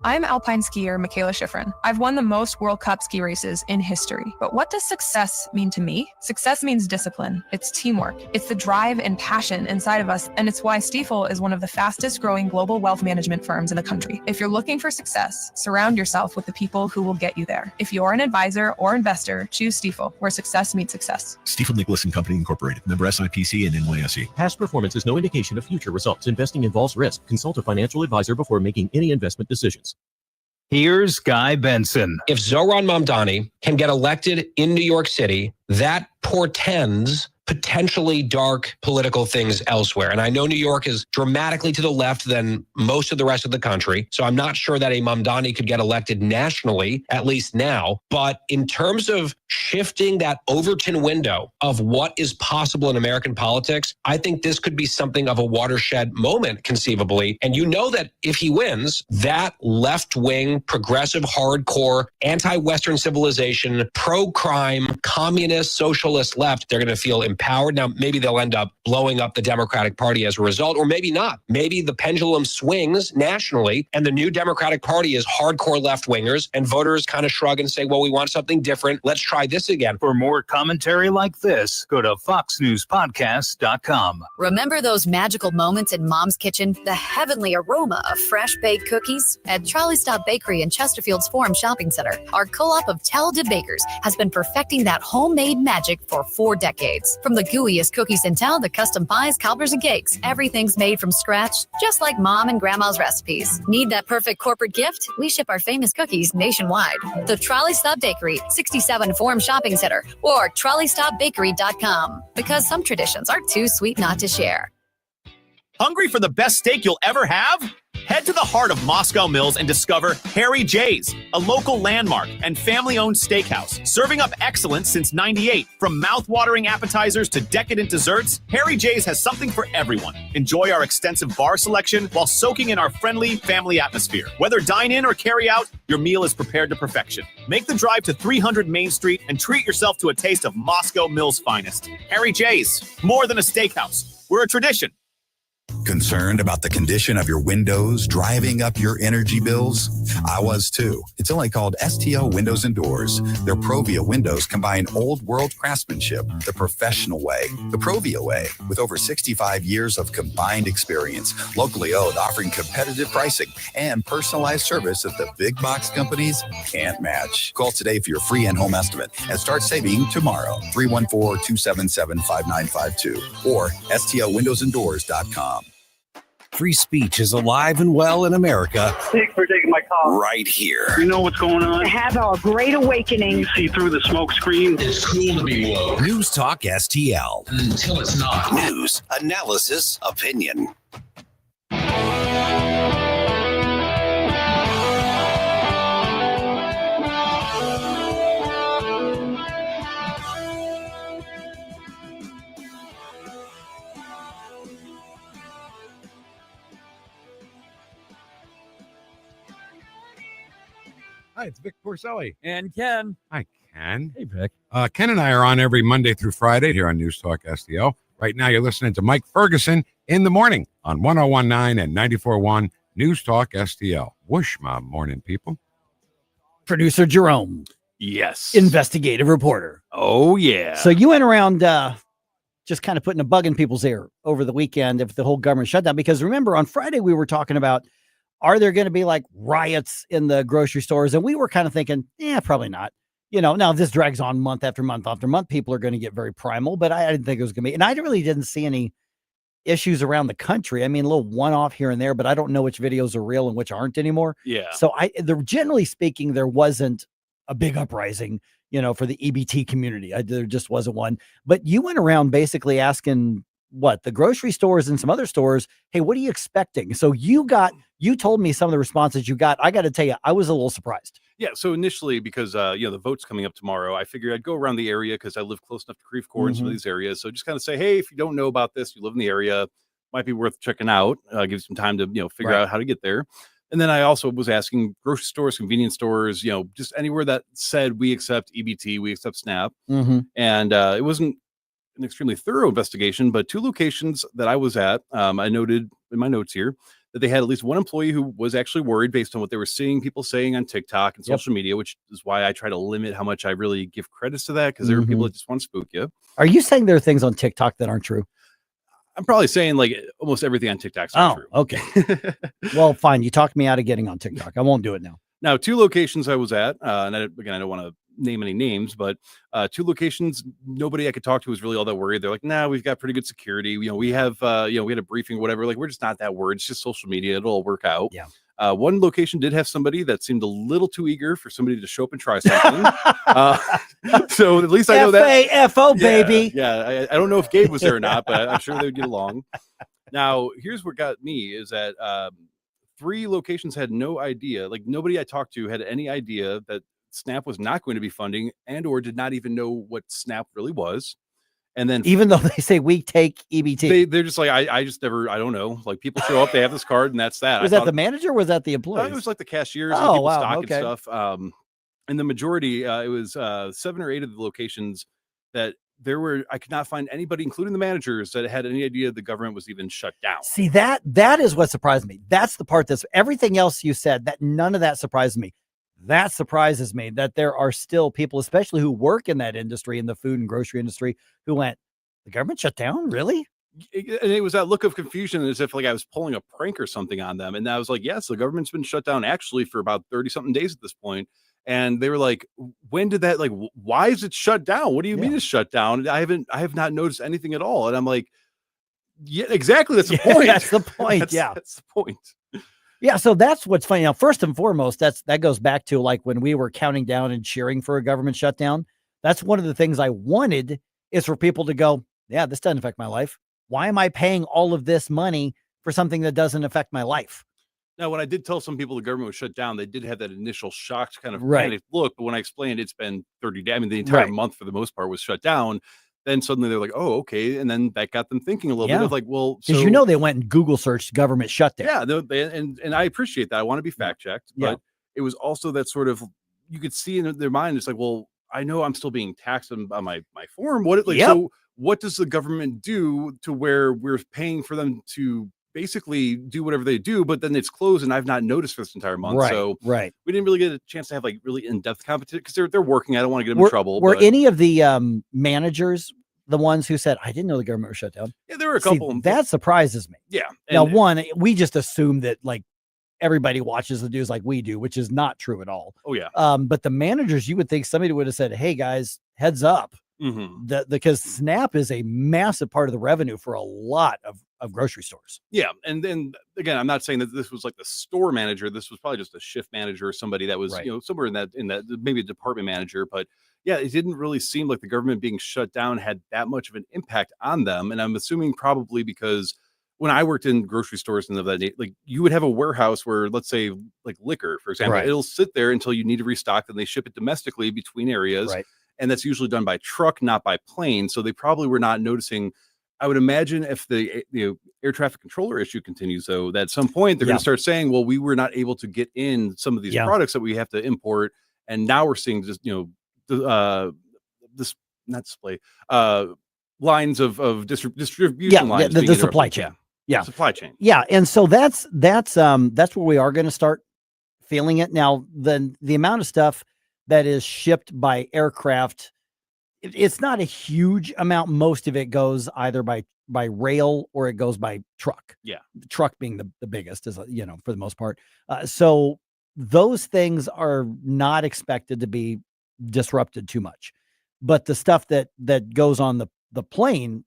[SPEAKER 13] I'm alpine skier Michaela Schifrin. I've won the most World Cup ski races in history. But what does success mean to me? Success means discipline. It's teamwork. It's the drive and passion inside of us. And it's why Stifel is one of the fastest growing global wealth management firms in the country. If you're looking for success, surround yourself with the people who will get you there. If you're an advisor or investor, choose Stifel, where success meets success.
[SPEAKER 16] Stifel Nicholas and Company Incorporated, member SIPC and NYSE.
[SPEAKER 19] Past performance is no indication of future results. Investing involves risk. Consult a financial advisor before making any investment decisions.
[SPEAKER 15] Here's Guy Benson.
[SPEAKER 21] If Zohran Mamdani can get elected in New York City, that portends potentially dark political things elsewhere. And I know New York is dramatically to the left than most of the rest of the country. So I'm not sure that a Mamdani could get elected nationally, at least now. But in terms of shifting that Overton window of what is possible in American politics, I think this could be something of a watershed moment, conceivably. And you know that if he wins, that left-wing, progressive, hardcore, anti-Western civilization, pro-crime, communist, socialist left, they're going to feel empowered. Now, maybe they'll end up blowing up the Democratic Party as a result, or maybe not. Maybe the pendulum swings nationally and the new Democratic Party is hardcore left-wingers and voters kind of shrug and say, well, we want something different. Let's try this again.
[SPEAKER 15] For more commentary like this, go to foxnewspodcast.com.
[SPEAKER 22] Remember those magical moments in Mom's kitchen? The heavenly aroma of fresh baked cookies? At Charlie's Stop Bakery in Chesterfield's Forum Shopping Center, our co-op of talented bakers has been perfecting that homemade magic for 4 decades. From the gooeyest cookies in town to custom pies, cobbler's, and cakes, everything's made from scratch, just like Mom and Grandma's recipes. Need that perfect corporate gift? We ship our famous cookies nationwide. The Trolley Stop Bakery, 67 Forum Shopping Center, or TrolleyStopBakery.com. Because some traditions are too sweet not to share.
[SPEAKER 12] Hungry for the best steak you'll ever have? Head to the heart of Moscow Mills and discover Harry J's, a local landmark and family-owned steakhouse, serving up excellence since '98. From mouth-watering appetizers to decadent desserts, Harry J's has something for everyone. Enjoy our extensive bar selection while soaking in our friendly family atmosphere. Whether dine-in or carry-out, your meal is prepared to perfection. Make the drive to 300 Main Street and treat yourself to a taste of Moscow Mills' finest. Harry J's, more than a steakhouse. We're a tradition.
[SPEAKER 17] Concerned about the condition of your windows driving up your energy bills? I was too. It's only called STL Windows and Doors. Their Provia windows combine old world craftsmanship the professional way, the Provia way, with over 65 years of combined experience, locally owned, offering competitive pricing and personalized service that the big box companies can't match. Call today for your free in-home estimate and start saving tomorrow. 314-277-5952 or stlwindowsanddoors.com.
[SPEAKER 5] Free speech is alive and well in America.
[SPEAKER 18] Thanks for taking my call.
[SPEAKER 5] Right here.
[SPEAKER 18] You know what's going on?
[SPEAKER 20] Have a great awakening.
[SPEAKER 18] You see through the smoke screen.
[SPEAKER 9] It's cool to be woke.
[SPEAKER 5] News Talk STL.
[SPEAKER 9] Until it's not.
[SPEAKER 5] News, analysis, opinion.
[SPEAKER 23] Hi, it's Vic Porcelli.
[SPEAKER 3] And Ken.
[SPEAKER 23] Hi, Ken.
[SPEAKER 3] Hey, Vic.
[SPEAKER 23] Ken and I are on every Monday through Friday here on News Talk STL. Right now, you're listening to Mike Ferguson in the morning on 101.9 and 94.1 News Talk STL. Whoosh, my morning, people.
[SPEAKER 7] Producer Jerome.
[SPEAKER 1] Yes.
[SPEAKER 7] Investigative reporter.
[SPEAKER 1] Oh, yeah.
[SPEAKER 7] So you went around just kind of putting a bug in people's ear over the weekend if the whole government shutdown. Because remember, on Friday, we were talking about, are there going to be like riots in the grocery stores? And we were kind of thinking, yeah, probably not. You know, now this drags on month after month after month. People are going to get very primal, but I didn't think it was going to be. And I really didn't see any issues around the country. I mean, a little one-off here and there, but I don't know which videos are real and which aren't anymore.
[SPEAKER 1] Yeah.
[SPEAKER 7] So generally speaking, there wasn't a big uprising, you know, for the EBT community. There just wasn't one. But you went around basically asking the grocery stores and some other stores, hey, what are you expecting? So you told me some of the responses you got. I got to tell you, I was a little surprised.
[SPEAKER 1] Yeah. So initially, because, the vote's coming up tomorrow, I figured I'd go around the area because I live close enough to Creve Coeur and some of these areas. So just kind of say, hey, if you don't know about this, you live in the area, might be worth checking out, give you some time to, figure out how to get there. And then I also was asking grocery stores, convenience stores, just anywhere that said we accept EBT, we accept SNAP. And it wasn't an extremely thorough investigation, but 2 locations that I was at, I noted in my notes here that they had at least one employee who was actually worried based on what they were seeing people saying on TikTok and social media, which is why I try to limit how much I really give credits to that, because there are people that just want to spook you.
[SPEAKER 7] Are you saying there are things on TikTok that aren't true?
[SPEAKER 1] I'm probably saying like almost everything on TikTok's not true.
[SPEAKER 7] Okay. Well, fine. You talked me out of getting on TikTok. I won't do it now.
[SPEAKER 1] Now, 2 locations I was at, and I don't want to name any names, but 2 locations, nobody I could talk to was really all that worried. They're like, nah, we've got pretty good security. We have, we had a briefing or whatever. Like, we're just not that worried. It's just social media. It'll all work out.
[SPEAKER 7] Yeah.
[SPEAKER 1] One location did have somebody that seemed a little too eager for somebody to show up and try something. So at least I know that.
[SPEAKER 7] F-A-F-O, baby.
[SPEAKER 1] Yeah. I don't know if Gabe was there or not, but I'm sure they would get along. Now, here's what got me is that 3 locations had no idea. Like, nobody I talked to had any idea that SNAP was not going to be funding and or did not even know what SNAP really was. And then
[SPEAKER 7] even though they say we take EBT,
[SPEAKER 1] they're just like, I just never, I don't know. Like, people show up, they have this card and that's that.
[SPEAKER 7] Was that the manager or was that the employee?
[SPEAKER 1] It was like the cashiers and
[SPEAKER 7] Oh,
[SPEAKER 1] people
[SPEAKER 7] wow.
[SPEAKER 1] stock
[SPEAKER 7] Okay.
[SPEAKER 1] and stuff. And the majority, it was 7 or 8 of the locations that I could not find anybody, including the managers, that had any idea the government was even shut down.
[SPEAKER 7] See, that is what surprised me. That's the part that's everything else you said, that none of that surprised me. That surprises me that there are still people, especially who work in that industry, in the food and grocery industry, who went, the government shut down? Really?
[SPEAKER 1] And it was that look of confusion as if like I was pulling a prank or something on them. And I was like, yes, the government's been shut down actually for about 30 something days at this point. And they were like, when did that, like, why is it shut down? What do you mean it's shut down? I have not noticed anything at all. And I'm like, yeah, exactly. That's the point.
[SPEAKER 7] That's the point.
[SPEAKER 1] That's the point.
[SPEAKER 7] Yeah. So that's what's funny. Now, first and foremost, that goes back to like when we were counting down and cheering for a government shutdown. That's one of the things I wanted is for people to go, yeah, this doesn't affect my life. Why am I paying all of this money for something that doesn't affect my life?
[SPEAKER 1] Now, when I did tell some people the government was shut down, they did have that initial shocked kind of
[SPEAKER 7] Right.
[SPEAKER 1] panicked look. But when I explained it's been 30 days, I mean, the entire month for the most part was shut down. Then suddenly they're like, oh, okay. And then that got them thinking a little bit of like, well,
[SPEAKER 7] because they went and Google searched government shutdown.
[SPEAKER 1] Yeah. And I appreciate that. I want to be fact checked, but it was also that sort of, you could see in their mind, it's like, well, I know I'm still being taxed on my form. So what does the government do to where we're paying for them to basically do whatever they do, but then it's closed and I've not noticed for this entire month.
[SPEAKER 7] Right,
[SPEAKER 1] so
[SPEAKER 7] right.
[SPEAKER 1] We didn't really get a chance to have like really in-depth competition because they're working. I don't want to get them in trouble.
[SPEAKER 7] Were any of the managers the ones who said, I didn't know the government was shut down?
[SPEAKER 1] Yeah, there were a couple.
[SPEAKER 7] That surprises me.
[SPEAKER 1] Yeah.
[SPEAKER 7] Now, one, we just assume that like everybody watches the news like we do, which is not true at all.
[SPEAKER 1] Oh, yeah.
[SPEAKER 7] But the managers, you would think somebody would have said, hey, guys, heads up. Because SNAP is a massive part of the revenue for a lot of grocery stores.
[SPEAKER 1] Yeah. And then again, I'm not saying that this was like the store manager. This was probably just a shift manager or somebody that was, somewhere in that maybe a department manager. But yeah, it didn't really seem like the government being shut down had that much of an impact on them. And I'm assuming probably because when I worked in grocery stores and that, like you would have a warehouse where, let's say, like liquor, for example, it'll sit there until you need to restock, and they ship it domestically between areas.
[SPEAKER 7] Right.
[SPEAKER 1] And that's usually done by truck, not by plane. So they probably were not noticing. I would imagine if the air traffic controller issue continues, though, that at some point they're going to start saying, well, we were not able to get in some of these products that we have to import. And now we're seeing just, this not display lines of distribution lines.
[SPEAKER 7] The supply chain. Yeah.
[SPEAKER 1] Supply chain.
[SPEAKER 7] Yeah. And so that's where we are going to start feeling it. Now, the amount of stuff that is shipped by aircraft, it's not a huge amount. Most of it goes either by rail or it goes by truck.
[SPEAKER 1] Yeah.
[SPEAKER 7] The truck being the biggest, is for the most part. So those things are not expected to be disrupted too much. But the stuff that goes on the plane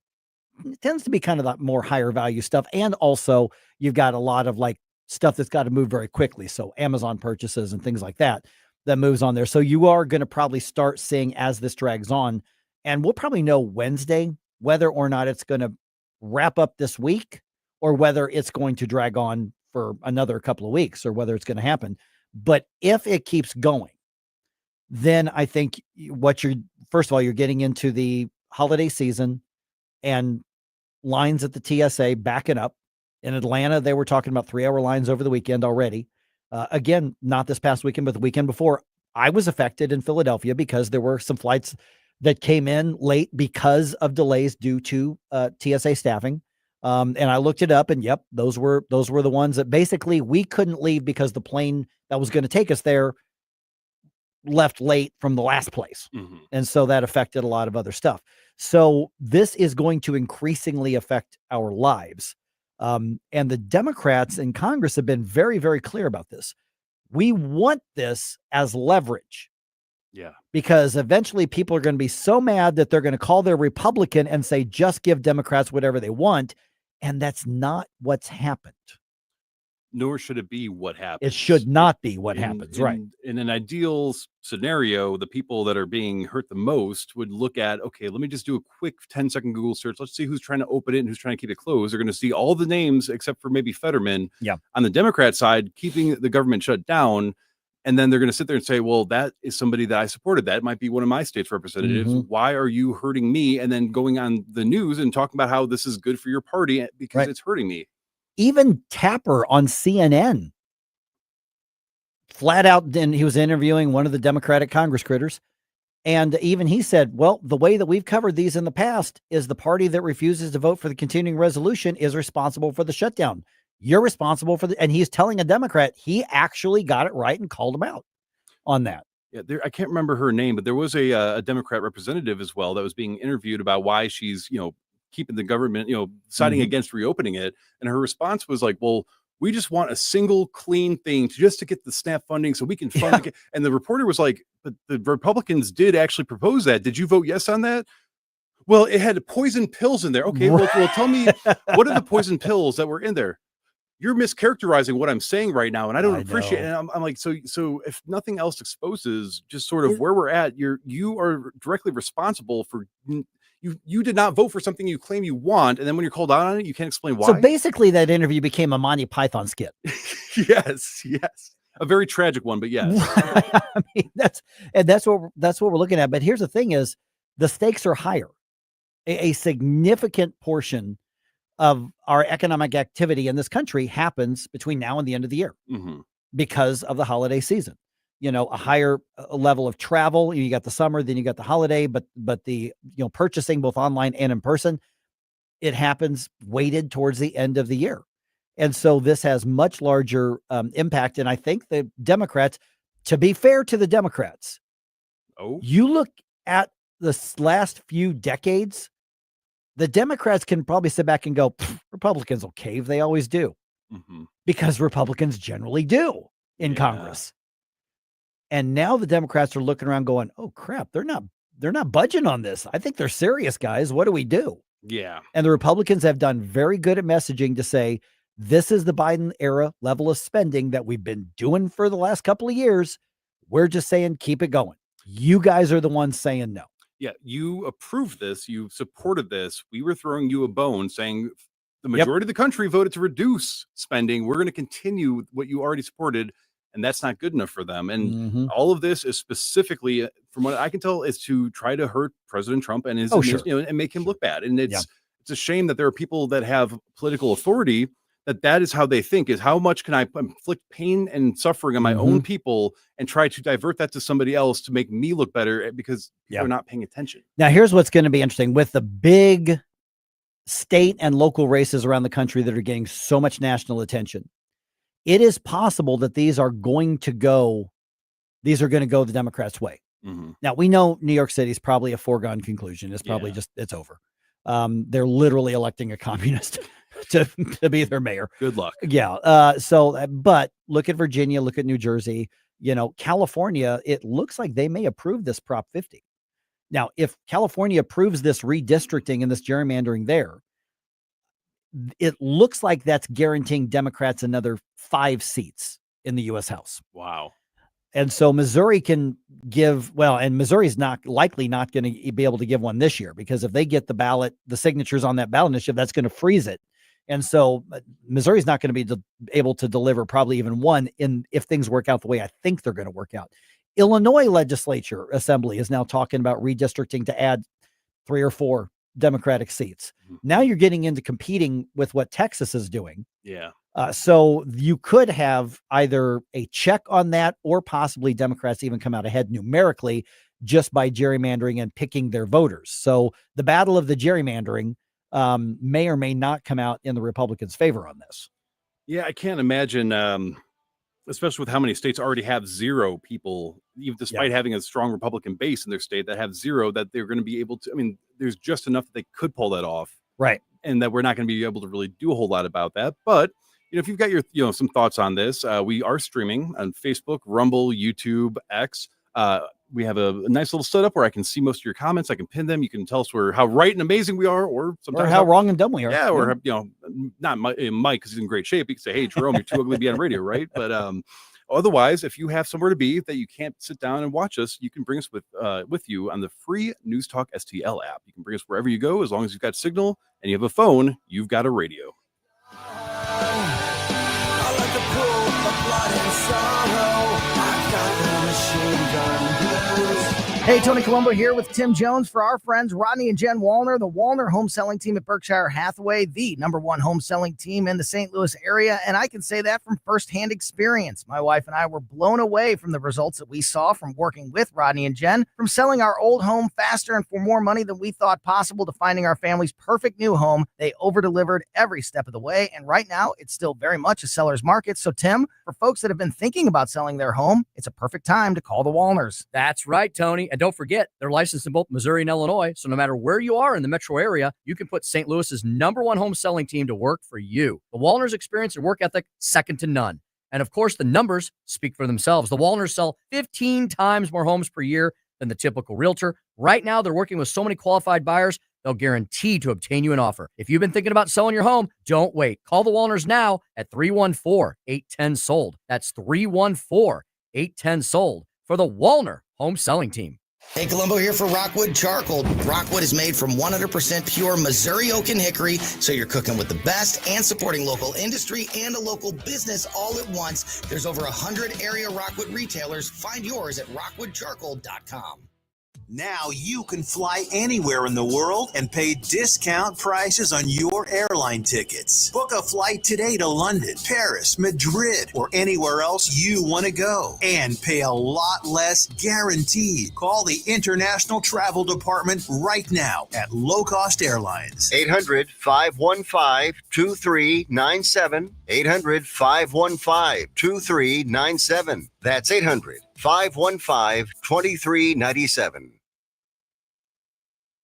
[SPEAKER 7] tends to be kind of that more higher value stuff. And also you've got a lot of like stuff that's got to move very quickly. So Amazon purchases and things like that moves on there. So you are going to probably start seeing as this drags on, and we'll probably know Wednesday whether or not it's going to wrap up this week or whether it's going to drag on for another couple of weeks or whether it's going to happen. But if it keeps going, then I think first of all, you're getting into the holiday season and lines at the TSA backing up. In Atlanta, they were talking about 3-hour lines over the weekend already. Again, not this past weekend, but the weekend before. I was affected in Philadelphia because there were some flights that came in late because of delays due to TSA staffing. And I looked it up, and yep, those were the ones that basically we couldn't leave because the plane that was going to take us there left late from the last place. And so that affected a lot of other stuff. So this is going to increasingly affect our lives. And the Democrats in Congress have been very, very clear about this. We want this as leverage.
[SPEAKER 1] Yeah.
[SPEAKER 7] Because eventually people are going to be so mad that they're going to call their Republican and say, just give Democrats whatever they want. And that's not what's happened.
[SPEAKER 1] Nor should it be what happens.
[SPEAKER 7] It should not be what happens, right?
[SPEAKER 1] In an ideal scenario, the people that are being hurt the most would look at, okay, let me just do a quick 10-second Google search. Let's see who's trying to open it and who's trying to keep it closed. They're going to see all the names except for maybe Fetterman.
[SPEAKER 7] Yeah.
[SPEAKER 1] On the Democrat side, keeping the government shut down. And then they're going to sit there and say, well, that is somebody that I supported. That might be one of my state's representatives. Why are you hurting me? And then going on the news and talking about how this is good for your party because it's hurting me.
[SPEAKER 7] Even Tapper on CNN flat out, then he was interviewing one of the Democratic Congress critters. And even he said, well, the way that we've covered these in the past is the party that refuses to vote for the continuing resolution is responsible for the shutdown. You're responsible for and he's telling a Democrat, he actually got it right and called him out on that.
[SPEAKER 1] Yeah, I can't remember her name, but there was a Democrat representative as well that was being interviewed about why she's, keeping the government, siding against reopening it. And her response was like, well, We just want a single clean thing to get the SNAP funding so we can fund it. And the reporter was like, but the Republicans did actually propose that. Did you vote yes on that? Well, it had poison pills in there. Okay, well, tell me, what are the poison pills that were in there? You're mischaracterizing what I'm saying right now, and I don't appreciate it. And I'm like, so if nothing else exposes just sort of where we're at, you are directly responsible for you did not vote for something you claim you want, and then when you're called out on it, you can't explain why.
[SPEAKER 7] So basically, that interview became a Monty Python skit.
[SPEAKER 1] Yes, a very tragic one, but yes.
[SPEAKER 7] I mean, that's what we're looking at. But here's the thing: is the stakes are higher. A significant portion of our economic activity in this country happens between now and the end of the year because of the holiday season. A higher level of travel. You got the summer, then you got the holiday, but the purchasing both online and in person, it happens weighted towards the end of the year. And so this has much larger impact. And I think the Democrats, to be fair to the Democrats, you look at the last few decades, the Democrats can probably sit back and go, Republicans will cave. They always do. Because Republicans generally do in Congress. And now the Democrats are looking around going, oh crap, they're not budging on this. I think they're serious, guys. What do we do?
[SPEAKER 1] Yeah.
[SPEAKER 7] And the Republicans have done very good at messaging to say, this is the Biden era level of spending that we've been doing for the last couple of years. We're just saying, keep it going. You guys are the ones saying no.
[SPEAKER 1] Yeah. You approved this. You supported this. We were throwing you a bone saying the majority of the country voted to reduce spending. We're going to continue what you already supported. And that's not good enough for them. And all of this is specifically, from what I can tell, is to try to hurt President Trump and his, and make him look bad. And it's a shame that there are people that have political authority that is how they think, is how much can I inflict pain and suffering on my own people and try to divert that to somebody else to make me look better because they're not paying attention.
[SPEAKER 7] Now, here's what's going to be interesting with the big state and local races around the country that are getting so much national attention. It is possible that these are going to go the Democrats' way. Now, we know New York City is probably a foregone conclusion. It's probably it's over. They're literally electing a communist to be their mayor.
[SPEAKER 1] Good luck.
[SPEAKER 7] Yeah. But look at Virginia, look at New Jersey, California, it looks like they may approve this Prop 50. Now, if California approves this redistricting and this gerrymandering there, it looks like that's guaranteeing Democrats another 5 seats in the U.S. House.
[SPEAKER 1] Wow.
[SPEAKER 7] And so Missouri can give, and Missouri's likely not going to be able to give one this year, because if they get the signatures on that ballot initiative, that's going to freeze it. And so Missouri's not going to be able to deliver probably even one if things work out the way I think they're going to work out. Illinois legislature assembly is now talking about redistricting to add 3 or 4 Democratic seats. Now you're getting into competing with what Texas is doing.
[SPEAKER 1] Yeah.
[SPEAKER 7] So you could have either a check on that or possibly Democrats even come out ahead numerically just by gerrymandering and picking their voters. So the battle of the gerrymandering may or may not come out in the Republicans' favor on this.
[SPEAKER 1] Yeah, I can't imagine, especially with how many states already have 0 people, even despite having a strong Republican base in their state, that have 0, that they're going to be able to, there's just enough that they could pull that off.
[SPEAKER 7] Right.
[SPEAKER 1] And that we're not going to be able to really do a whole lot about that. But, if you've got your, some thoughts on this, we are streaming on Facebook, Rumble, YouTube, X. We have a nice little setup where I can see most of your comments. I can pin them. You can tell us how right and amazing we are, or sometimes
[SPEAKER 7] how wrong and dumb we are.
[SPEAKER 1] Yeah, or not Mike because he's in great shape. You can say, "Hey, Jerome, you're too ugly to be on radio," right? But otherwise, if you have somewhere to be that you can't sit down and watch us, you can bring us with you on the free News Talk STL app. You can bring us wherever you go, as long as you've got signal and you have a phone. You've got a radio.
[SPEAKER 3] Hey, Tony Colombo here with Tim Jones for our friends Rodney and Jen Wallner, the Wallner home selling team at Berkshire Hathaway, the #1 home selling team in the St. Louis area. And I can say that from firsthand experience. My wife and I were blown away from the results that we saw from working with Rodney and Jen, from selling our old home faster and for more money than we thought possible to finding our family's perfect new home. They over-delivered every step of the way. And right now, it's still very much a seller's market. So, Tim, for folks that have been thinking about selling their home, it's a perfect time to call the Wallners.
[SPEAKER 4] That's right, Tony.
[SPEAKER 3] And don't forget, they're licensed in both Missouri and Illinois, so no matter where you are in the metro area, you can put St. Louis's #1 home selling team to work for you. The Wallners' experience and work ethic, second to none. And of course, the numbers speak for themselves. The Wallners sell 15 times more homes per year than the typical realtor. Right now, they're working with so many qualified buyers, they'll guarantee to obtain you an offer. If you've been thinking about selling your home, don't wait. Call the Wallners now at 314-810-SOLD. That's 314-810-SOLD for the Wallner Home Selling Team.
[SPEAKER 4] Hey, Columbo here for Rockwood Charcoal. Rockwood is made from 100% pure Missouri oak and hickory, so you're cooking with the best and supporting local industry and a local business all at once. There's over 100 area Rockwood retailers. Find yours at rockwoodcharcoal.com.
[SPEAKER 8] Now you can fly anywhere in the world and pay discount prices on your airline tickets. Book a flight today to London, Paris, Madrid, or anywhere else you want to go and pay a lot less guaranteed. Call the International Travel Department right now at Low Cost Airlines.
[SPEAKER 14] 800-515-2397. 800-515-2397. That's 800-515-2397.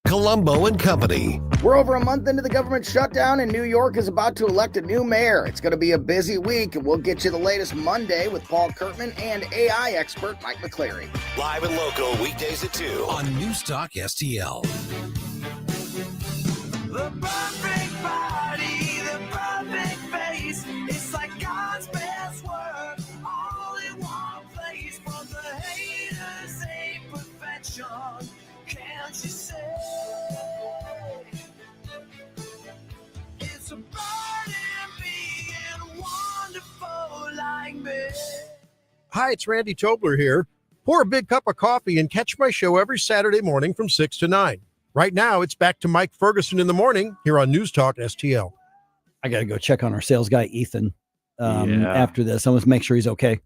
[SPEAKER 24] Columbo and Company.
[SPEAKER 25] We're over a month into the government shutdown, and New York is about to elect a new mayor. It's going to be a busy week, and we'll get you the latest Monday with Paul Kurtman and AI expert Mike McCleary.
[SPEAKER 5] Live and local weekdays at 2 on NewsTalkSTL.
[SPEAKER 9] The perfect body, the perfect face. It's like God's best work, all in one place. From the haters, ain't perfection. Can't you say it's a burden being wonderful like me?
[SPEAKER 26] Hi, it's Randy Tobler here. Pour a big cup of coffee and catch my show every Saturday morning from 6 to 9. Right now, it's back to Mike Ferguson in the morning here on News Talk STL.
[SPEAKER 7] I got to go check on our sales guy, Ethan, after this. I want to make sure he's okay.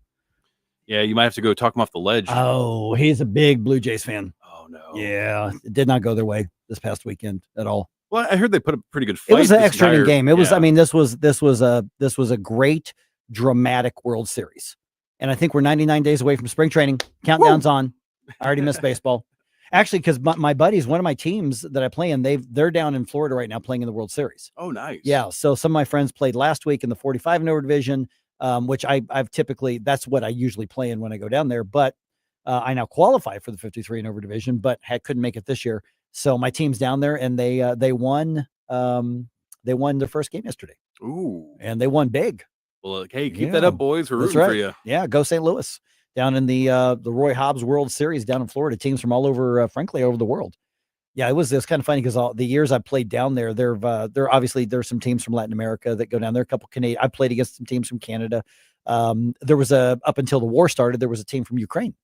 [SPEAKER 1] Yeah, you might have to go talk him off the ledge.
[SPEAKER 7] Oh, he's a big Blue Jays fan.
[SPEAKER 1] Oh, no.
[SPEAKER 7] Yeah, it did not go their way this past weekend at all.
[SPEAKER 1] Well, I heard they put a pretty good fight.
[SPEAKER 7] It was an extra inning game. It was, I mean, this was a great dramatic World Series. And I think we're 99 days away from spring training. Countdown's on. I already missed baseball. Actually, because my buddies, one of my teams that I play in, they're down in Florida right now playing in the World Series.
[SPEAKER 1] Oh, nice.
[SPEAKER 7] Yeah. So some of my friends played last week in the 45 and over division, which I've typically, that's what I usually play in when I go down there. But I now qualify for the 53 and over division, but couldn't make it this year. So my team's down there, and they won their first game yesterday.
[SPEAKER 1] Ooh.
[SPEAKER 7] And they won big.
[SPEAKER 1] Well, hey, keep that up, boys. We're rooting for you.
[SPEAKER 7] Yeah, go St. Louis. Down in the Roy Hobbs World Series down in Florida, teams from all over, frankly, over the world. Yeah, it was kind of funny because all the years I played down there, there obviously there's some teams from Latin America that go down there. A couple Canadian. I played against some teams from Canada. There was up until the war started, there was a team from Ukraine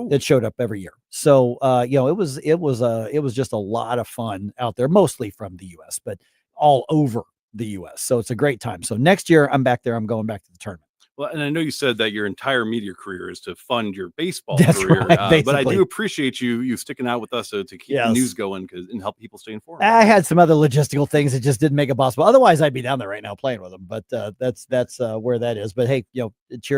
[SPEAKER 7] that showed up every year. So it was just a lot of fun out there, mostly from the U.S., but all over the U.S. So it's a great time. So next year I'm back there. I'm going back to the tournament.
[SPEAKER 1] Well, and I know you said that your entire media career is to fund your baseball
[SPEAKER 7] That's
[SPEAKER 1] career,
[SPEAKER 7] right,
[SPEAKER 1] but I do appreciate you sticking out with us to keep the news going and help people stay informed.
[SPEAKER 7] I had some other logistical things that just didn't make it possible. Otherwise, I'd be down there right now playing with them. But that's where that is. But hey,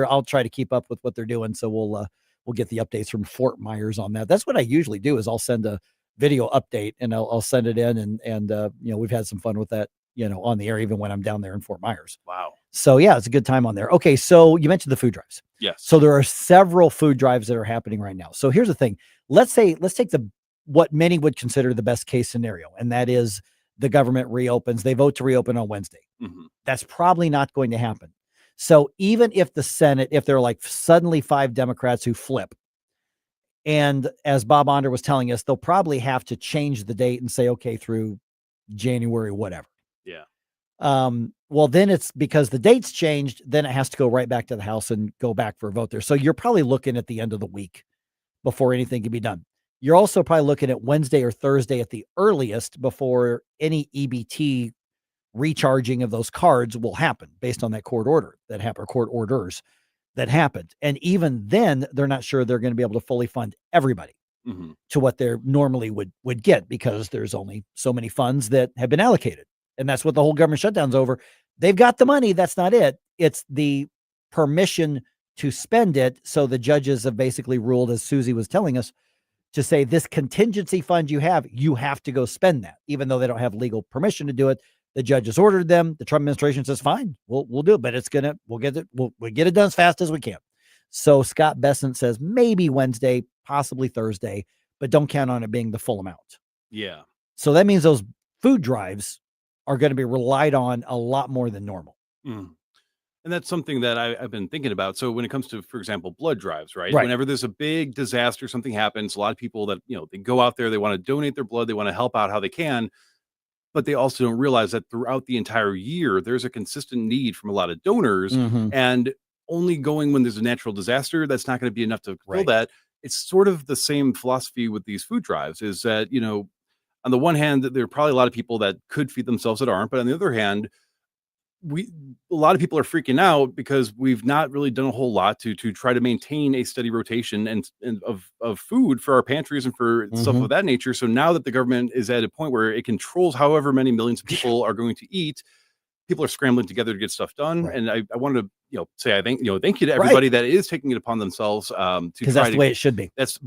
[SPEAKER 7] I'll try to keep up with what they're doing. So we'll get the updates from Fort Myers on that. That's what I usually do. Is I'll send a video update and I'll send it in and we've had some fun with that. On the air, even when I'm down there in Fort Myers.
[SPEAKER 1] Wow.
[SPEAKER 7] So yeah, it's a good time on there. Okay. So you mentioned the food drives.
[SPEAKER 1] Yes.
[SPEAKER 7] So there are several food drives that are happening right now. So here's the thing. Let's take what many would consider the best case scenario. And that is the government reopens. They vote to reopen on Wednesday.
[SPEAKER 1] Mm-hmm.
[SPEAKER 7] That's probably not going to happen. So even if the Senate, if there are like suddenly 5 Democrats who flip, and as Bob Onder was telling us, they'll probably have to change the date and say, okay, through January, whatever.
[SPEAKER 1] Yeah.
[SPEAKER 7] Well, then it's because the date's changed, then it has to go right back to the House and go back for a vote there. So you're probably looking at the end of the week before anything can be done. You're also probably looking at Wednesday or Thursday at the earliest before any EBT recharging of those cards will happen based on that court order that happened, court orders that happened. And even then, they're not sure they're going to be able to fully fund everybody to what they normally would get, because there's only so many funds that have been allocated. And that's what the whole government shutdown's over. They've got the money. That's not it. It's the permission to spend it. So the judges have basically ruled, as Susie was telling us, to say this contingency fund you have to go spend that, even though they don't have legal permission to do it. The judge has ordered them. The Trump administration says, fine, we'll do it, but we'll get it done as fast as we can. So Scott Bessent says maybe Wednesday, possibly Thursday, but don't count on it being the full amount.
[SPEAKER 1] Yeah.
[SPEAKER 7] So that means those food drives are going to be relied on a lot more than normal.
[SPEAKER 1] Mm. And that's something that I've been thinking about. So when it comes to, for example, blood drives, right?
[SPEAKER 7] Right.
[SPEAKER 1] Whenever there's a big disaster, something happens, a lot of people that, they go out there, they want to donate their blood, they want to help out how they can, but they also don't realize that throughout the entire year, there's a consistent need from a lot of donors, and only going when there's a natural disaster, that's not going to be enough to fill that. It's sort of the same philosophy with these food drives, is that, on the one hand, there are probably a lot of people that could feed themselves that aren't, but on the other hand, a lot of people are freaking out because we've not really done a whole lot to try to maintain a steady rotation and of food for our pantries and for stuff of that nature. So now that the government is at a point where it controls however many millions of people are going to eat, people are scrambling together to get stuff done. And I wanted to, say, thank you to everybody that is taking it upon themselves,
[SPEAKER 7] because that's the way it should be.
[SPEAKER 1] That's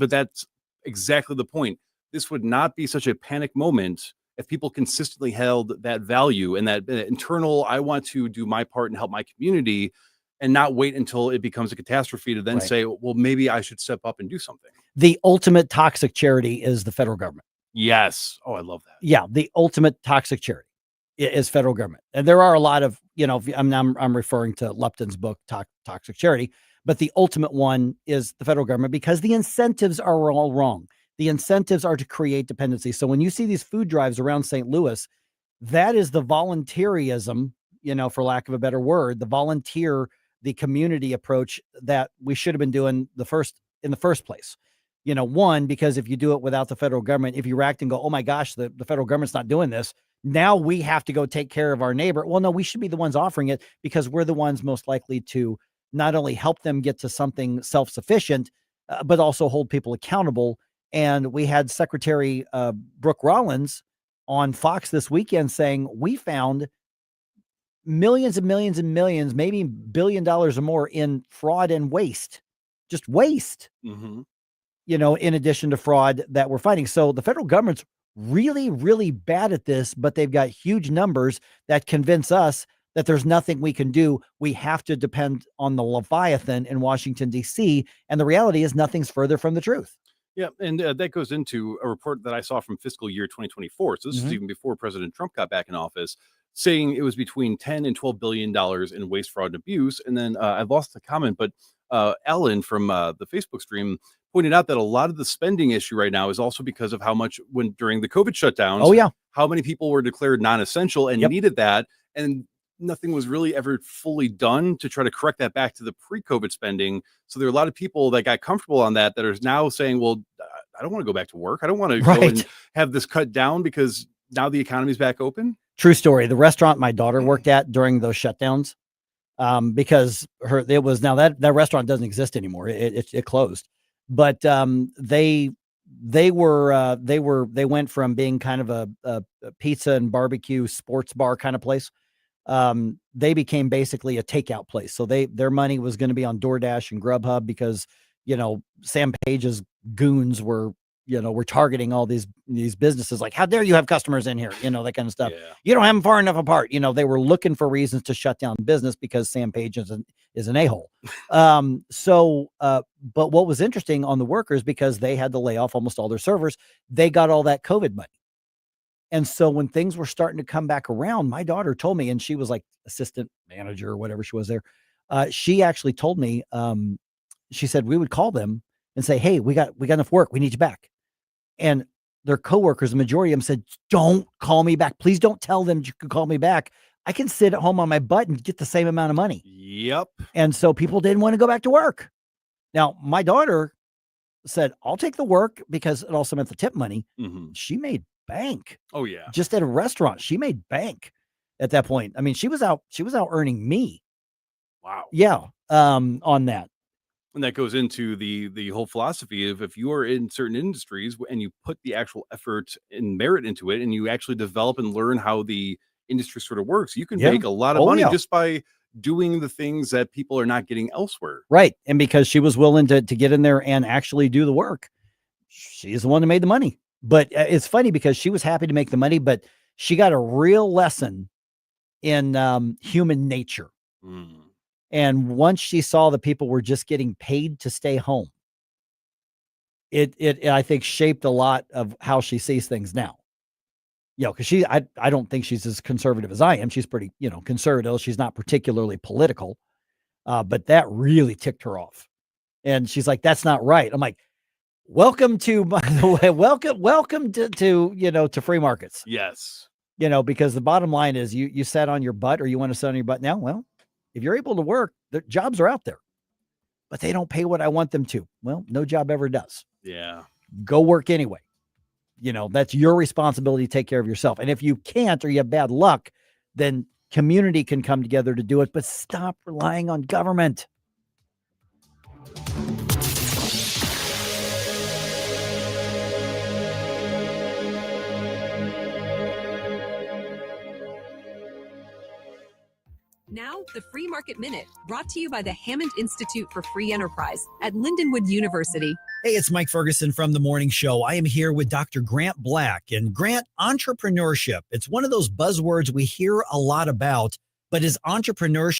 [SPEAKER 1] exactly the point. This would not be such a panic moment if people consistently held that value and that internal, I want to do my part and help my community, and not wait until it becomes a catastrophe to then say, well, maybe I should step up and do something.
[SPEAKER 7] The ultimate toxic charity is the federal government.
[SPEAKER 1] Yes. Oh, I love that.
[SPEAKER 7] Yeah. The ultimate toxic charity is federal government. And there are a lot of, I'm referring to Lupton's book, Toxic Charity, but the ultimate one is the federal government, because the incentives are all wrong. The incentives are to create dependency. So when you see these food drives around St. Louis, that is the volunteerism, for lack of a better word, the community approach that we should have been doing in the first place. One, because if you do it without the federal government, if you react and go, oh my gosh, the federal government's not doing this, now we have to go take care of our neighbor. Well, no, we should be the ones offering it, because we're the ones most likely to not only help them get to something self-sufficient, but also hold people accountable. And we had Secretary Brooke Rollins on Fox this weekend saying, we found millions and millions and millions, maybe $1 billion or more in fraud and waste, just waste, in addition to fraud that we're fighting. So the federal government's really, really bad at this, but they've got huge numbers that convince us that there's nothing we can do. We have to depend on the Leviathan in Washington, D.C. And the reality is nothing's further from the truth.
[SPEAKER 1] Yeah, and that goes into a report that I saw from fiscal year 2024. So this is even before President Trump got back in office, saying it was between $10 and $12 billion in waste, fraud, and abuse. And then I've lost the comment, but Ellen from the Facebook stream pointed out that a lot of the spending issue right now is also because of how much during the COVID shutdowns, how many people were declared non-essential and needed that. And nothing was really ever fully done to try to correct that back to the pre-COVID spending. So there are a lot of people that got comfortable on that are now saying, well, I don't want to go back to work. I don't want to go and have this cut down because now the economy's back open.
[SPEAKER 7] True story. The restaurant my daughter worked at during those shutdowns, because that restaurant doesn't exist anymore. It closed, but they went from being kind of a pizza and barbecue sports bar kind of place. They became basically a takeout place. So their money was going to be on DoorDash and Grubhub because, Sam Page's goons were targeting all these businesses like, how dare you have customers in here? That kind of stuff. Yeah. You don't have them far enough apart. They were looking for reasons to shut down business because Sam Page is an a-hole. But what was interesting on the workers, because they had to lay off almost all their servers, they got all that COVID money. And so when things were starting to come back around, my daughter told me, and she was like assistant manager or whatever she was there. She actually told me, she said, we would call them and say, hey, we got enough work. We need you back. And their coworkers, the majority of them said, don't call me back. Please don't tell them you can call me back. I can sit at home on my butt and get the same amount of money.
[SPEAKER 1] Yep.
[SPEAKER 7] And so people didn't want to go back to work. Now, my daughter said, I'll take the work because it also meant the tip money. She made bank.
[SPEAKER 1] Oh yeah.
[SPEAKER 7] Just at a restaurant. She made bank at that point. I mean, she was out earning me.
[SPEAKER 1] Wow.
[SPEAKER 7] Yeah. On that.
[SPEAKER 1] And that goes into the whole philosophy of, if you are in certain industries and you put the actual effort and merit into it, and you actually develop and learn how the industry sort of works, you can make a lot of money just by doing the things that people are not getting elsewhere.
[SPEAKER 7] Right. And because she was willing to get in there and actually do the work, she's the one that made the money. But it's funny because she was happy to make the money, but she got a real lesson in human nature. And once she saw that people were just getting paid to stay home, it I think shaped a lot of how she sees things now. Because I don't think she's as conservative as I am. She's pretty, conservative. She's not particularly political, but that really ticked her off. And she's like, "That's not right." I'm like, "Welcome to, by the way, welcome to free markets."
[SPEAKER 1] Yes.
[SPEAKER 7] Because the bottom line is you sat on your butt, or you want to sit on your butt now. Well, if you're able to work, the jobs are out there, but they don't pay what I want them to. Well, no job ever does.
[SPEAKER 1] Yeah.
[SPEAKER 7] Go work anyway. That's your responsibility to take care of yourself. And if you can't, or you have bad luck, then community can come together to do it, but stop relying on government.
[SPEAKER 2] Now, the Free Market Minute, brought to you by the Hammond Institute for Free Enterprise at Lindenwood University.
[SPEAKER 6] Hey, it's Mike Ferguson from The Morning Show. I am here with Dr. Grant Black. And Grant, entrepreneurship, it's one of those buzzwords we hear a lot about, but is entrepreneurship